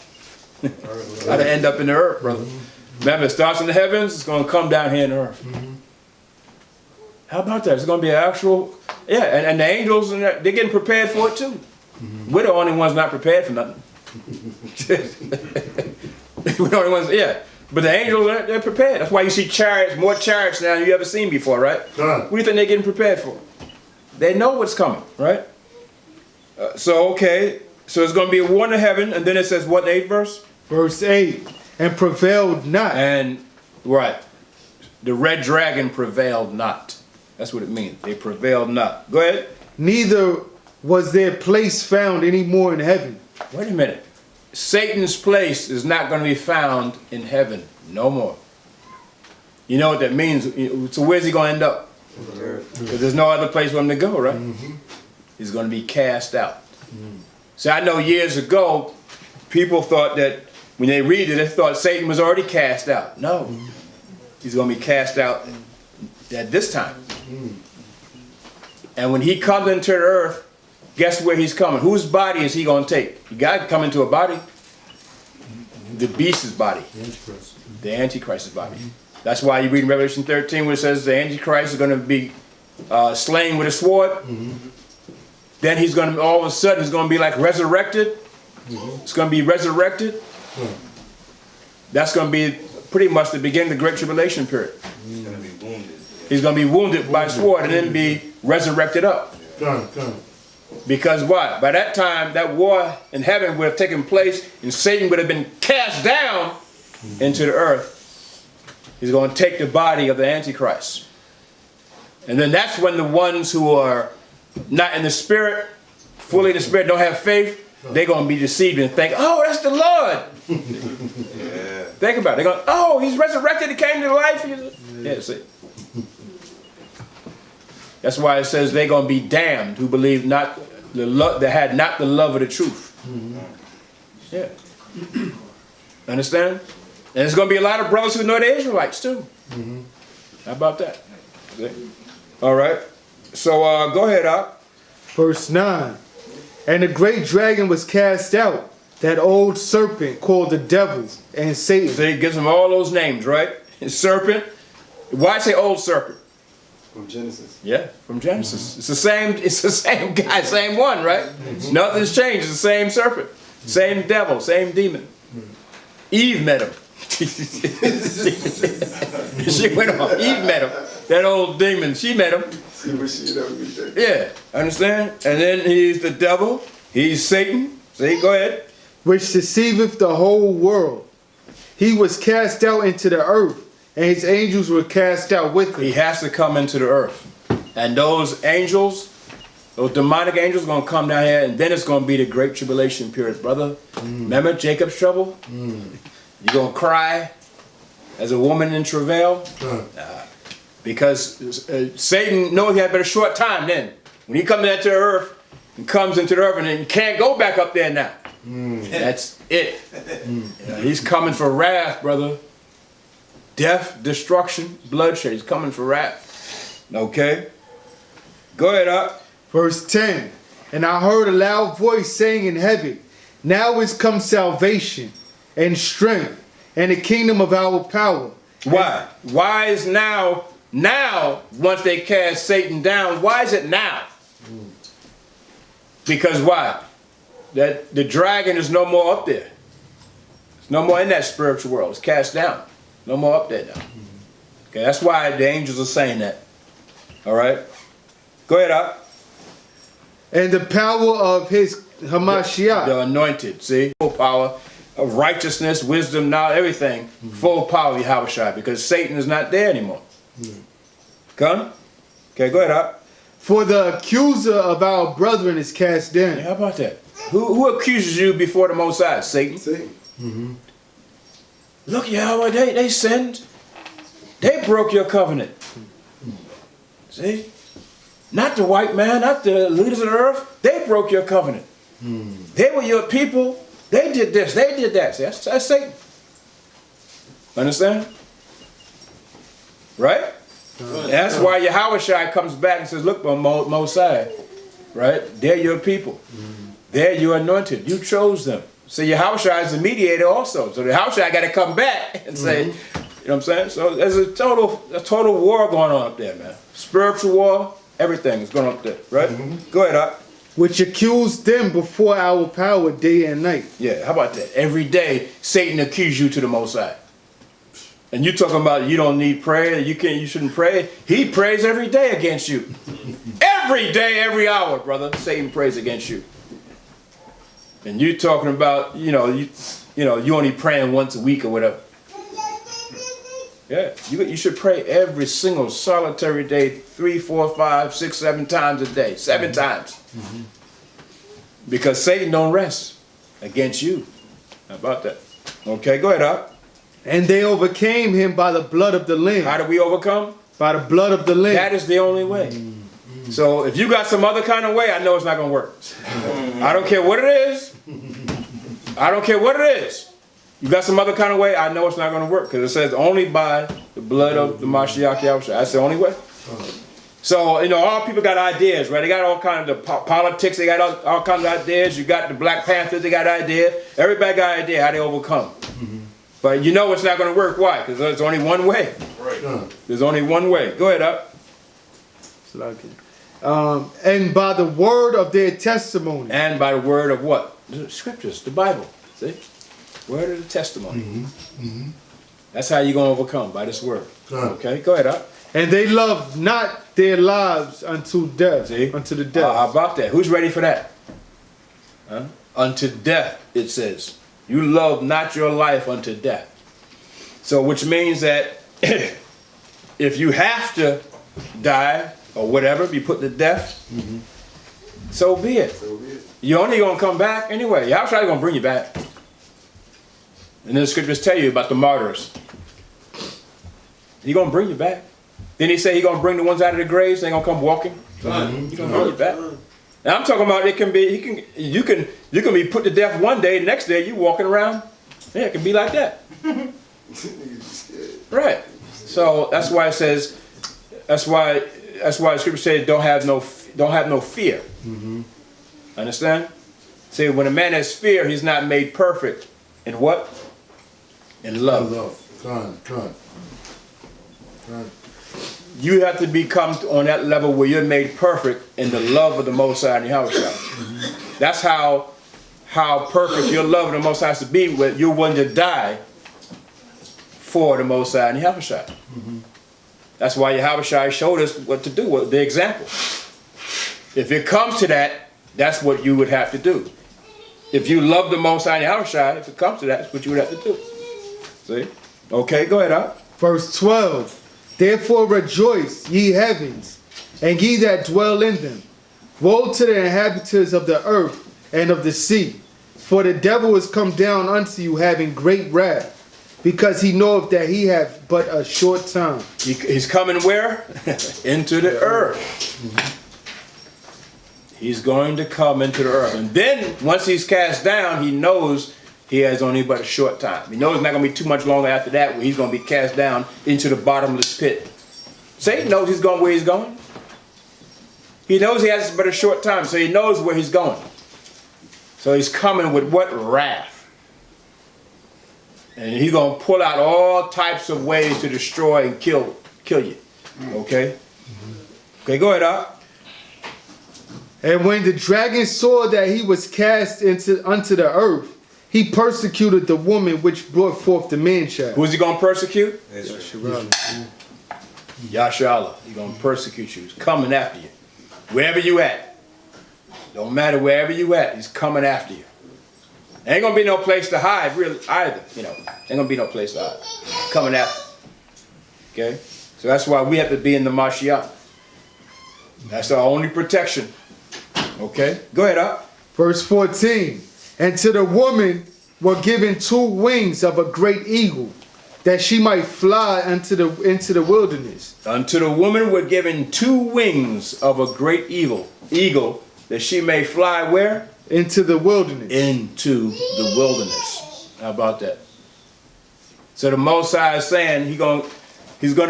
How to end up in the earth, brother. Remember, it starts in the heavens, it's going to come down here in the earth. How about that? It's going to be an actual, yeah, and the angels, they're getting prepared for it too. We're the only ones not prepared for nothing. We're the only ones, yeah. But the angels, they're prepared. That's why you see chariots, more chariots now than you ever seen before, right? What do you think they're getting prepared for? They know what's coming, right? So it's going to be a war in heaven, and then it says what, 8th verse? Verse 8. And prevailed not. And, right, the red dragon prevailed not. That's what it means. They prevailed not. Go ahead. Neither was their place found any more in heaven. Wait a minute. Satan's place is not going to be found in heaven no more. You know what that means? So where's he going to end up? Because there's no other place for him to go, right? He's going to be cast out. So I know years ago, people thought that when they read it, they thought Satan was already cast out. No. He's going to be cast out at this time. And when he comes into the earth, guess where he's coming? Whose body is he going to take? He got to come into a body. The beast's body. The Antichrist's body. That's why you read in Revelation 13 where it says the Antichrist is going to be slain with a sword. Then he's going to, all of a sudden, he's going to be like resurrected. It's going to be resurrected. That's going to be pretty much the beginning of the Great Tribulation period. He's going to be wounded. He's going to be wounded by sword and then be resurrected up. Because why? By that time, that war in heaven would have taken place and Satan would have been cast down into the earth. He's going to take the body of the Antichrist. And then that's when the ones who are not in the spirit, fully in the spirit, don't have faith, they're going to be deceived and think, oh, that's the Lord. Yeah. Think about it. They're going, oh, he's resurrected, he came to life. Yeah, see. That's why it says they're going to be damned who believe not that had not the love of the truth. Yeah. Understand? And there's going to be a lot of brothers who know they're Israelites too. How about that? See? All right. So go ahead, Up. Verse 9. And the great dragon was cast out, that old serpent called the devil and Satan. See, it gives them all those names, right? Serpent. Why say old serpent? From Genesis. Yeah, from Genesis. It's the same guy, same one, right? Nothing's changed. It's the same serpent, same devil, same demon. Eve met him. She went off. Eve met him. That old demon, she met him. Yeah, understand? And then he's the devil. He's Satan. See, go ahead. Which deceiveth the whole world. He was cast out into the earth, and his angels were cast out with him. He has to come into the earth. And those angels, those demonic angels are going to come down here, and then it's going to be the Great Tribulation period, brother. Remember Jacob's trouble? You're going to cry as a woman in travail? Because Satan knows he had but a short time then. When he comes into the earth, and comes into the earth, and then you can't go back up there now. That's it. He's coming for wrath, brother. Death, destruction, bloodshed. He's coming for wrath. Okay? Go ahead, Up. Verse 10. And I heard a loud voice saying in heaven, now is come salvation and strength and the kingdom of our power. Why? Why is now, once they cast Satan down, why is it now? Because why? That the dragon is no more up there. It's no more in that spiritual world. It's cast down. No more up there now. Okay, that's why the angels are saying that. All right? Go ahead, Up. And the power of his Hamashiach. The anointed, see? Full power of righteousness, wisdom, knowledge, everything. Full power of Yahushua, because Satan is not there anymore. Come? Okay, go ahead, Up. For the accuser of our brethren is cast down. Yeah, how about that? Who accuses you before the Most High? Satan? Satan. Look, Yahweh, they sinned. They broke your covenant. See? Not the white man, not the leaders of the earth. They broke your covenant. They were your people. They did this, they did that. See, that's Satan. Understand? Right? That's why Yahushua comes back and says, look, Mosiah, right? They're your people. They're your anointed. You chose them. So Yahushua is the mediator also. So the Yahushua got to come back and say, you know what I'm saying? So there's a total war going on up there, man. Spiritual war, everything is going on up there, right? Go ahead, Up. Which accused them before our power day and night. Yeah, how about that? Every day, Satan accuses you to the Most High. And you talking about you don't need prayer, you shouldn't pray. He prays every day against you. Every day, every hour, brother. Satan prays against you. And you talking about, you only praying once a week or whatever. Yeah, you should pray every single solitary day, 3, 4, 5, 6, 7 times a day. 7 times. Because Satan don't rest against you. How about that? Okay, go ahead, Up. And they overcame him by the blood of the Lamb. How do we overcome? By the blood of the Lamb. That is the only way. So if you got some other kind of way, I know it's not going to work. I don't care what it is. I don't care what it is. You got some other kind of way, I know it's not going to work. Because it says only by the blood of the Mashiach Yahushua. That's the only way. So, you know, all people got ideas, right? They got all kinds of politics. They got all kinds of ideas. You got the Black Panthers. They got ideas. Everybody got an idea how they overcome. But you know it's not going to work. Why? Because there's only one way. Right. There's only one way. Go ahead, up. And by the word of their testimony. And by the word of what? The scriptures, the Bible. See? Word of the testimony. That's how you're going to overcome, by this word. Okay, go ahead, up. And they love not their lives unto death. See? Unto the death. How about that? Who's ready for that? Huh? Unto death, it says. You love not your life unto death. So, which means that if you have to die or whatever, be put to death, so be it. You're only going to come back anyway. Yahweh going to bring you back. And then the scriptures tell you about the martyrs. He's going to bring you back. Then he said he's going to bring the ones out of the graves. They're going to come walking. He's going to bring you back. And I'm talking about it can be, you can be put to death one day, the next day you walking around. Yeah, it can be like that. Right. So that's why it says, that's why the scripture says don't have no fear. Understand? See, when a man has fear, he's not made perfect. In what? In love. Con. You have to become on that level where you're made perfect in the love of the Most High and Yahweh. That's how perfect your love of the Most High has to be, where you're willing to die for the Most High and Yahweh. That's why Yahweh showed us what to do, the example. If it comes to that, that's what you would have to do. If you love the Most High and Yahweh, if it comes to that, that's what you would have to do. See? Okay, go ahead, up. Verse 12. Therefore rejoice, ye heavens, and ye that dwell in them. Woe to the inhabitants of the earth and of the sea, for the devil is come down unto you having great wrath, because he knoweth that he hath but a short time. He's coming where? Into the earth. He's going to come into the earth. And then, once he's cast down, he knows he has only but a short time. He knows it's not going to be too much longer after that where he's going to be cast down into the bottomless pit. Satan knows he's going where he's going. He knows he has but a short time, so he knows where he's going. So he's coming with what? Wrath. And he's going to pull out all types of ways to destroy and kill you. Okay? Okay, go ahead, Doc. And when the dragon saw that he was cast unto the earth, he persecuted the woman which brought forth the man-child. Who's he going to persecute? Yasharallah. Yasharallah. He's going to persecute you. He's coming after you. Wherever you at. Don't matter wherever you at. He's coming after you. There ain't going to be no place to hide really either. You know, ain't going to be no place to hide. He's coming after you. Okay? So that's why we have to be in the Mashiach. That's our only protection. Okay? Go ahead, up. Verse 14. And to the woman were given 2 wings of a great eagle, that she might fly into the wilderness. Unto the woman were given 2 wings of a great eagle, that she may fly where? Into the wilderness. Into the wilderness. How about that? So the Most High is saying he's going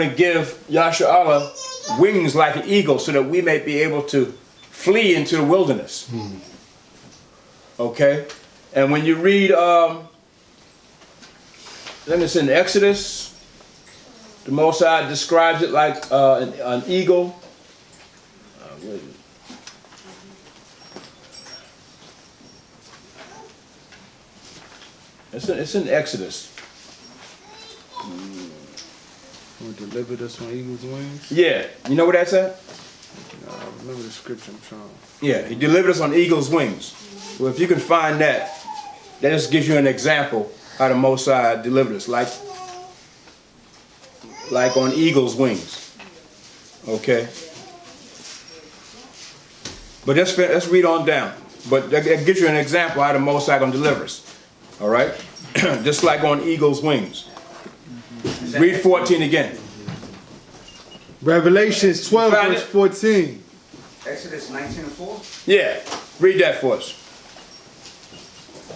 to give Yasharallah wings like an eagle so that we may be able to flee into the wilderness. Okay? And when you read, then it's in Exodus, the Most High describes it like an eagle. Where is it? It's in Exodus. Who delivered us on eagle's wings? Yeah. You know where that's at? I remember the scripture I'm trying. Yeah, he delivered us on eagle's wings. Well, if you can find that, that just gives you an example how the Most High delivered us, like on eagle's wings. Okay. But let's read on down. But that gives you an example how the Most High gonna deliver us. All right, just like on eagle's wings. Read 14 again. Revelations 12 verse 14. Exodus 19:4. Yeah, read that for us.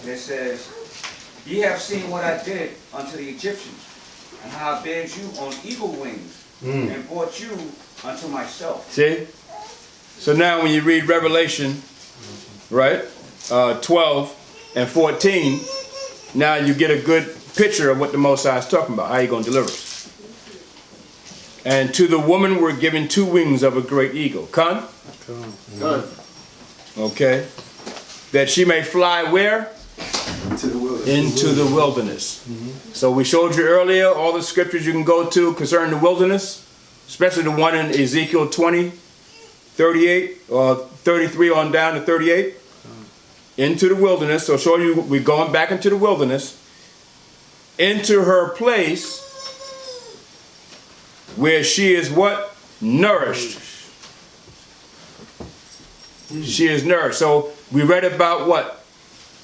It says, "Ye have seen what I did unto the Egyptians, and how I bare you on eagle wings and brought you unto myself. See? So now when you read Revelation, right, 12 and 14, now you get a good picture of what the Most High is talking about, how He's going to deliver us. And to the woman were given 2 wings of a great eagle. Con? Okay. That she may fly where? Into the wilderness. Into the wilderness. So we showed you earlier all the scriptures you can go to concerning the wilderness, especially the one in Ezekiel 20, 38, or 33 on down to 38. Into the wilderness. So show you we're going back into the wilderness. Into her place where she is what? Nourished. She is nourished. So we read about what?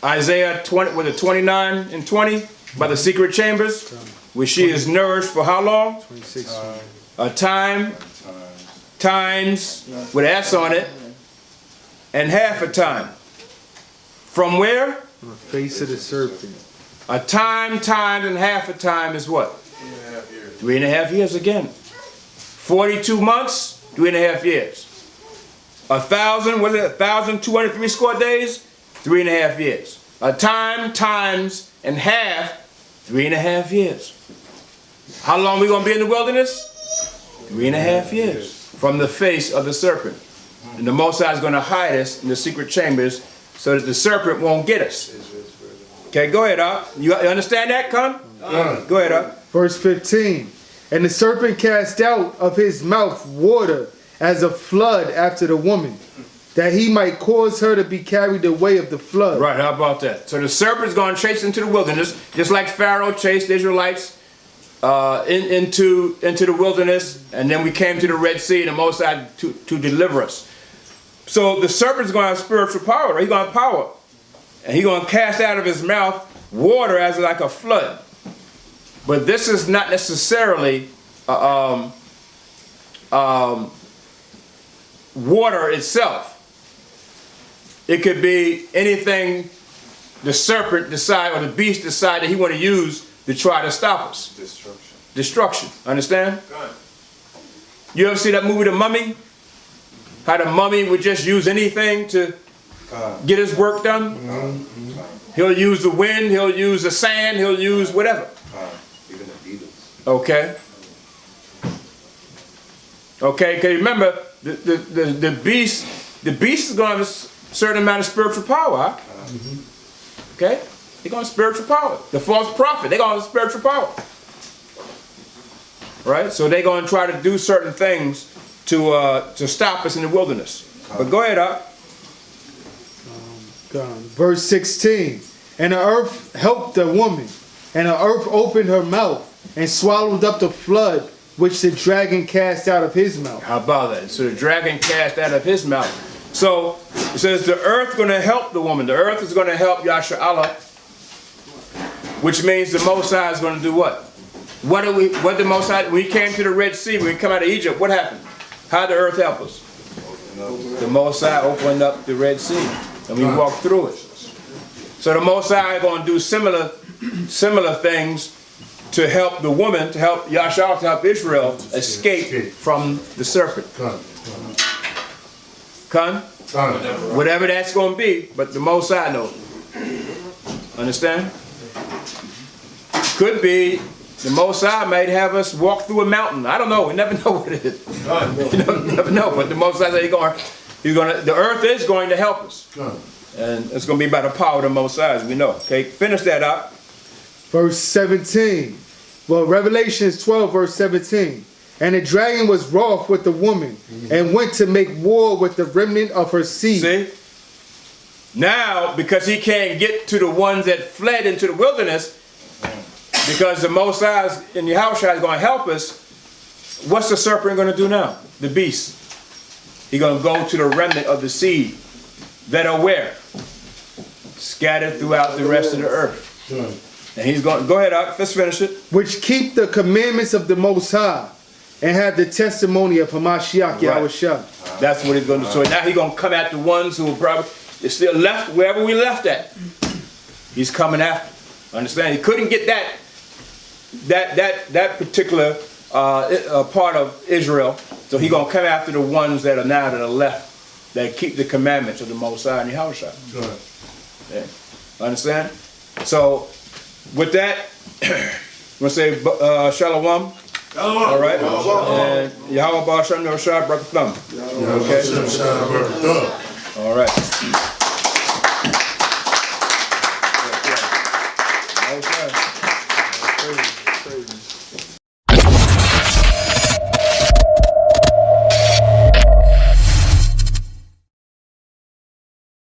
Isaiah 20, was it 29 and 20? By the secret chambers, where she is nourished for how long? 26. A time, times, with an S on it, and half a time. From where? On the face of the serpent. A time, times, and half a time is what? 3.5 years again. 42 months, 3.5 years. 1,203 score days, 3.5 years. A time, times, and half, 3.5 years. How long are we going to be in the wilderness? 3.5 years. From the face of the serpent. And the Most High is going to hide us in the secret chambers so that the serpent won't get us. Okay, go ahead, Up. You understand that, Con? Go ahead, Up. Verse 15. And the serpent cast out of his mouth water as a flood after the woman, that he might cause her to be carried away of the flood. Right, how about that? So the serpent's going to chase into the wilderness, just like Pharaoh chased the Israelites into the wilderness, and then we came to the Red Sea and the Most High to deliver us. So the serpent's going to have spiritual power, right? He's going to have power. And he's going to cast out of his mouth water as like a flood. But this is not necessarily water itself. It could be anything the serpent decide or the beast decide that he want to use to try to stop us. Destruction. Understand? You ever see that movie, The Mummy? How the mummy would just use anything to get his work done? He'll use the wind, he'll use the sand, he'll use whatever. Even the beetles. Okay. Okay, because remember, the beast is going to have a certain amount of spiritual power. Huh? Okay? They're going to have spiritual power. The false prophet, they're going to have spiritual power. Right? So they're going to try to do certain things to stop us in the wilderness. But go ahead, Up. Verse 16. And the earth helped the woman, and the earth opened her mouth and swallowed up the flood which the dragon cast out of his mouth. How about that? So the dragon cast out of his mouth. So it says the earth going to help the woman. The earth is going to help Yasharahla, which means the Most High is going to do what? What the Most High, when we came to the Red Sea, when we come out of Egypt, what happened? How did the earth help us? The Most High opened up the Red Sea and we walked through it. So the Most High is going to do similar things to help the woman, to help Yasharahla, to help Israel escape from the serpent. Con? Whatever that's going to be, but the Most High knows. Understand? Could be the Most High might have us walk through a mountain. I don't know. We never know what it is. You never know. But the Most High said the earth is going to help us. And it's going to be by the power of the Most High, as we know. Okay, finish that up. Verse 17. Well, Revelation 12, verse 17. And the dragon was wroth with the woman and went to make war with the remnant of her seed. See? Now, because he can't get to the ones that fled into the wilderness, because the Most High in Yahushua is going to help us, what's the serpent going to do now? The beast. He's going to go to the remnant of the seed that are where? Scattered throughout the rest of the earth. And he's going, go ahead, let's finish it. Which keep the commandments of the Most High and have the testimony of Hamashiach Yahushua. That's what he's going to do. So now he's going to come at the ones who are probably still left, wherever we left at. He's coming after. Understand? He couldn't get that particular a part of Israel. So he gonna come after the ones that are now to the left, that keep the commandments of the Most High and Yahushua. Yeah. Understand? So with that, we'll say shalom. All right. And Yahweh Barak Shem Yahushua Barak. Okay. All right. Okay.